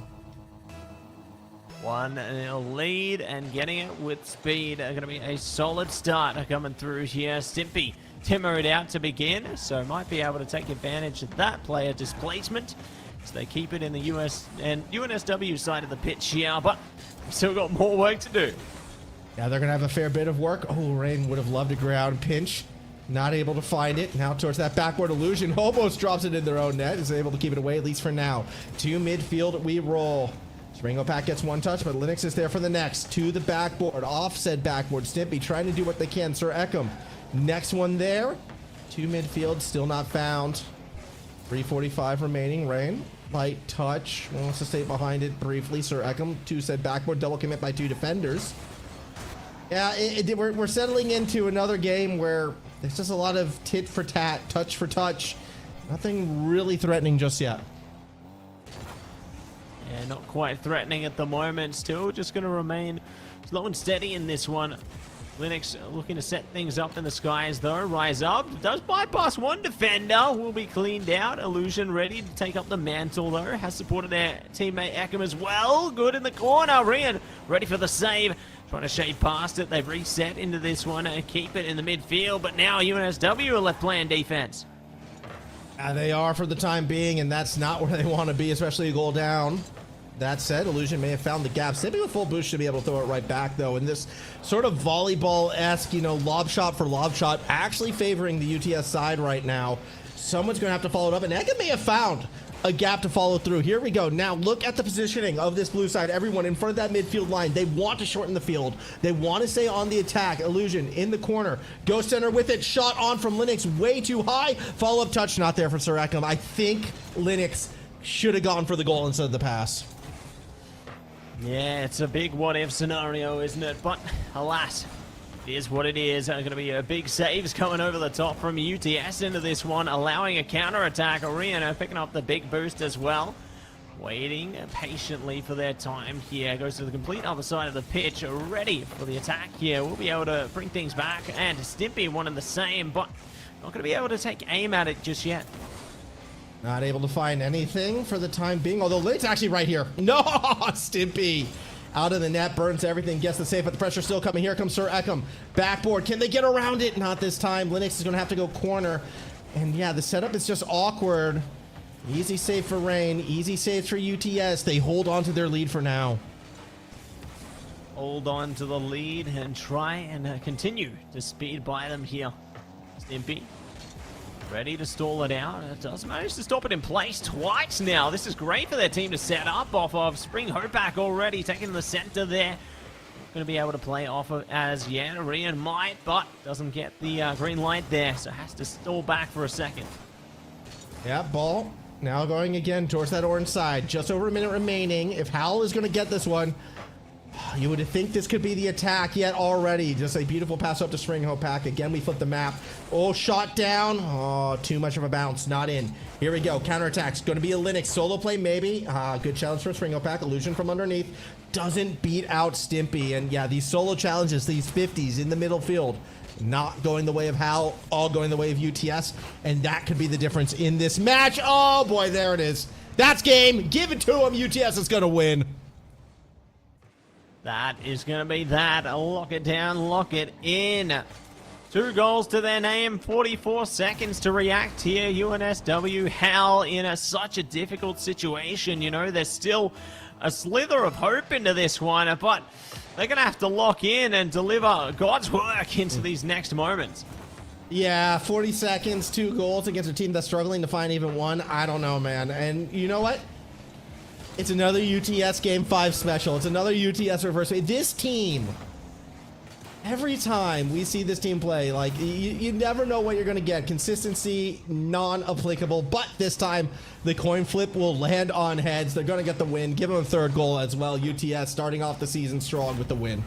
1-0 lead and getting it with speed. Going to be a solid start coming through here. Stimpy timbered out to begin, so might be able to take advantage of that player displacement as they keep it in the US and UNSW side of the pitch here, but we've still got more work to do. Yeah, they're going to have a fair bit of work. Oh, Rain would have loved a ground pinch. Not able to find it. Now towards that backward illusion. Hobos drops it in their own net. Is able to keep it away, at least for now. To midfield we roll. Springo Pack gets 1 touch, but Linux is there for the next. To the backboard. Offset backboard. Stimpy trying to do what they can. Sir Eckham. Next one there. Two midfield, still not found. 3:45 remaining. Rain, light touch. Wants to stay behind it briefly. Sir Eckham, two said backboard, double commit by two defenders. Yeah, we're settling into another game where there's just a lot of tit for tat, touch for touch. Nothing really threatening just yet. Yeah, not quite threatening at the moment. Still just going to remain slow and steady in this one. Linux looking to set things up in the skies though. Rise up. Does bypass one defender. Will be cleaned out. Illusion ready to take up the mantle though. Has supported their teammate Eckham as well. Good in the corner. Rian ready for the save. Trying to shade past it. They've reset into this one and keep it in the midfield. But now UNSW are left playing defense. They are for the time being, and that's not where they want to be, especially a goal down. That said, Illusion may have found the gap. Simply with full boost should be able to throw it right back, though. And this sort of volleyball-esque, you know, lob shot for lob shot, actually favoring the UTS side right now. Someone's going to have to follow it up, and Eka may have found a gap to follow through. Here we go. Now look at the positioning of this blue side. Everyone in front of that midfield line. They want to shorten the field. They want to stay on the attack. Illusion in the corner. Ghost Center with it. Shot on from Linux. Way too high. Follow-up touch not there for Sir Eckham. I think Linux should have gone for the goal instead of the pass. Yeah, it's a big what-if scenario, isn't it? But alas, it is what it is. Going to be a big saves coming over the top from UTS into this one, allowing a counter-attack. Arena picking up the big boost as well. Waiting patiently for their time here. Goes to the complete other side of the pitch, ready for the attack here. We'll be able to bring things back. And Stimpy one and the same, but not going to be able to take aim at it just yet. Not able to find anything for the time being, although Linux actually right here. No, Stimpy. Out of the net, burns everything, gets the save, but the pressure's still coming. Here comes Sir Eckham. Backboard, can they get around it? Not this time. Linux is going to have to go corner. And yeah, the setup is just awkward. Easy save for Rain, easy saves for UTS. They hold on to their lead for now. Hold on to the lead and try and continue to speed by them here. Stimpy. Ready to stall it out. It does manage to stop it in place twice now. This is great for their team to set up off of. Spring Hopak already taking the center there. Not going to be able to play off of as yet. Rian might, but doesn't get the green light there, so has to stall back for a second. Yeah, ball now going again towards that orange side. Just over a minute remaining. If Howell is going to get this one, you would think this could be the attack yet already. Just a beautiful pass up to Spring Hopak. Again, we flip the map. Oh, shot down. Oh, too much of a bounce. Not in. Here we go. Counterattack's going to be a Linux. Solo play, maybe. Good challenge from Spring Hopak. Illusion from underneath. Doesn't beat out Stimpy. And yeah, these solo challenges, these 50s in the middle field, not going the way of Hal, all going the way of UTS. And that could be the difference in this match. Oh, boy, there it is. That's game. Give it to him. UTS is going to win. That is going to be that. Lock it down, lock it in. 2 goals to their name, 44 seconds to react here. UNSW, Hal in such a difficult situation. You know, there's still a slither of hope into this one, but they're going to have to lock in and deliver God's work into these next moments. Yeah, 40 seconds, 2 goals against a team that's struggling to find even one. I don't know, man. And you know what? It's another UTS Game 5 special. It's another UTS reverse. This team, every time we see this team play, like, you never know what you're going to get. Consistency, non-applicable. But this time, the coin flip will land on heads. They're going to get the win. Give them a 3rd goal as well. UTS starting off the season strong with the win.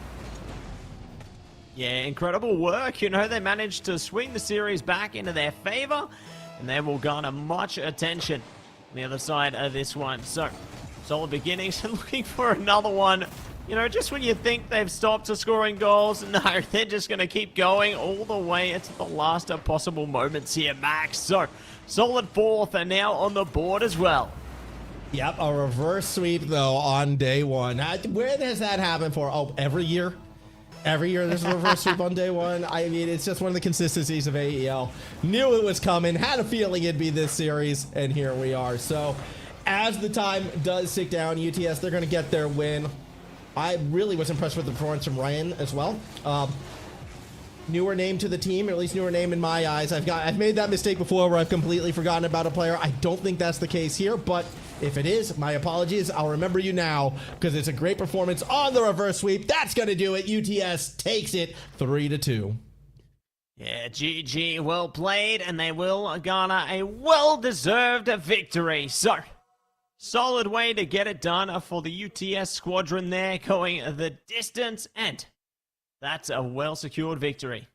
Yeah, incredible work. You know, they managed to swing the series back into their favor, and they will garner much attention on the other side of this one. So, solid beginnings and looking for another one. You know, just when you think they've stopped scoring goals, no, they're just going to keep going all the way into the last possible moments here, Max. So, solid 4th and now on the board as well. Yep, a reverse sweep, though, on day 1. Where has that happened for? Oh, every year? Every year there's a reverse sweep on day 1. I mean, it's just one of the consistencies of AEL. Knew it was coming, had a feeling it'd be this series, and here we are. So, as the time does tick down, UTS, they're going to get their win. I really was impressed with the performance from Ryan as well. Newer name to the team, or at least newer name in my eyes. I've made that mistake before where I've completely forgotten about a player. I don't think that's the case here, but if it is, my apologies. I'll remember you now because it's a great performance on the reverse sweep. That's going to do it. UTS takes it 3-2. Yeah, GG, well played, and they will garner a well-deserved victory. So, solid way to get it done for the UTS squadron there, going the distance, and that's a well-secured victory.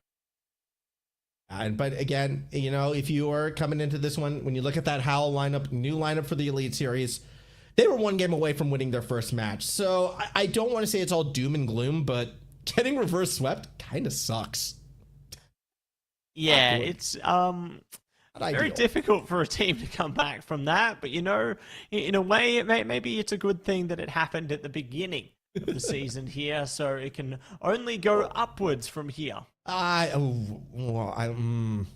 But again, you know, if you are coming into this one, when you look at that Howl lineup, new lineup for the Elite Series, they were one game away from winning their first match. So I don't want to say it's all doom and gloom, but getting reverse swept kind of sucks. Yeah, it's very difficult for a team to come back from that. But, you know, in a way, maybe it's a good thing that it happened at the beginning of the season here, so it can only go upwards from here. I mean,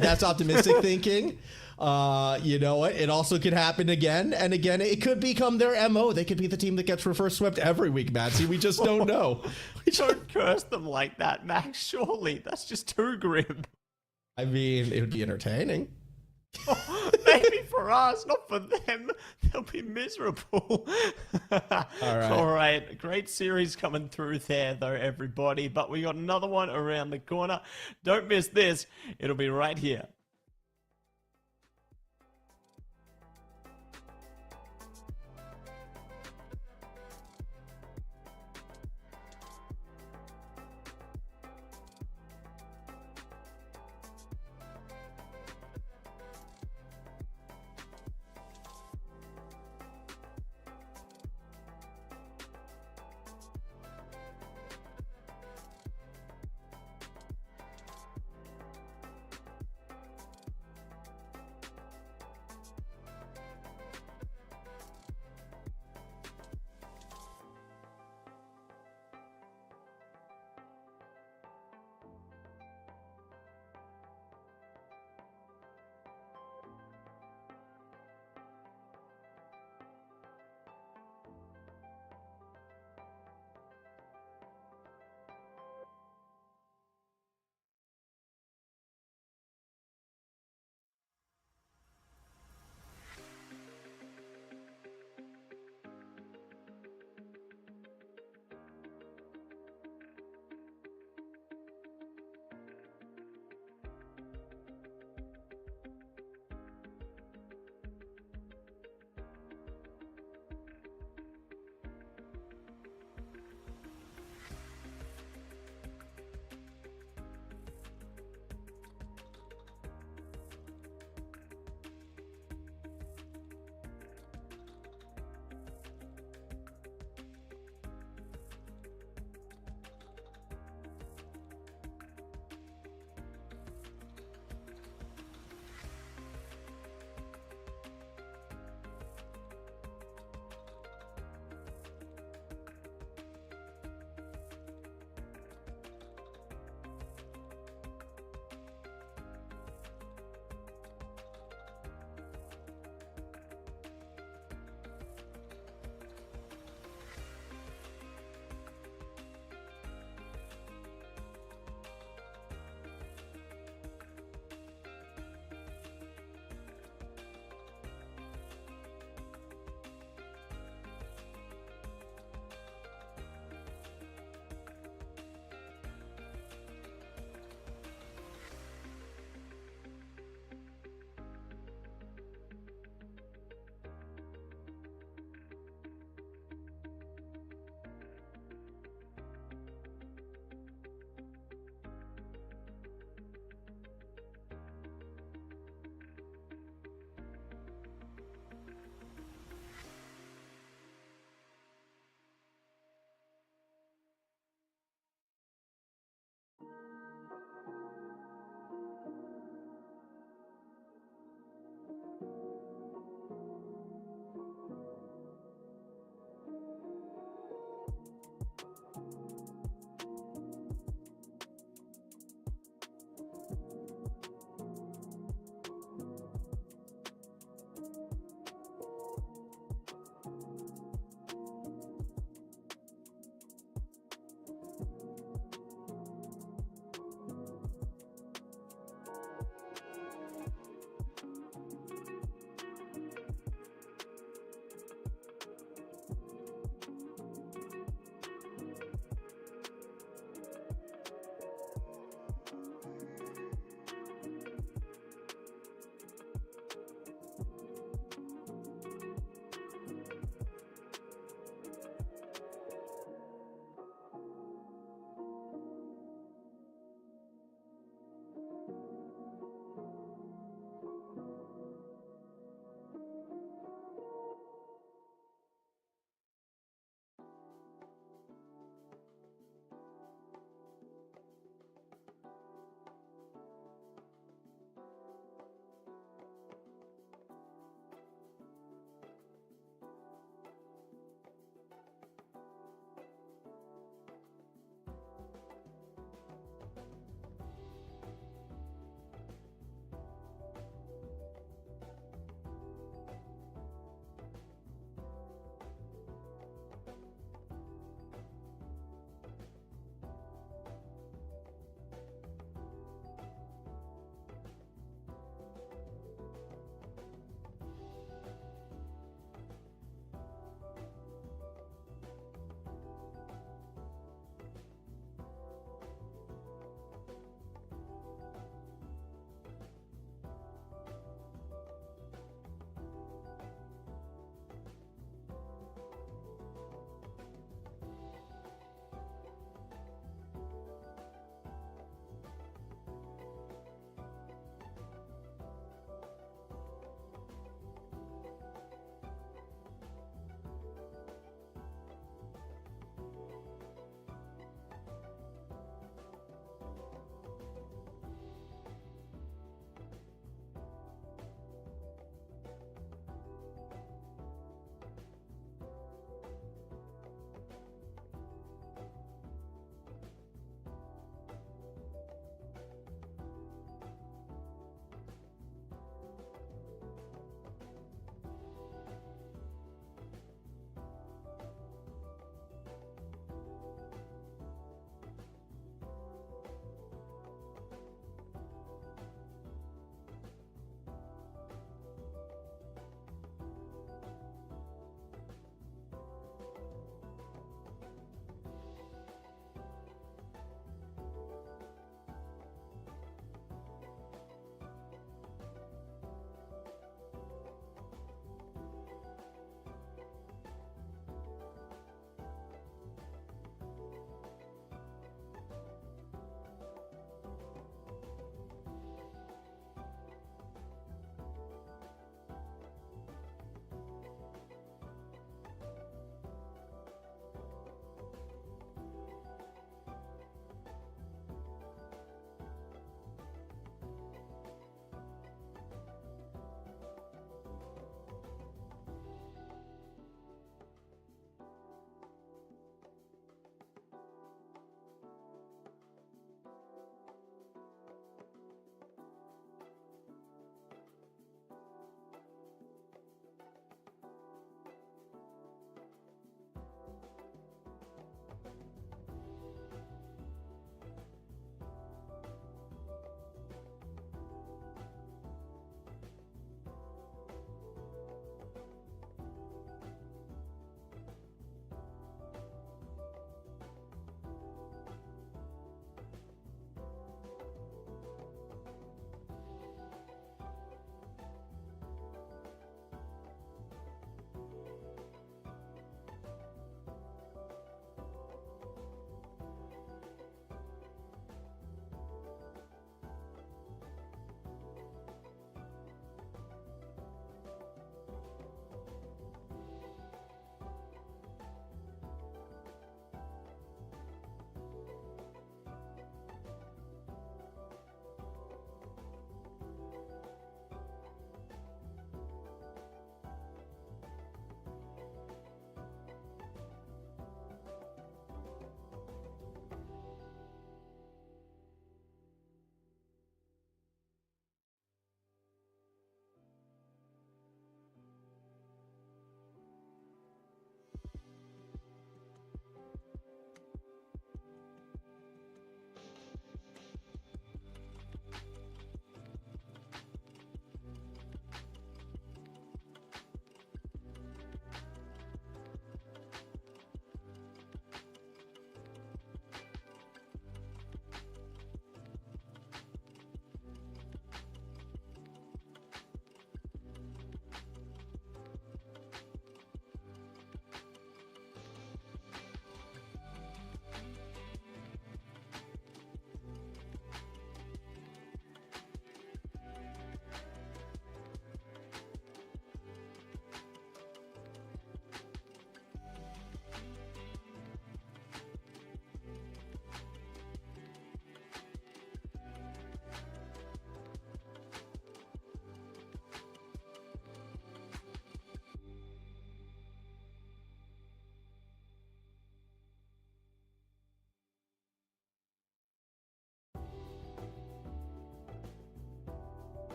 that's optimistic thinking. You know what? It also could happen again and again. It could become their MO. They could be the team that gets reverse swept every week, Matsy. We just don't know. We don't curse them like that, Max. Surely that's just too grim. I mean, it would be entertaining. Oh, maybe for us, not for them. They'll be miserable. All right. Great series coming through there, though, everybody. But we got another one around the corner. Don't miss this. It'll be right here.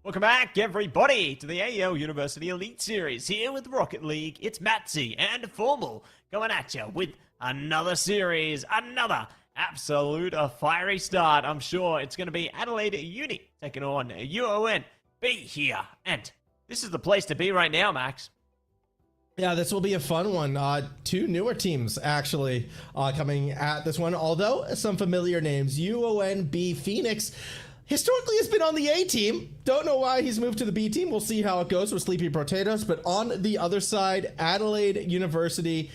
Welcome back, everybody, to the AEL University Elite Series. Here with Rocket League, it's Matsy and Formal coming at you with another series, another absolute fiery start. I'm sure it's going to be Adelaide Uni taking on UON B here. And this is the place to be right now, Max. Yeah, this will be a fun one. Two newer teams, actually, coming at this one. Although some familiar names, UON B Phoenix historically has been on the A team. Don't know why he's moved to the B team. We'll see how it goes with Sleepy Potatoes. But on the other side, Adelaide University,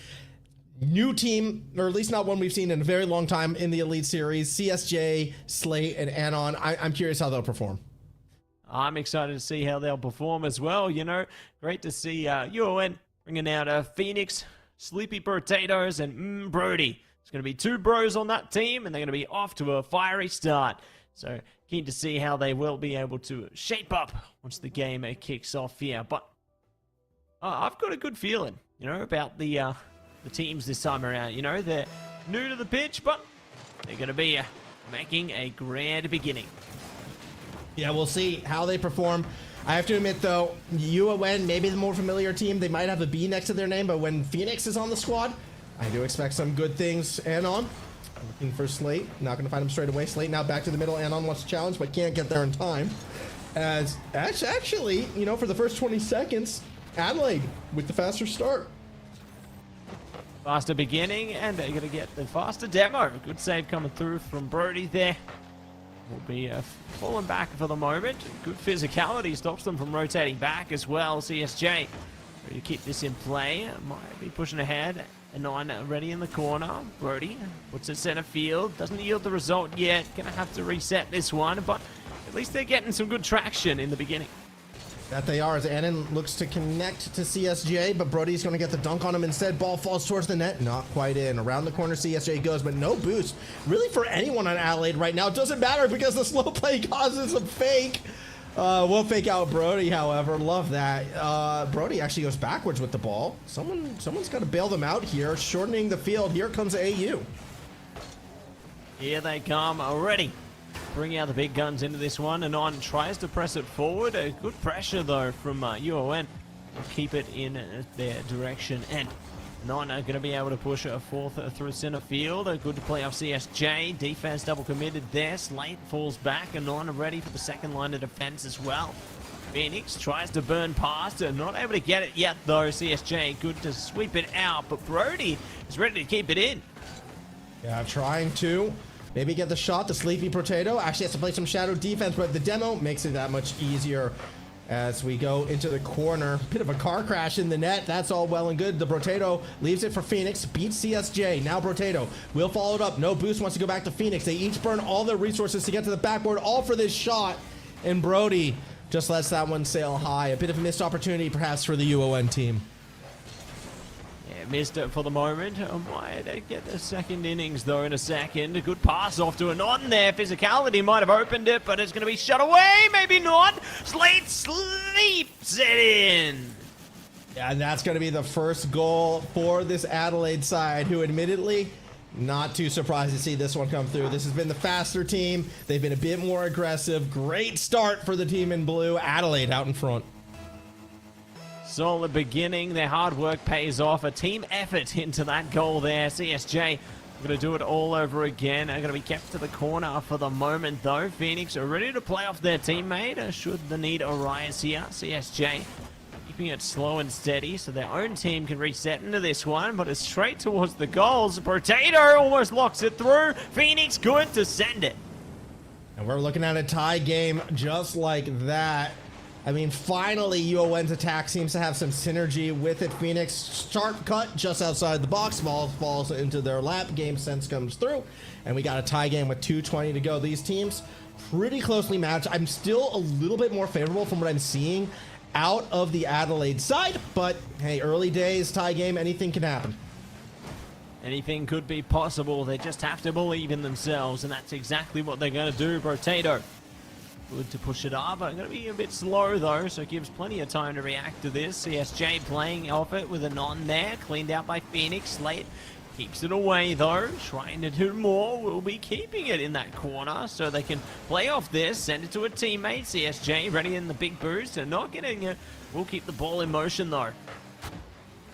new team, or at least not one we've seen in a very long time in the Elite Series. CSJ, Slate, and Anon. I'm curious how they'll perform. I'm excited to see how they'll perform as well. You know, great to see UON bringing out Phoenix, Sleepy Potatoes, and Brody. It's going to be two bros on that team, and they're going to be off to a fiery start. So keen to see how they will be able to shape up once the game kicks off here. But I've got a good feeling, you know, about the teams this time around. You know, they're new to the pitch, but they're going to be making a grand beginning. Yeah, we'll see how they perform. I have to admit, though, UON, maybe the more familiar team, they might have a B next to their name, but when Phoenix is on the squad, I do expect some good things. Anon, looking for Slate. Not going to find him straight away. Slate now back to the middle. Anon wants to challenge, but can't get there in time. As actually, you know, for the first 20 seconds, Adelaide with the faster start. Faster beginning, and they're going to get the faster demo. Good save coming through from Brody there. Will be falling back for the moment. Good physicality stops them from rotating back as well. CSJ ready to keep this in play. Might be pushing ahead. Anon ready in the corner. Brody puts it center field. Doesn't yield the result yet. Gonna have to reset this one, but at least they're getting some good traction in the beginning. That they are, as Anon looks to connect to CSJ, but Brody's going to get the dunk on him instead. Ball falls towards the net, not quite in. Around the corner, CSJ goes, but no boost. Really for anyone on Adelaide right now. It doesn't matter because the slow play causes a fake. We'll fake out Brody, however. Love that. Brody actually goes backwards with the ball. Someone's got to bail them out here, shortening the field. Here comes AU. Here they come already. Bring out the big guns into this one. Anon tries to press it forward. A good pressure, though, from UON. Will keep it in their direction. And Anon are going to be able to push a fourth through center field. A good play off CSJ. Defense double committed there. Slate falls back. Anon ready for the second line of defense as well. Phoenix tries to burn past it. Not able to get it yet, though. CSJ good to sweep it out. But Brody is ready to keep it in. Yeah, trying to. Maybe get the shot. The Sleepy Potato actually has to play some shadow defense, but the demo makes it that much easier as we go into the corner. Bit of a car crash in the net. That's all well and good. The Potato leaves it for Phoenix. Beats CSJ. Now Potato will follow it up. No boost. Wants to go back to Phoenix. They each burn all their resources to get to the backboard, all for this shot. And Brody just lets that one sail high. A bit of a missed opportunity perhaps for the UON team. Missed it for the moment. Might get the second innings, though, in a second. A good pass off to Anon there. Physicality might have opened it, but it's going to be shut away. Maybe not. Slate sleeps it in. Yeah, and that's going to be the first goal for this Adelaide side, who admittedly, not too surprised to see this one come through. This has been the faster team. They've been a bit more aggressive. Great start for the team in blue. Adelaide out in front. Solid beginning. Their hard work pays off. A team effort into that goal there. CSJ going to do it all over again. They're going to be kept to the corner for the moment, though. Phoenix are ready to play off their teammate should the need arise here. CSJ keeping it slow and steady so their own team can reset into this one, but it's straight towards the goals. Potato almost locks it through. Phoenix good to send it. And we're looking at a tie game just like that. I mean, finally, UON's attack seems to have some synergy with it. Phoenix, sharp cut just outside the box. Ball falls into their lap. Game sense comes through. And we got a tie game with 2:20 to go. These teams pretty closely matched. I'm still a little bit more favorable from what I'm seeing out of the Adelaide side. But, hey, early days, tie game, anything can happen. Anything could be possible. They just have to believe in themselves. And that's exactly what they're going to do. Potato. Good to push it up. Going to be a bit slow, though, so it gives plenty of time to react to this. CSJ playing off it with Anon there. Cleaned out by Phoenix. Slate Keeps it away though, trying to do more. Will be keeping it in that corner so they can play off this, send it to a teammate. CSJ ready in the big boost and not getting it. We'll keep the ball in motion though.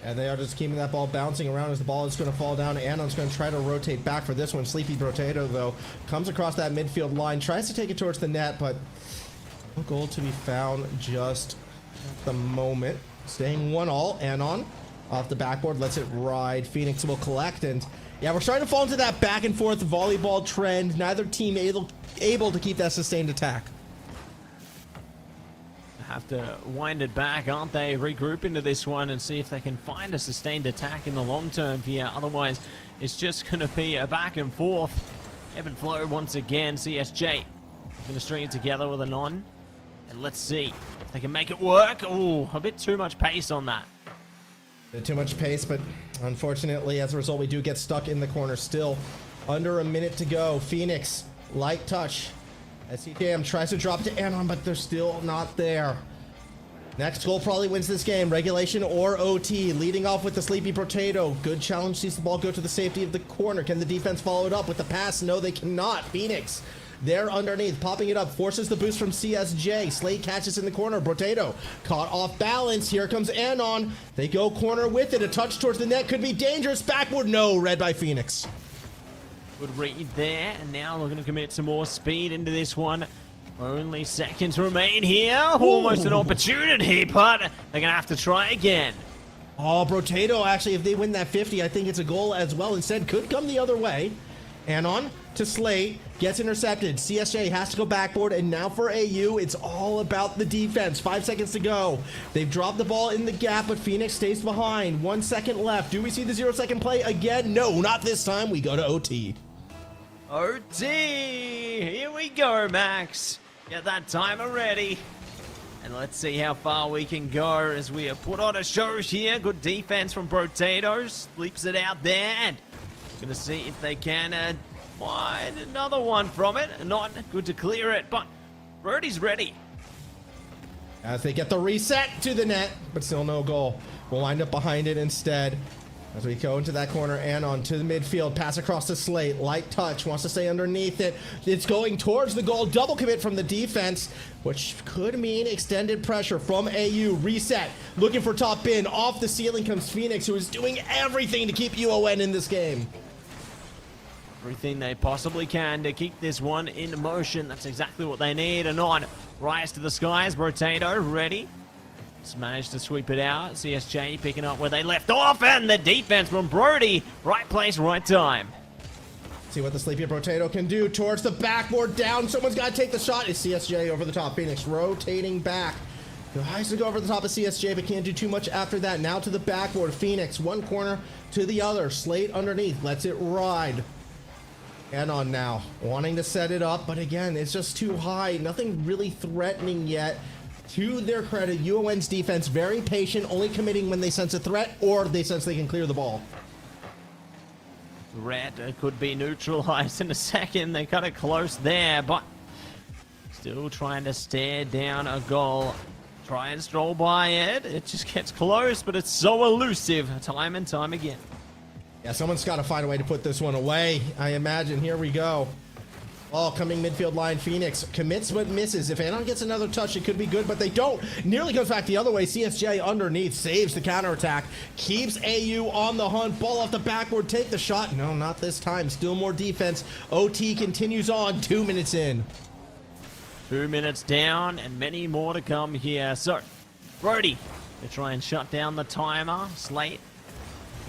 And they are just keeping that ball bouncing around as the ball is going to fall down. Anon's going to try to rotate back for this one. Sleepy Potato, though, comes across that midfield line, tries to take it towards the net, but no goal to be found just at the moment. Staying 1-1. Anon off the backboard, lets it ride. Phoenix will collect, and yeah, we're starting to fall into that back and forth volleyball trend. Neither team able to keep that sustained attack. Have to wind it back, aren't they? Regroup into this one and see if they can find a sustained attack in the long term here. Otherwise, it's just going to be a back and forth. Ebb and flow once again. CSJ going to string it together with an on. And let's see if they can make it work. Oh, a bit too much pace on that. Bit too much pace, but unfortunately, as a result, we do get stuck in the corner still. Under a minute to go. Phoenix, light touch. SCTM tries to drop to Anon, but they're still not there. Next goal probably wins this game. Regulation or OT. Leading off with the Sleepy Potato. Good challenge. Sees the ball go to the safety of the corner. Can the defense follow it up with the pass? No, they cannot. Phoenix, they're underneath. Popping it up. Forces the boost from CSJ. Slate catches in the corner. Potato caught off balance. Here comes Anon. They go corner with it. A touch towards the net. Could be dangerous. Backward. No. Read by Phoenix. Good read there, and now we're going to commit some more speed into this one. Only seconds remain here. Almost an opportunity, but they're going to have to try again. Oh, Potato, actually, if they win that 50, I think it's a goal as well. Instead, could come the other way. Anon to Slate, gets intercepted. CSJ has to go backboard, and now for AU, it's all about the defense. 5 seconds to go. They've dropped the ball in the gap, but Phoenix stays behind. 1 second left. Do we see the 0-second play again? No, not this time. We go to OT. OT! Here we go, Max. Get that timer ready. And let's see how far we can go as we have put on a show here. Good defense from Potatoes. Sleeps it out there. And gonna see if they can find another one from it. Not good to clear it, but Brody's ready. As they get the reset to the net, but still no goal. We'll wind up behind it instead. As we go into that corner, Anon to the midfield, pass across the Slate, light touch, wants to stay underneath it. It's going towards the goal, double commit from the defense, which could mean extended pressure from AU. Reset, looking for top bin, off the ceiling comes Phoenix, who is doing everything to keep UON in this game. Everything they possibly can to keep this one in motion. That's exactly what they need. Anon, rise to the skies, Potato, ready. Just managed to sweep it out. CSJ picking up where they left off, and the defense from Brody. Right place, right time. See what the Sleepy Potato can do towards the backboard down. Someone's got to take the shot. It's CSJ over the top. Phoenix rotating back. Tries to go over the top of CSJ, but can't do too much after that. Now to the backboard. Phoenix, one corner to the other. Slate underneath. Lets it ride. Anon now. Wanting to set it up, but again, it's just too high. Nothing really threatening yet. To their credit, UON's defense very patient, only committing when they sense a threat or they sense they can clear the ball. Threat could be neutralized in a second. They cut it close there, but still trying to stare down a goal. Try and stroll by it. It just gets close, but it's so elusive time and time again. Yeah, someone's got to find a way to put this one away, I imagine. Here we go. Ball coming midfield line. Phoenix commits but misses. If Anon gets another touch, it could be good, but they don't. Nearly goes back the other way. CSJ underneath saves the counterattack. Keeps AU on the hunt. Ball off the backboard. Take the shot. No, not this time. Still more defense. OT continues on. 2 minutes in. 2 minutes down and many more to come here. So, Brody, they try and shut down the timer. Slate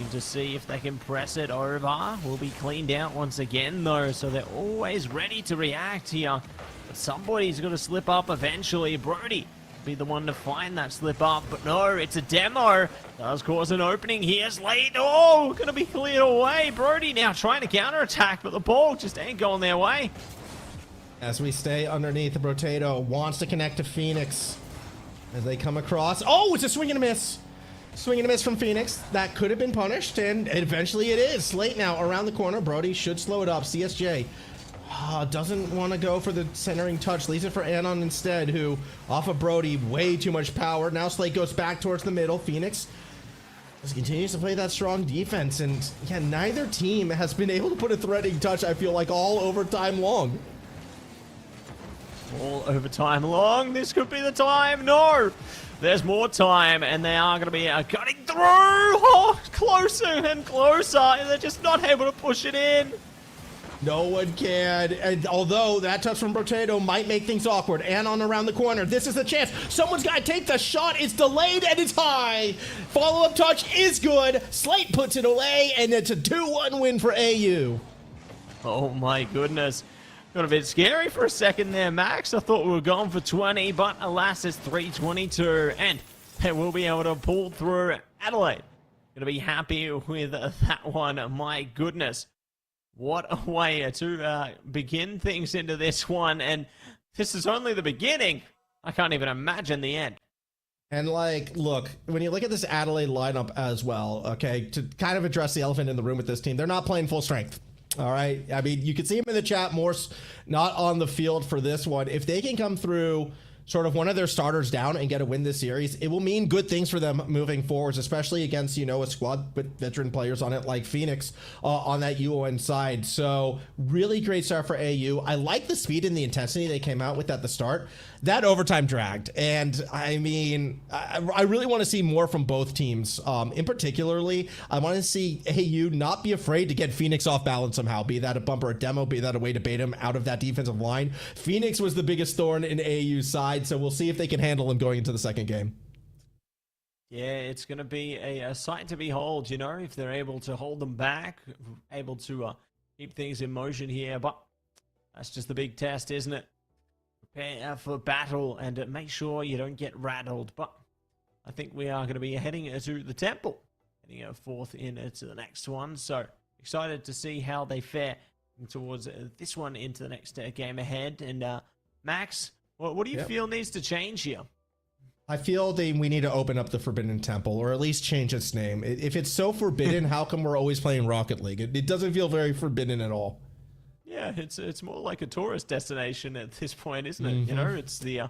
to see if they can press it over. Will be cleaned out once again though, so they're always ready to react here. But somebody's going to slip up eventually. Brody be the one to find that slip up, but no, it's a demo. Does cause an opening here. Slate, oh, going to be cleared away. Brody now trying to counterattack, but the ball just ain't going their way. As we stay underneath, the Potato wants to connect to Phoenix as they come across. Oh, it's a swing and a miss. Swing and a miss from Phoenix. That could have been punished, and eventually it is. Slate now around the corner. Brody should slow it up. CSJ doesn't want to go for the centering touch. Leaves it for Anon instead, who, off of Brody, way too much power. Now Slate goes back towards the middle. Phoenix just continues to play that strong defense, and yeah, neither team has been able to put a threatening touch, I feel like, all overtime long. All overtime long. This could be the time. No! There's more time, and they are going to be cutting through. Oh, closer and closer. They're just not able to push it in. No one can, and although that touch from Potato might make things awkward, Anon around the corner, this is the chance. Someone's got to take the shot. It's delayed, and it's high. Follow-up touch is good. Slate puts it away, and it's a 2-1 win for AU. Oh, my goodness. Got a bit scary for a second there, Max. I thought we were going for 20, but alas, it's 3:22, and they will be able to pull through. Adelaide gonna be happy with that one. My goodness, what a way to begin things into this one, and this is only the beginning. I can't even imagine the end. And like, look, when you look at this Adelaide lineup as well, okay, to kind of address the elephant in the room with this team, they're not playing full strength. All right. I mean, you can see him in the chat, Morse, not on the field for this one. If they can come through sort of one of their starters down and get a win this series, it will mean good things for them moving forwards, especially against, you know, a squad with veteran players on it like Phoenix on that UON side. So really great start for AU. I like the speed and the intensity they came out with at the start. That overtime dragged. And I mean, I really want to see more from both teams. In particularly, I want to see AU not be afraid to get Phoenix off balance somehow, be that a bumper or demo, be that a way to bait him out of that defensive line. Phoenix was the biggest thorn in AU's side, so we'll see if they can handle him going into the second game. Yeah, it's going to be a sight to behold, you know, if they're able to hold them back, able to keep things in motion here. But that's just the big test, isn't it? Prepare for battle and make sure you don't get rattled. But I think we are going to be heading to the temple, heading forth into the next one. So excited to see how they fare towards this one into the next game ahead. And Max, what do you feel needs to change here? I feel we need to open up the Forbidden Temple, or at least change its name. If it's so forbidden, how come we're always playing Rocket League? It doesn't feel very forbidden at all. Yeah, it's more like a tourist destination at this point, isn't it? You know, it's the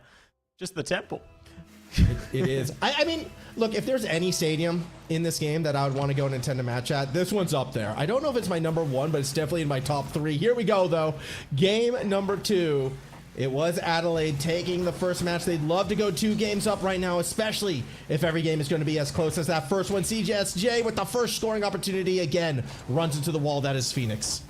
just the temple. It is. I mean, look, if there's any stadium in this game that I would want to go and attend a match at, this one's up there. I don't know if it's my number one, but it's definitely in my top 3. Here we go, though. Game number 2. It was Adelaide taking the first match. They'd love to go 2 games up right now, especially if every game is going to be as close as that first one. CJSJ with the first scoring opportunity again runs into the wall. That is Phoenix.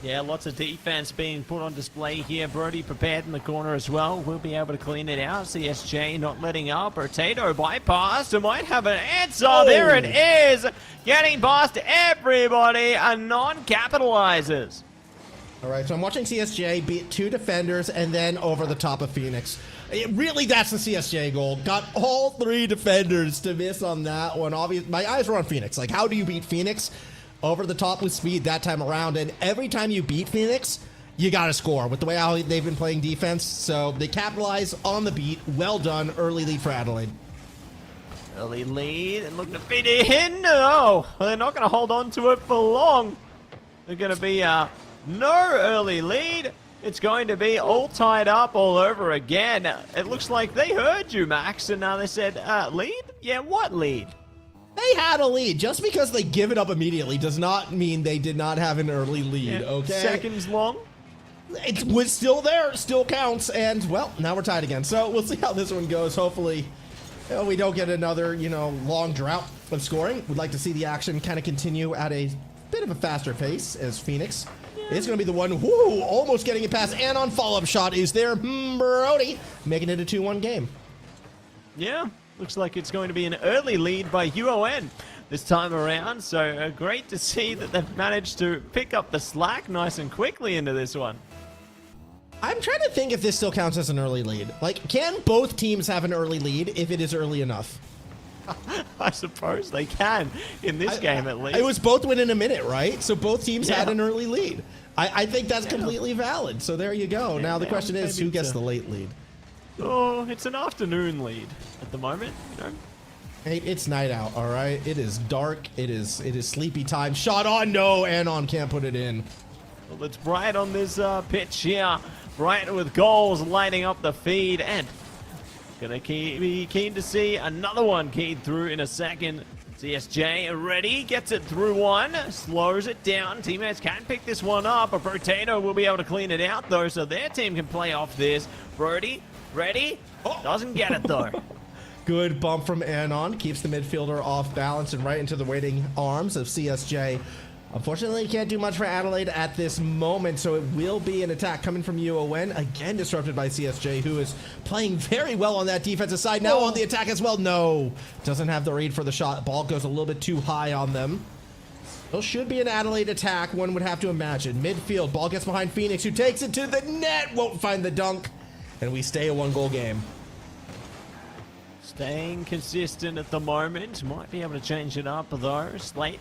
Yeah, lots of defense being put on display here. Brody prepared in the corner as well. We'll be able to clean it out. CSJ not letting up. Potato bypassed. It might have an answer. Oh. There it is. Getting past everybody. And non-capitalizers. All right, so I'm watching CSJ beat 2 defenders and then over the top of Phoenix. Really, that's the CSJ goal. Got all 3 defenders to miss on that one. Obviously, my eyes were on Phoenix. Like, how do you beat Phoenix? Over the top with speed that time around, and every time you beat Phoenix, you gotta score with the way how they've been playing defense. So they capitalize on the beat. Well done. Early lead for Adelaide. Early lead and looking to feed it in. No, they're not gonna hold on to it for long. They're gonna be no early lead. It's going to be all tied up all over again. It looks like they heard you, Max, and now they said lead. Yeah, what lead? They had a lead. Just because they give it up immediately does not mean they did not have an early lead, okay? Seconds long. It was still there, still counts, and, well, now we're tied again. So we'll see how this one goes. Hopefully, we don't get another, long drought of scoring. We'd like to see the action kind of continue at a bit of a faster pace as Phoenix is going to be the one, almost getting it past. And on follow-up shot is there, Brody, making it a 2-1 game. Yeah. Looks like it's going to be an early lead by UON this time around. So great to see that they've managed to pick up the slack nice and quickly into this one. I'm trying to think if this still counts as an early lead. Like, can both teams have an early lead if it is early enough? I suppose they can in this game at least. It was both within a minute, right? So both teams had an early lead. I think that's completely valid. So there you go. Now the question is, who gets the late lead? Oh, it's an afternoon lead at the moment, Hey, it's night out, all right? It is dark. It is sleepy time. Shot on, no, Anon can't put it in. Well, it's Bright on this pitch here. Bright with goals lighting up the feed, and gonna be keen to see another one keyed through in a second. CSJ ready, gets it through one, slows it down. Teammates can pick this one up. A Potato will be able to clean it out though, so their team can play off this. Brody, ready? Doesn't get it though. Good bump from Anon, keeps the midfielder off balance and right into the waiting arms of CSJ. Unfortunately, can't do much for Adelaide at this moment, so it will be an attack coming from UON, again disrupted by CSJ, who is playing very well on that defensive side. Now on the attack as well. No, doesn't have the read for the shot. Ball goes a little bit too high on them. Still should be an Adelaide attack, one would have to imagine. Midfield, ball gets behind Phoenix, who takes it to the net, won't find the dunk, and we stay a one-goal game. Staying consistent at the moment. Might be able to change it up though. Slate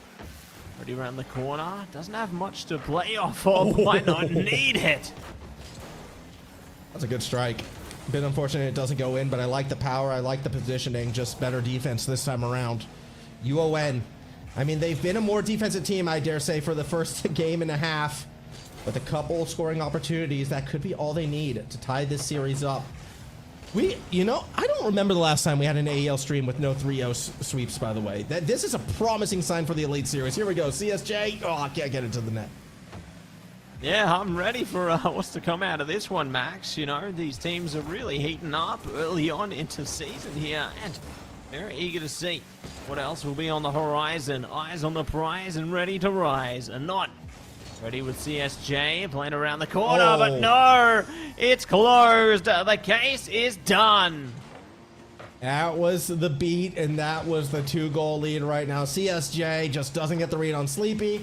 already around the corner. Doesn't have much to play off of. Might not need it. That's a good strike. Bit unfortunate it doesn't go in, but I like the power. I like the positioning. Just better defense this time around. UON. I mean, they've been a more defensive team, I dare say, for the first game and a half. With a couple scoring opportunities, that could be all they need to tie this series up. You know, I don't remember the last time we had an AEL stream with no 3-0 sweeps, by the way. This is a promising sign for the Elite Series. Here we go. CSJ. Oh, I can't get it to the net. Yeah, I'm ready for what's to come out of this one, Max. You know, these teams are really heating up early on into season here, and very eager to see what else will be on the horizon. Eyes on the prize and ready to rise. And not ready with CSJ, playing around the corner, but no, it's closed. The case is done. That was the beat, and that was the 2-goal lead right now. CSJ just doesn't get the read on Sleepy,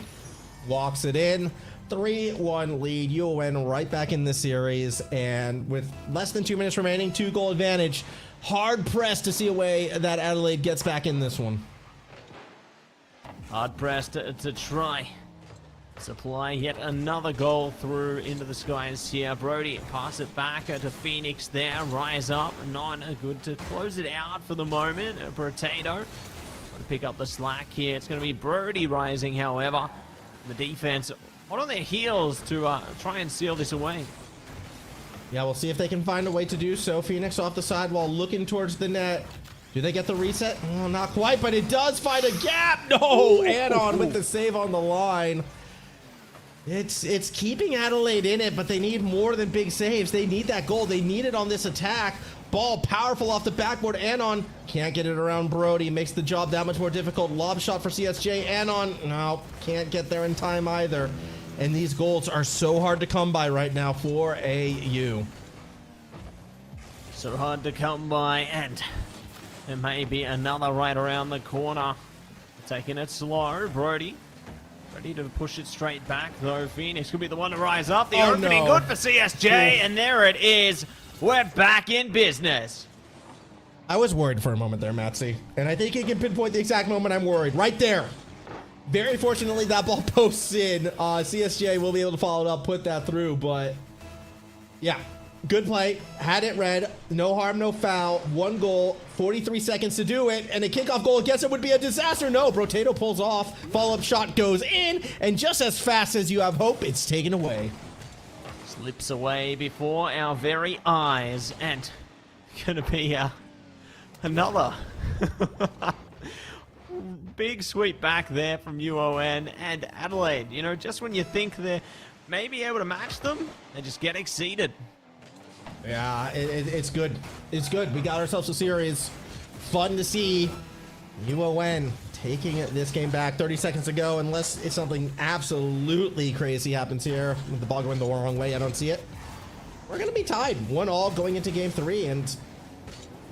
walks it in. 3-1 lead. UON right back in the series, and with less than 2 minutes remaining, 2-goal advantage. Hard pressed to see a way that Adelaide gets back in this one. Hard pressed to try. Supply yet another goal through into the skies here. Brody pass it back to Phoenix there. Rise up. Not good to close it out for the moment. A Potato to pick up the slack here. It's going to be Brody rising, however. The defense on their heels to try and seal this away. Yeah, we'll see if they can find a way to do so. Phoenix off the side while looking towards the net. Do they get the reset? Oh, not quite, but it does find a gap. No, Anon with the save on the line. It's keeping Adelaide in it, but they need more than big saves. They need that goal. They need it on this attack. Ball powerful off the backboard. Anon can't get it around Brody. Makes the job that much more difficult. Lob shot for CSJ. Anon, no, can't get there in time either. And these goals are so hard to come by right now for AU. So hard to come by, and there may be another right around the corner. Taking it slow, Brody. Ready to push it straight back, though. Phoenix could be the one to rise up. The opening good for CSJ, and there it is. We're back in business. I was worried for a moment there, Matsy, and I think you can pinpoint the exact moment I'm worried. Right there. Very fortunately, that ball posts in. CSJ will be able to follow it up, put that through, but yeah, good play. Had it read. No harm, no foul. 1 goal, 43 seconds to do it, and a kickoff goal against it would be a disaster. No, Potato pulls off. Follow-up shot goes in, and just as fast as you have hope, it's taken away. Slips away before our very eyes, and gonna be another big sweep back there from UON and Adelaide. You know, just when you think they're maybe able to match them, they just get exceeded. Yeah, it's good. It's good. We got ourselves a series. Fun to see UON taking this game back 30 seconds ago, unless it's something absolutely crazy happens here with the ball going the wrong way. I don't see it. We're going to be tied 1-1 going into game 3, and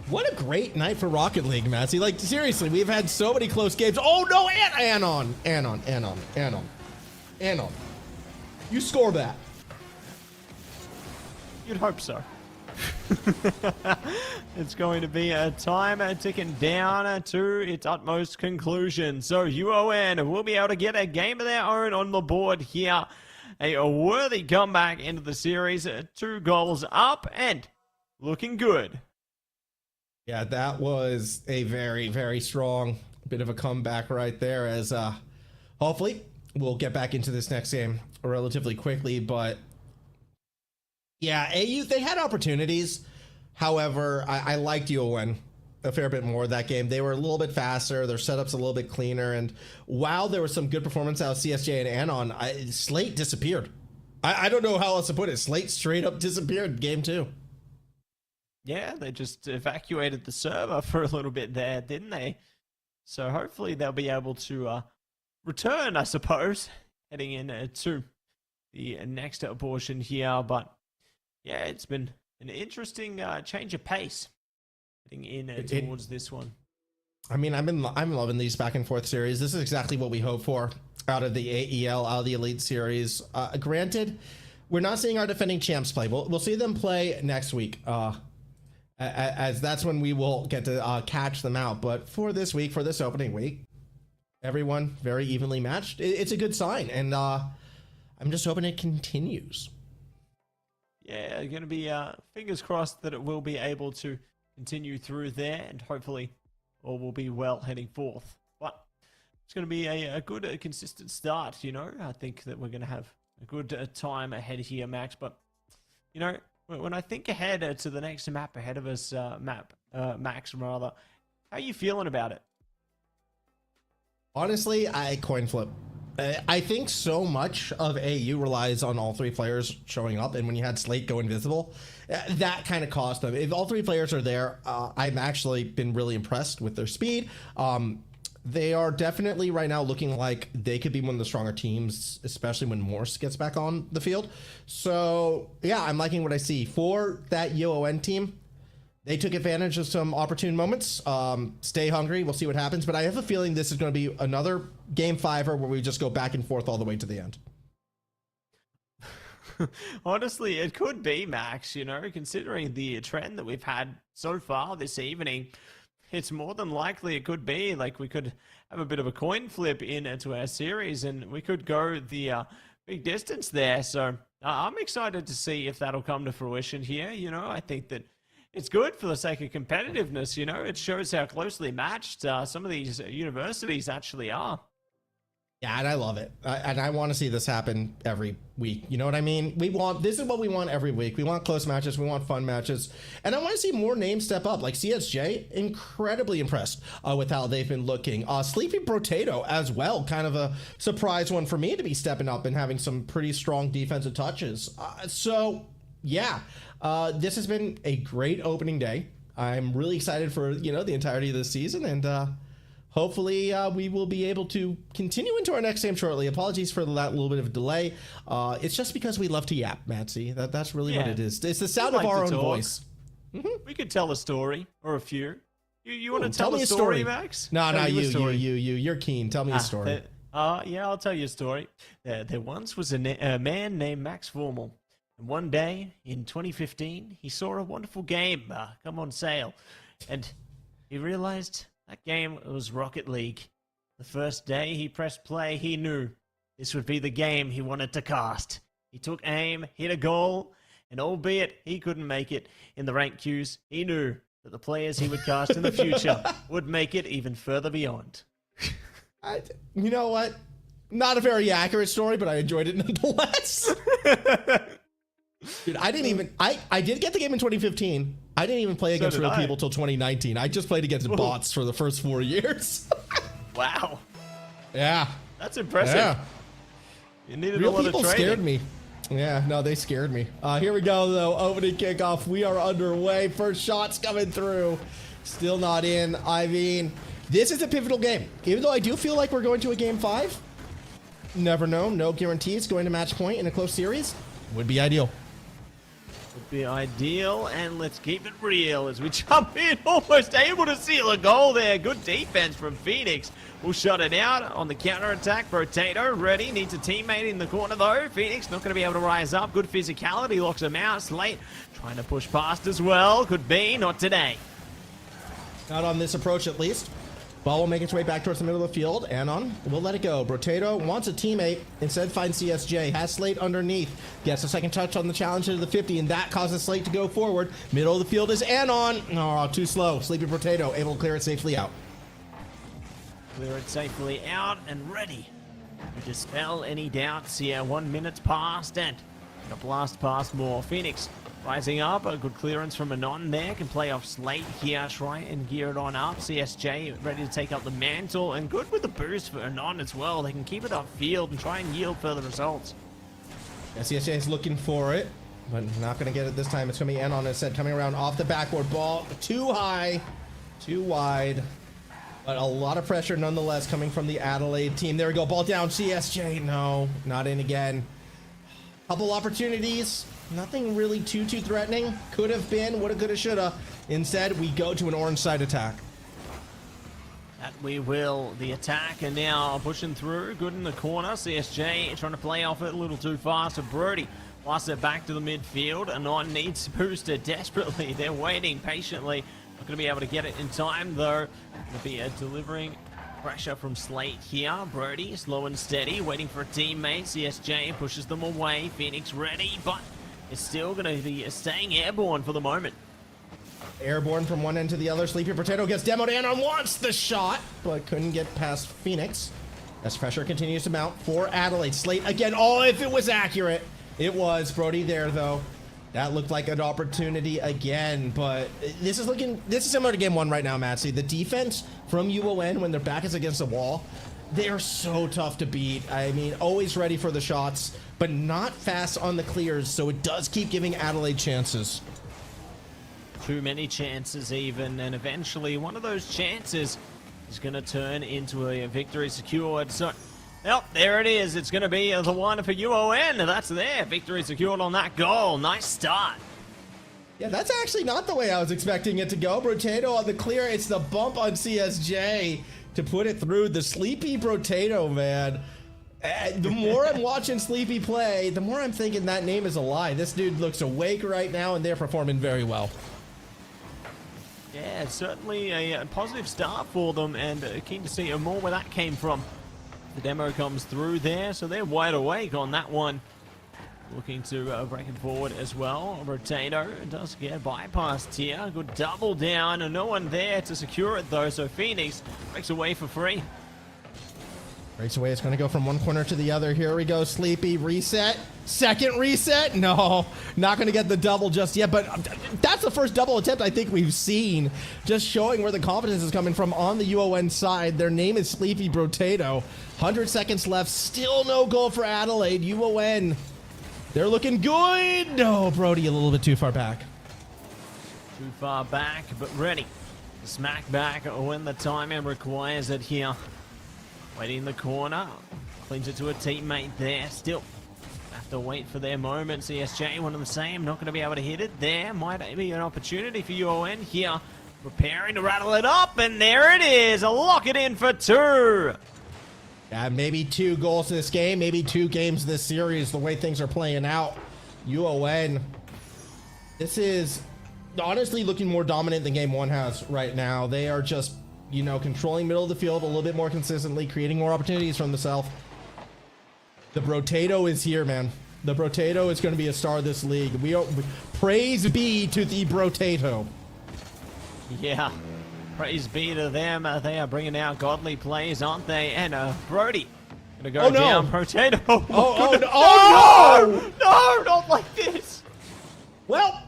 what a great night for Rocket League, Massey. Like, seriously, we've had so many close games. Oh, no, Anon. You score that. You'd hope so. It's going to be a time ticking down to its utmost conclusion. So UON will be able to get a game of their own on the board here. A worthy comeback into the series. 2 goals up and looking good. Yeah, that was a very, very strong bit of a comeback right there, as hopefully we'll get back into this next game relatively quickly. But yeah, AU, they had opportunities. However, I liked UON. a fair bit more that game. They were a little bit faster. Their setup's a little bit cleaner. And while there was some good performance out of CSJ and ANON, Slate disappeared. I don't know how else to put it. Slate straight up disappeared game 2. Yeah, they just evacuated the server for a little bit there, didn't they? So hopefully they'll be able to return, I suppose, heading into the next portion here. But yeah, it's been an interesting change of pace heading in towards this one. I mean, I'm loving these back and forth series. This is exactly what we hope for out of the AEL, out of the Elite Series. Granted, we're not seeing our defending champs play. We'll see them play next week, as that's when we will get to catch them out. But for this week, for this opening week, everyone very evenly matched. It's a good sign, and I'm just hoping it continues. Yeah, going to be fingers crossed that it will be able to continue through there, and hopefully all will be well heading forth. But it's going to be a good, consistent start, you know. I think that we're going to have a good time ahead here, Max. But, you know, when I think ahead to the next map ahead of us, Max, rather, how are you feeling about it? Honestly, I coin flip. I think so much of AU relies on all 3 players showing up, and when you had Slate go invisible, that kind of cost them. If all 3 players are there, I've actually been really impressed with their speed. They are definitely right now looking like they could be one of the stronger teams, especially when Morse gets back on the field. So yeah, I'm liking what I see for that UON team. They took advantage of some opportune moments. Stay hungry. We'll see what happens. But I have a feeling this is going to be another game 5er where we just go back and forth all the way to the end. Honestly, it could be, Max, you know, considering the trend that we've had so far this evening. It's more than likely it could be. Like, we could have a bit of a coin flip into our series, and we could go the big distance there. So I'm excited to see if that'll come to fruition here. You know, I think that it's good for the sake of competitiveness. You know, it shows how closely matched some of these universities actually are. Yeah, and I love it. And I want to see this happen every week. You know what I mean? This is what we want every week. We want close matches. We want fun matches. And I want to see more names step up. Like CSJ, incredibly impressed with how they've been looking. Sleepy Potato as well. Kind of a surprise one for me to be stepping up and having some pretty strong defensive touches. So, yeah, this has been a great opening day. I'm really excited for, you know, the entirety of this season. And, hopefully, we will be able to continue into our next game shortly. Apologies for that little bit of a delay. It's just because we love to yap, Matsy. That's really what it is. It's the sound of our own voice. Mm-hmm. We could tell a story or a few. You want to tell me a story, Max? No, you're keen. Tell me a story. Yeah, I'll tell you a story. There once was a man named Max Formal. And one day in 2015, he saw a wonderful game come on sale. And he realized that game was Rocket League. The first day he pressed play, he knew this would be the game he wanted to cast. He took aim, hit a goal, and albeit he couldn't make it in the rank queues, he knew that the players he would cast in the future would make it even further beyond. You know what? Not a very accurate story, but I enjoyed it nonetheless. Dude, I did get the game in 2015. I didn't even play against real people till 2019. I just played against bots for the first 4 years. Wow. Yeah. That's impressive. Yeah. You needed real a lot people of training. scared me. Yeah, no, they scared me. Here we go, though. Opening kickoff. We are underway. First shots coming through. Still not in. I mean, this is a pivotal game. Even though I do feel like we're going to a game 5. Never know. No guarantees. Going to match point in a close series would be ideal. Would be ideal, and let's keep it real as we jump in, almost able to seal a goal there. Good defense from Phoenix. We'll shut it out on the counter-attack. Potato ready, needs a teammate in the corner though. Phoenix not going to be able to rise up. Good physicality, locks him out. Slate trying to push past as well. Could be, not today. Not on this approach at least. Ball will make its way back towards the middle of the field. Anon will let it go. Brotato wants a teammate. Instead finds CSJ. Has Slate underneath. Gets a second touch on the challenge into the 50, and that causes Slate to go forward. Middle of the field is Anon. Oh, too slow. Sleepy Brotato able to clear it safely out. Clear it safely out and ready to dispel any doubts here. 1 minute's passed and a blast past more. Phoenix Rising up, a good clearance from Anon there, can play off Slate here, try and gear it on up. CSJ ready to take up the mantle, and good with the boost for Anon as well. They can keep it upfield and try and yield further results. Yeah, CSJ is looking for it, but not going to get it this time. It's going to be Anon, as said, coming around off the backboard. Ball too high, too wide, but a lot of pressure nonetheless coming from the Adelaide team. There we go, ball down, CSJ, no, not in again. Couple opportunities, nothing really too threatening. Could have been, woulda, coulda, shoulda. Instead, we go to an orange side attack. That we will. The attack and now pushing through. Good in the corner. CSJ trying to play off it a little too fast. So Brody pass it back to the midfield. Anon needs booster desperately. They're waiting patiently. Not going to be able to get it in time though. Going to be delivering pressure from Slate here. Brody slow and steady, waiting for a teammate. CSJ pushes them away. Phoenix ready, but it's still going to be staying airborne for the moment. Airborne from one end to the other. Sleepy Potato gets demoed. Anon wants the shot, but couldn't get past Phoenix. As pressure continues to mount for Adelaide. Slate again. Oh, if it was accurate. It was. Brody there, though. That looked like an opportunity again, but this is similar to game one right now, Matsy. The defense from UON, when their back is against the wall, they are so tough to beat. I mean, always ready for the shots, but not fast on the clears, so it does keep giving Adelaide chances. Too many chances even, and eventually one of those chances is going to turn into a victory secured. So, well, there it is. It's going to be the one for UON. That's there. Victory secured on that goal. Nice start. Yeah, that's actually not the way I was expecting it to go. Brotato on the clear. It's the bump on CSJ to put it through. The Sleepy Brotato, man. The more I'm watching Sleepy play, the more I'm thinking that name is a lie. This dude looks awake right now, and they're performing very well. Yeah, it's certainly a positive start for them, and keen to see more where that came from. The demo comes through there, so they're wide awake on that one. Looking to break it forward as well. Rotato does get bypassed here. Good double down, and no one there to secure it though, so Phoenix breaks away for free. Breaks away, it's going to go from one corner to the other. Here we go, Sleepy, reset. Second reset? No, not going to get the double just yet, but that's the first double attempt I think we've seen. Just showing where the confidence is coming from on the UON side. Their name is Sleepy Brotato. 100 seconds left, still no goal for Adelaide. UON, they're looking good. No, Brody a little bit too far back. Too far back, but ready to smack back when the time requires it here. Waiting in the corner, cleans it to a teammate there. Still have to wait for their moment. CSJ, one of the same, not going to be able to hit it there. Might be an opportunity for UON here. Preparing to rattle it up, and there it is. Lock it in for two. Yeah, maybe 2 goals in this game, maybe 2 games this series, the way things are playing out. UON, this is honestly looking more dominant than game 1 has right now. They are just, you know, controlling middle of the field a little bit more consistently, creating more opportunities from the south. The Brotato is here, man. The Brotato is going to be a star of this league. Praise be to the Brotato. Yeah, praise be to them. They are bringing out godly plays, aren't they? And Brody gonna go down. Brotato. Oh, no, not like this. Well,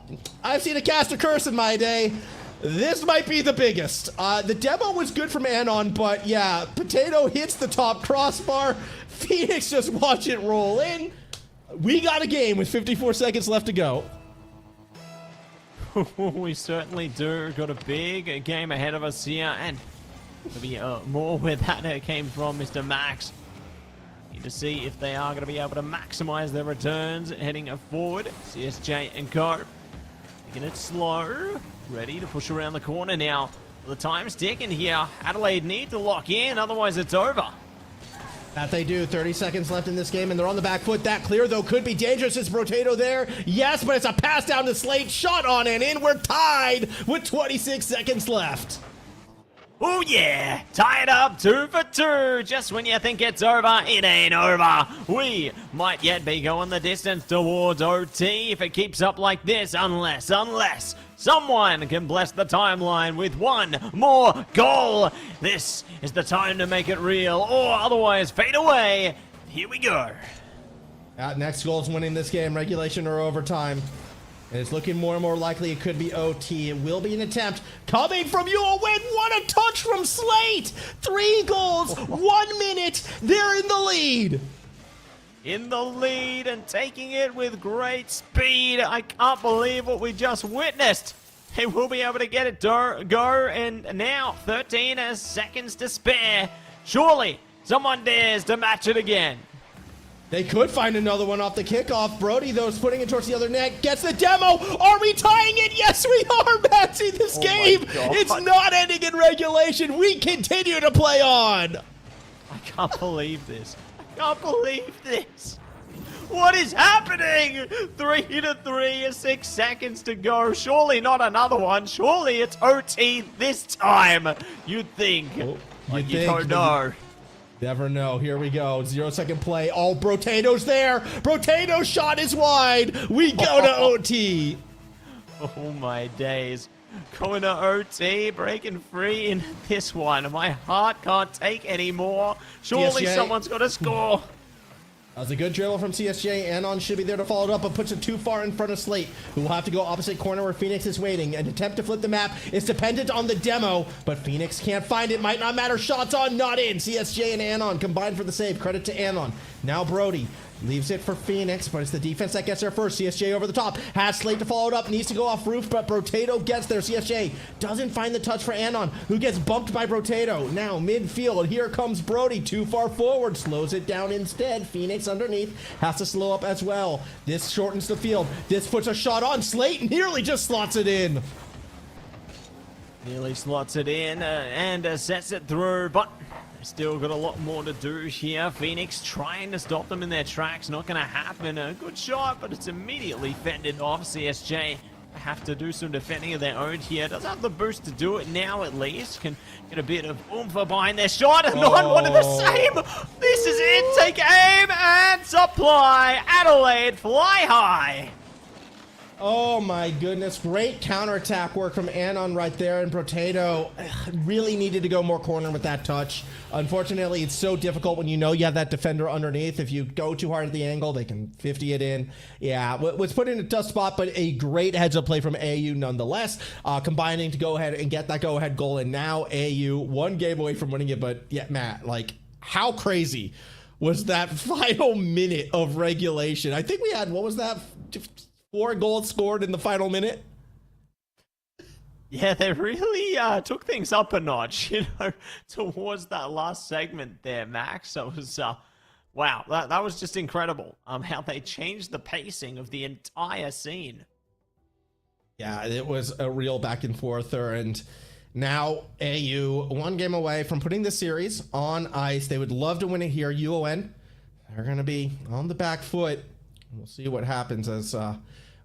I've seen a cast a curse in my day. This might be the biggest. The demo was good from Anon, but yeah, Potato hits the top crossbar. Phoenix just watch it roll in. We got a game with 54 seconds left to go. We certainly do. Got a big game ahead of us here, and maybe more where that came from, Mr. Max. Need to see if they are going to be able to maximize their returns heading forward. CSJ and Co. Taking it slow. Ready to push around the corner now. The time's ticking here. Adelaide need to lock in, otherwise it's over. That they do. 30 seconds left in this game, and they're on the back foot. That clear, though, could be dangerous. Is Brotato there? Yes, but it's a pass down to Slate. Shot on and in. We're tied with 26 seconds left. Oh yeah, tied up 2 for 2. Just when you think it's over, it ain't over. We might yet be going the distance towards OT if it keeps up like this, unless someone can bless the timeline with one more goal. This is the time to make it real, or otherwise fade away. Here we go. Next goal is winning this game, regulation or overtime. And it's looking more and more likely it could be OT. It will be an attempt coming from UON. What a touch from Slate. 3 goals, 1 minute. They're in the lead. In the lead and taking it with great speed. I can't believe what we just witnessed. They will be able to get it go, and now 13 seconds to spare. Surely someone dares to match it again. They could find another one off the kickoff. Brody, though, is putting it towards the other net. Gets the demo. Are we tying it? Yes, we are, Maxie. This game, it's not ending in regulation. We continue to play on. I can't believe this. I can't believe this. What is happening? 3-3, 6 seconds to go. Surely not another one. Surely it's OT this time. You'd think. Like you don't know. Never know. Here we go. 0-second play. Oh, Brotato's there. Brotato's shot is wide. We go to OT. Oh my days. Going to OT, breaking free in this one. My heart can't take any more. Surely someone's got to score. That was a good dribble from CSJ. Anon should be there to follow it up, but puts it too far in front of Slate, who will have to go opposite corner where Phoenix is waiting. An attempt to flip the map is dependent on the demo, but Phoenix can't find it. Might not matter. Shots on, not in. CSJ and Anon combined for the save. Credit to Anon. Now Brody leaves it for Phoenix, but it's the defense that gets there first. CSJ over the top. Has Slate to follow it up. Needs to go off roof, but Brotato gets there. CSJ doesn't find the touch for Anon, who gets bumped by Brotato. Now midfield. Here comes Brody. Too far forward. Slows it down instead. Phoenix underneath. Has to slow up as well. This shortens the field. This puts a shot on. Slate nearly just slots it in. Nearly slots it in and sets it through, but still got a lot more to do here. Phoenix trying to stop them in their tracks. Not going to happen. A good shot, but it's immediately fended off. CSJ have to do some defending of their own here. Does have the boost to do it now at least. Can get a bit of oomph behind their shot. And 9-1 in the same. This is it. Take aim and supply. Adelaide fly high. Oh my goodness, great counterattack work from Anon right there, and Brotato really needed to go more corner with that touch. Unfortunately, it's so difficult when you know you have that defender underneath. If you go too hard at the angle, they can 50 it in. Yeah, was put in a tough spot, but a great heads-up play from AU nonetheless, combining to go ahead and get that go-ahead goal, and now AU one game away from winning it. But yeah, Matt, like, how crazy was that final minute of regulation? I think we had, what was that, 4 goals scored in the final minute? Yeah, they really took things up a notch, you know, towards that last segment there, Max. That was, wow, that was just incredible, how they changed the pacing of the entire scene. Yeah, it was a real back and forther, and now AU, one game away from putting the series on ice. They would love to win it here. UON, they're going to be on the back foot. We'll see what happens as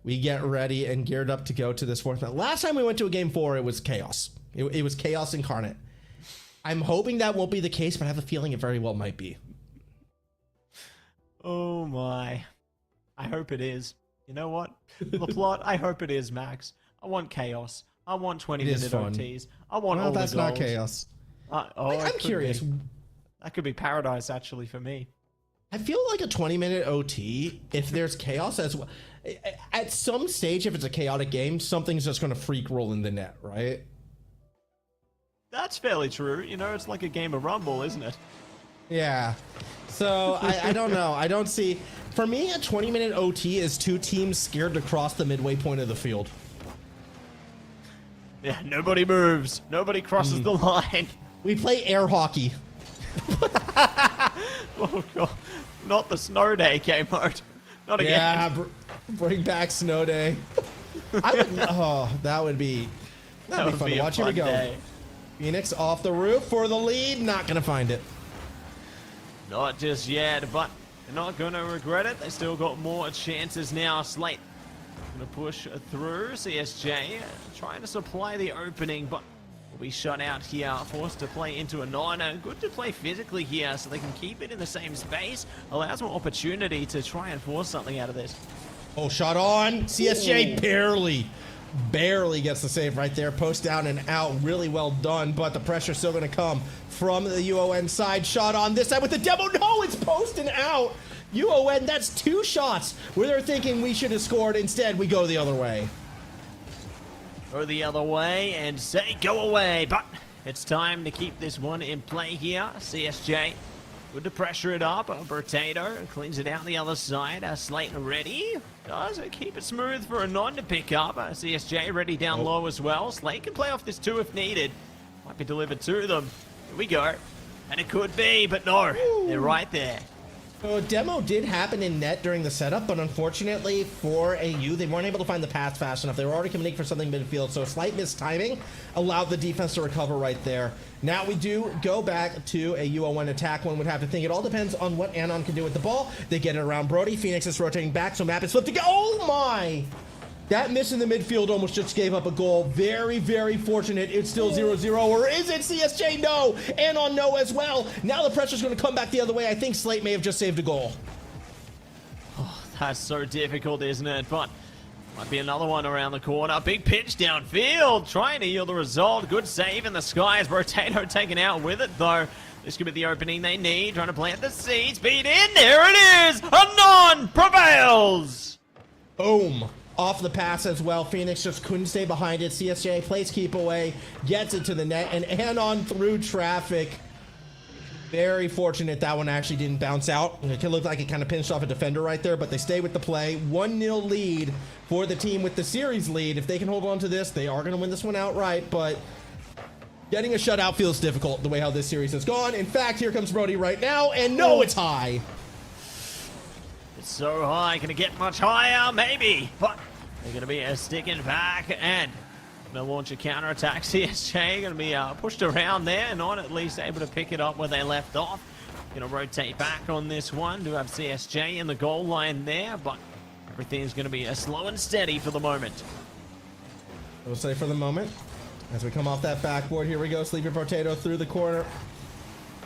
we get ready and geared up to go to this fourth match. Last time we went to a game 4, it was chaos. It was chaos incarnate. I'm hoping that won't be the case, but I have a feeling it very well might be. Oh my. I hope it is. You know what? The plot, I hope it is, Max. I want chaos. I want 20-minute OTs. I want all the goals. That's not chaos. I'm curious. That could be paradise, actually, for me. I feel like a 20-minute OT, if there's chaos as well, at some stage, if it's a chaotic game, something's just going to freak roll in the net, right? That's fairly true. You know, it's like a game of Rumble, isn't it? Yeah. So, I don't know. I don't see... For me, a 20-minute OT is 2 teams scared to cross the midway point of the field. Yeah, nobody moves. Nobody crosses the line. We play air hockey. Oh god, not the snow day game mode. Not again. Yeah, bring back snow day. That would be fun to watch. Here we go. Day. Phoenix off the roof for the lead. Not gonna find it. Not just yet, but they're not gonna regret it. They still got more chances now. Slate gonna push through. CSJ trying to supply the opening, but will be shut out here, forced to play into a 9er. Good to play physically here so they can keep it in the same space. Allows more opportunity to try and force something out of this. Oh, shot on. CSJ barely gets the save right there. Post down and out. Really well done, but the pressure's still going to come from the UON side. Shot on this side with the demo. No, it's post and out. UON, that's 2 shots where they're thinking we should have scored. Instead, we go the other way. Go the other way and say go away, but it's time to keep this one in play here. CSJ, good to pressure it up. Potato cleans it out the other side. Slate ready. Does it keep it smooth for a non to pick up. CSJ ready down low as well. Slate can play off this too if needed. Might be delivered to them. Here we go. And it could be, but no, they're right there. So a demo did happen in net during the setup, but unfortunately for AU, they weren't able to find the path fast enough. They were already committing for something midfield, so a slight mistiming allowed the defense to recover right there. Now we do go back to a UO1 attack. One would have to think it all depends on what AGON can do with the ball. They get it around Brody. Phoenix is rotating back, so map is flipped again. Oh my! That miss in the midfield almost just gave up a goal. Very, very fortunate. It's still 0-0. Or is it CSJ? No. AGON no as well. Now the pressure's going to come back the other way. I think Slate may have just saved a goal. Oh, that's so difficult, isn't it? But might be another one around the corner. Big pitch downfield. Trying to yield the result. Good save in the skies. Potato taken out with it, though. This could be the opening they need. Trying to plant the seeds. Beat in. There it is. AGON prevails. Boom. Off the pass as well. Phoenix just couldn't stay behind it. CSJ plays keep away, gets it to the net, and AGON through traffic. Very fortunate that one actually didn't bounce out. It looked like it kind of pinched off a defender right there, but they stay with the play. 1-0 lead for the team with the series lead. If they can hold on to this, they are going to win this one outright, but getting a shutout feels difficult the way how this series has gone. In fact, here comes Brody right now, and no, it's high. It's so high. Can it get much higher? Maybe, but they're going to be sticking back and going to launch a counter-attack. CSJ going to be pushed around there, not at least able to pick it up where they left off. Going to rotate back on this one. Do have CSJ in the goal line there, but everything's going to be slow and steady for the moment. We'll say for the moment. As we come off that backboard, here we go. Sleepy Potato through the corner.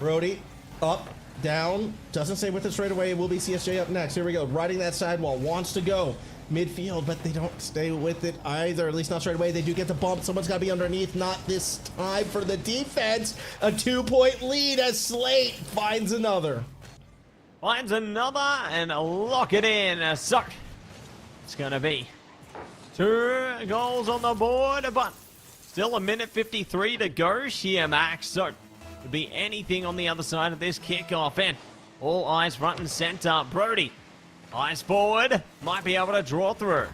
Brody up, down. Doesn't stay with it straight away. It will be CSJ up next. Here we go. Riding that sidewall. Wants to go midfield, but they don't stay with it either. At least not straight away. They do get the bump. Someone's got to be underneath. Not this time for the defense. A 2-point lead as Slate finds another. Finds another and lock it in. So it's going to be 2 goals on the board, but still a minute 53 to go here, Max. So could be anything on the other side of this kickoff, and all eyes front and center. Brody, eyes forward, might be able to draw through.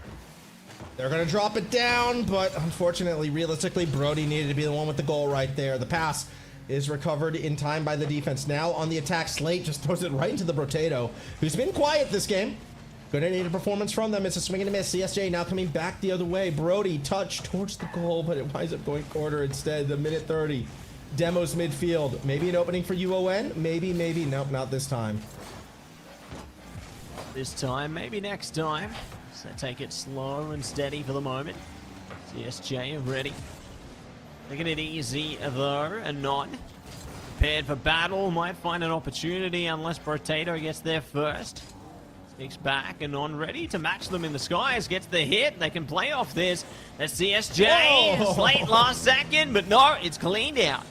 They're going to drop it down, but unfortunately, realistically, Brody needed to be the one with the goal right there. The pass is recovered in time by the defense. Now on the attack, Slate just throws it right into the Potato, who's been quiet this game. Gonna need a performance from them. It's a swing and a miss. CSJ now coming back the other way. Brody touch towards the goal, but it winds up going corner instead. The minute 30. Demos midfield. Maybe an opening for UON? Maybe, maybe. Nope, not this time. This time, maybe next time. So take it slow and steady for the moment. CSJ ready. Taking it easy though, and not prepared for battle. Might find an opportunity unless Potato gets there first. Sneaks back and on, ready to match them in the skies. Gets the hit. They can play off this. That's CSJ. Whoa. Slate last second, but no, it's cleaned out.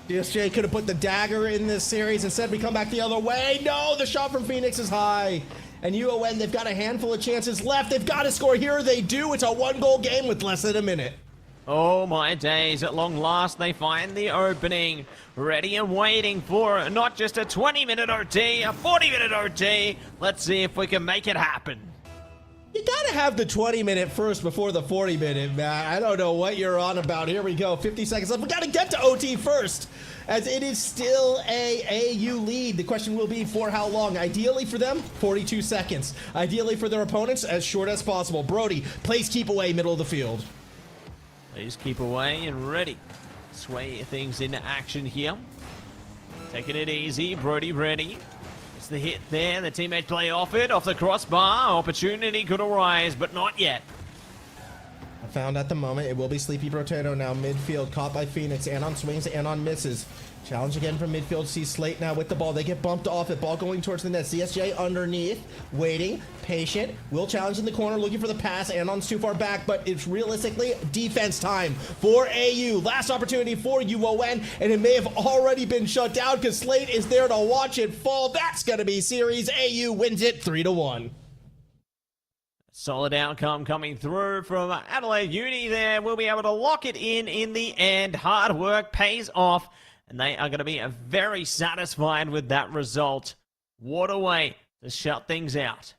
CSJ could have put the dagger in this series. Instead, we come back the other way. No, the shot from Phoenix is high. And UON, they've got a handful of chances left. They've got to score here. They do. It's a 1-goal game with less than a minute. Oh my days, at long last they find the opening. Ready and waiting for not just a 20-minute OT, a 40-minute OT. Let's see if we can make it happen. You gotta have the 20-minute first before the 40-minute, man. I don't know what you're on about. Here we go, 50 seconds left. We gotta get to OT first, as it is still a AU lead. The question will be for how long? Ideally for them, 42 seconds. Ideally for their opponents, as short as possible. Brody plays keep away, middle of the field. Please keep away and ready. Sway things into action here. Taking it easy, Brody ready. It's the hit there, the teammates play off it, off the crossbar. Opportunity could arise, but not yet. found at the moment. It will be Sleepy Potato now midfield, caught by Phoenix. Anon swings, Anon misses. Challenge again from midfield. See Slate now with the ball. They get bumped off it. Ball going towards the net. CSJ underneath, waiting, patient. Will challenge in the corner, looking for the pass. Anon's too far back, but it's realistically defense time for AU. Last opportunity for UON, and it may have already been shut down because Slate is there to watch it fall. That's going to be series. AU wins it 3-1. Solid outcome coming through from Adelaide Uni there. We'll be able to lock it in the end. Hard work pays off, and they are going to be very satisfied with that result. What a way to shut things out.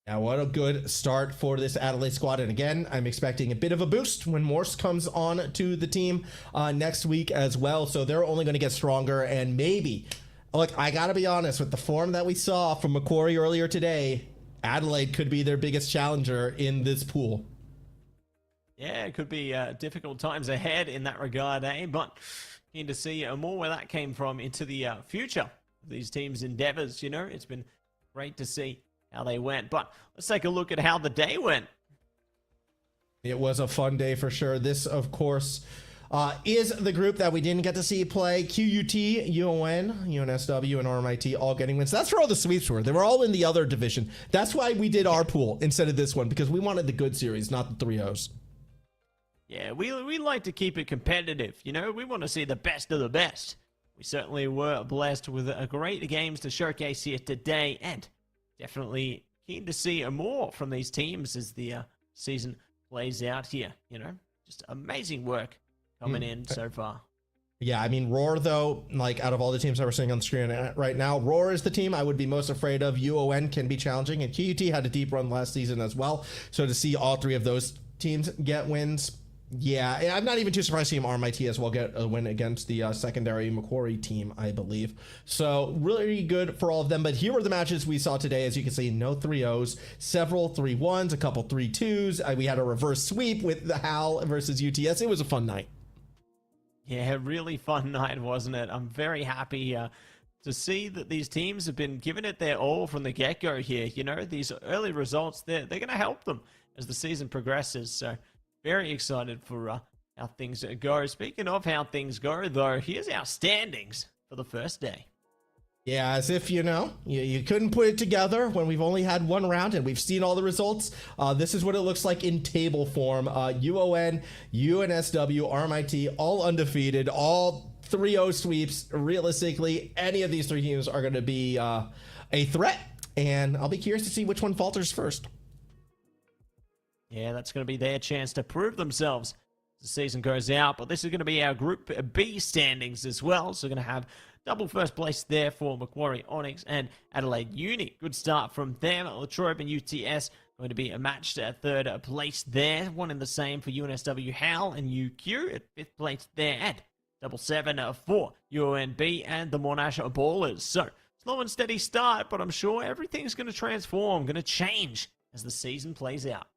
Now, what a good start for this Adelaide squad. And again, I'm expecting a bit of a boost when Morse comes on to the team next week as well. So they're only going to get stronger, and maybe, look, I got to be honest, with the form that we saw from Macquarie earlier today, Adelaide could be their biggest challenger in this pool. Yeah, it could be difficult times ahead in that regard, eh? But keen to see more where that came from into the future of these teams' endeavors. You know, it's been great to see how they went. But let's take a look at how the day went. It was a fun day for sure. This, of course, is the group that we didn't get to see play. QUT, UON, UNSW, and RMIT all getting wins. That's where all the sweeps were. They were all in the other division. That's why we did our pool instead of this one, because we wanted the good series, not the 3-0s. Yeah, we like to keep it competitive. You know, we want to see the best of the best. We certainly were blessed with great games to showcase here today, and definitely keen to see more from these teams as the season plays out here. You know, just amazing work coming in so far. Yeah, I mean, Roar, though, like, out of all the teams that we're seeing on the screen right now, Roar is the team I would be most afraid of. UON can be challenging, and QUT had a deep run last season as well. So to see all three of those teams get wins, yeah, I'm not even too surprised to see RMIT as well get a win against the secondary Macquarie team, I believe. So really good for all of them. But here were the matches we saw today. As you can see, no 3-0s, several 3-1s, a couple 3-2s. We had a reverse sweep with the HAL versus UTS. It was a fun night. Yeah, really fun night, wasn't it? I'm very happy to see that these teams have been giving it their all from the get-go here. You know, these early results, they're going to help them as the season progresses. So very excited for how things go. Speaking of how things go, though, here's our standings for the first day. Yeah, as if, you know, you couldn't put it together when we've only had one round and we've seen all the results. This is what it looks like in table form. UON, UNSW, RMIT, all undefeated, all 3-0 sweeps. Realistically, any of these three teams are going to be a threat, and I'll be curious to see which one falters first. Yeah, that's going to be their chance to prove themselves as the season goes out. But this is going to be our Group B standings as well. So we're going to have double first place there for Macquarie, Onyx, and Adelaide Uni. Good start from them. Latrobe and UTS going to be a matched at third place there. One in the same for UNSW, HAL, and UQ at fifth place there. And double 7 for UNB and the Monash Ballers. So slow and steady start, but I'm sure everything's going to transform, going to change as the season plays out.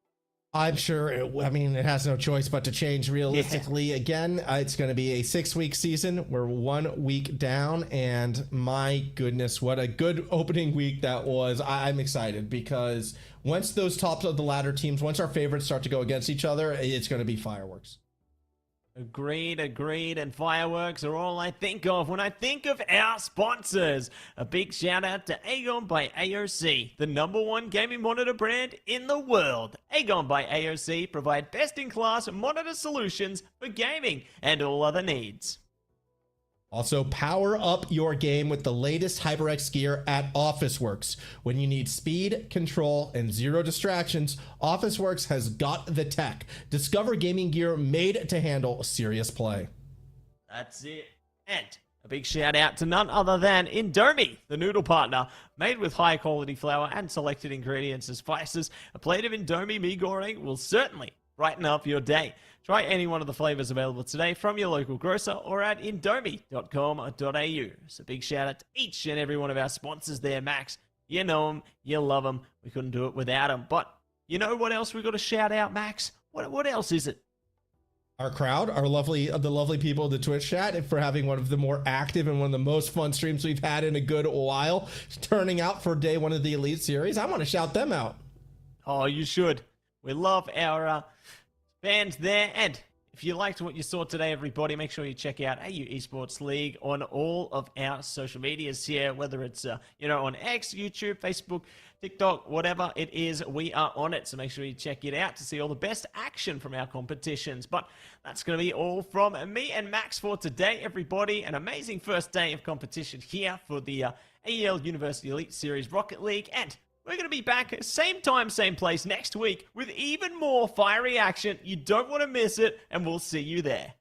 I'm sure, it has no choice but to change realistically. Yeah. Again, it's going to be a 6-week season. We're 1 week down, and my goodness, what a good opening week that was. I'm excited because once those tops of the ladder teams, once our favorites start to go against each other, it's going to be fireworks. Agreed, and fireworks are all I think of when I think of our sponsors. A big shout out to AGON by AOC, the #1 gaming monitor brand in the world. AGON by AOC provide best-in-class monitor solutions for gaming and all other needs. Also, power up your game with the latest HyperX gear at Officeworks. When you need speed, control, and zero distractions, Officeworks has got the tech. Discover gaming gear made to handle serious play. That's it. And a big shout out to none other than Indomie, the noodle partner. Made with high quality flour and selected ingredients and spices, a plate of Indomie mee goreng will certainly brighten up your day. Try any one of the flavors available today from your local grocer or at indomie.com.au. So big shout out to each and every one of our sponsors there, Max. You know them, you love them. We couldn't do it without them. But you know what else we got to shout out, Max? What else is it? Our crowd, the lovely people in the Twitch chat for having one of the more active and one of the most fun streams we've had in a good while, turning out for day one of the Elite Series. I want to shout them out. Oh, you should. We love our fans there. And if you liked what you saw today, everybody, make sure you check out AU Esports League on all of our social medias here, whether it's, on X, YouTube, Facebook, TikTok, whatever it is, we are on it. So make sure you check it out to see all the best action from our competitions. But that's going to be all from me and Max for today, everybody. An amazing first day of competition here for the AEL University Elite Series Rocket League. And we're going to be back same time, same place next week with even more fiery action. You don't want to miss it, and we'll see you there.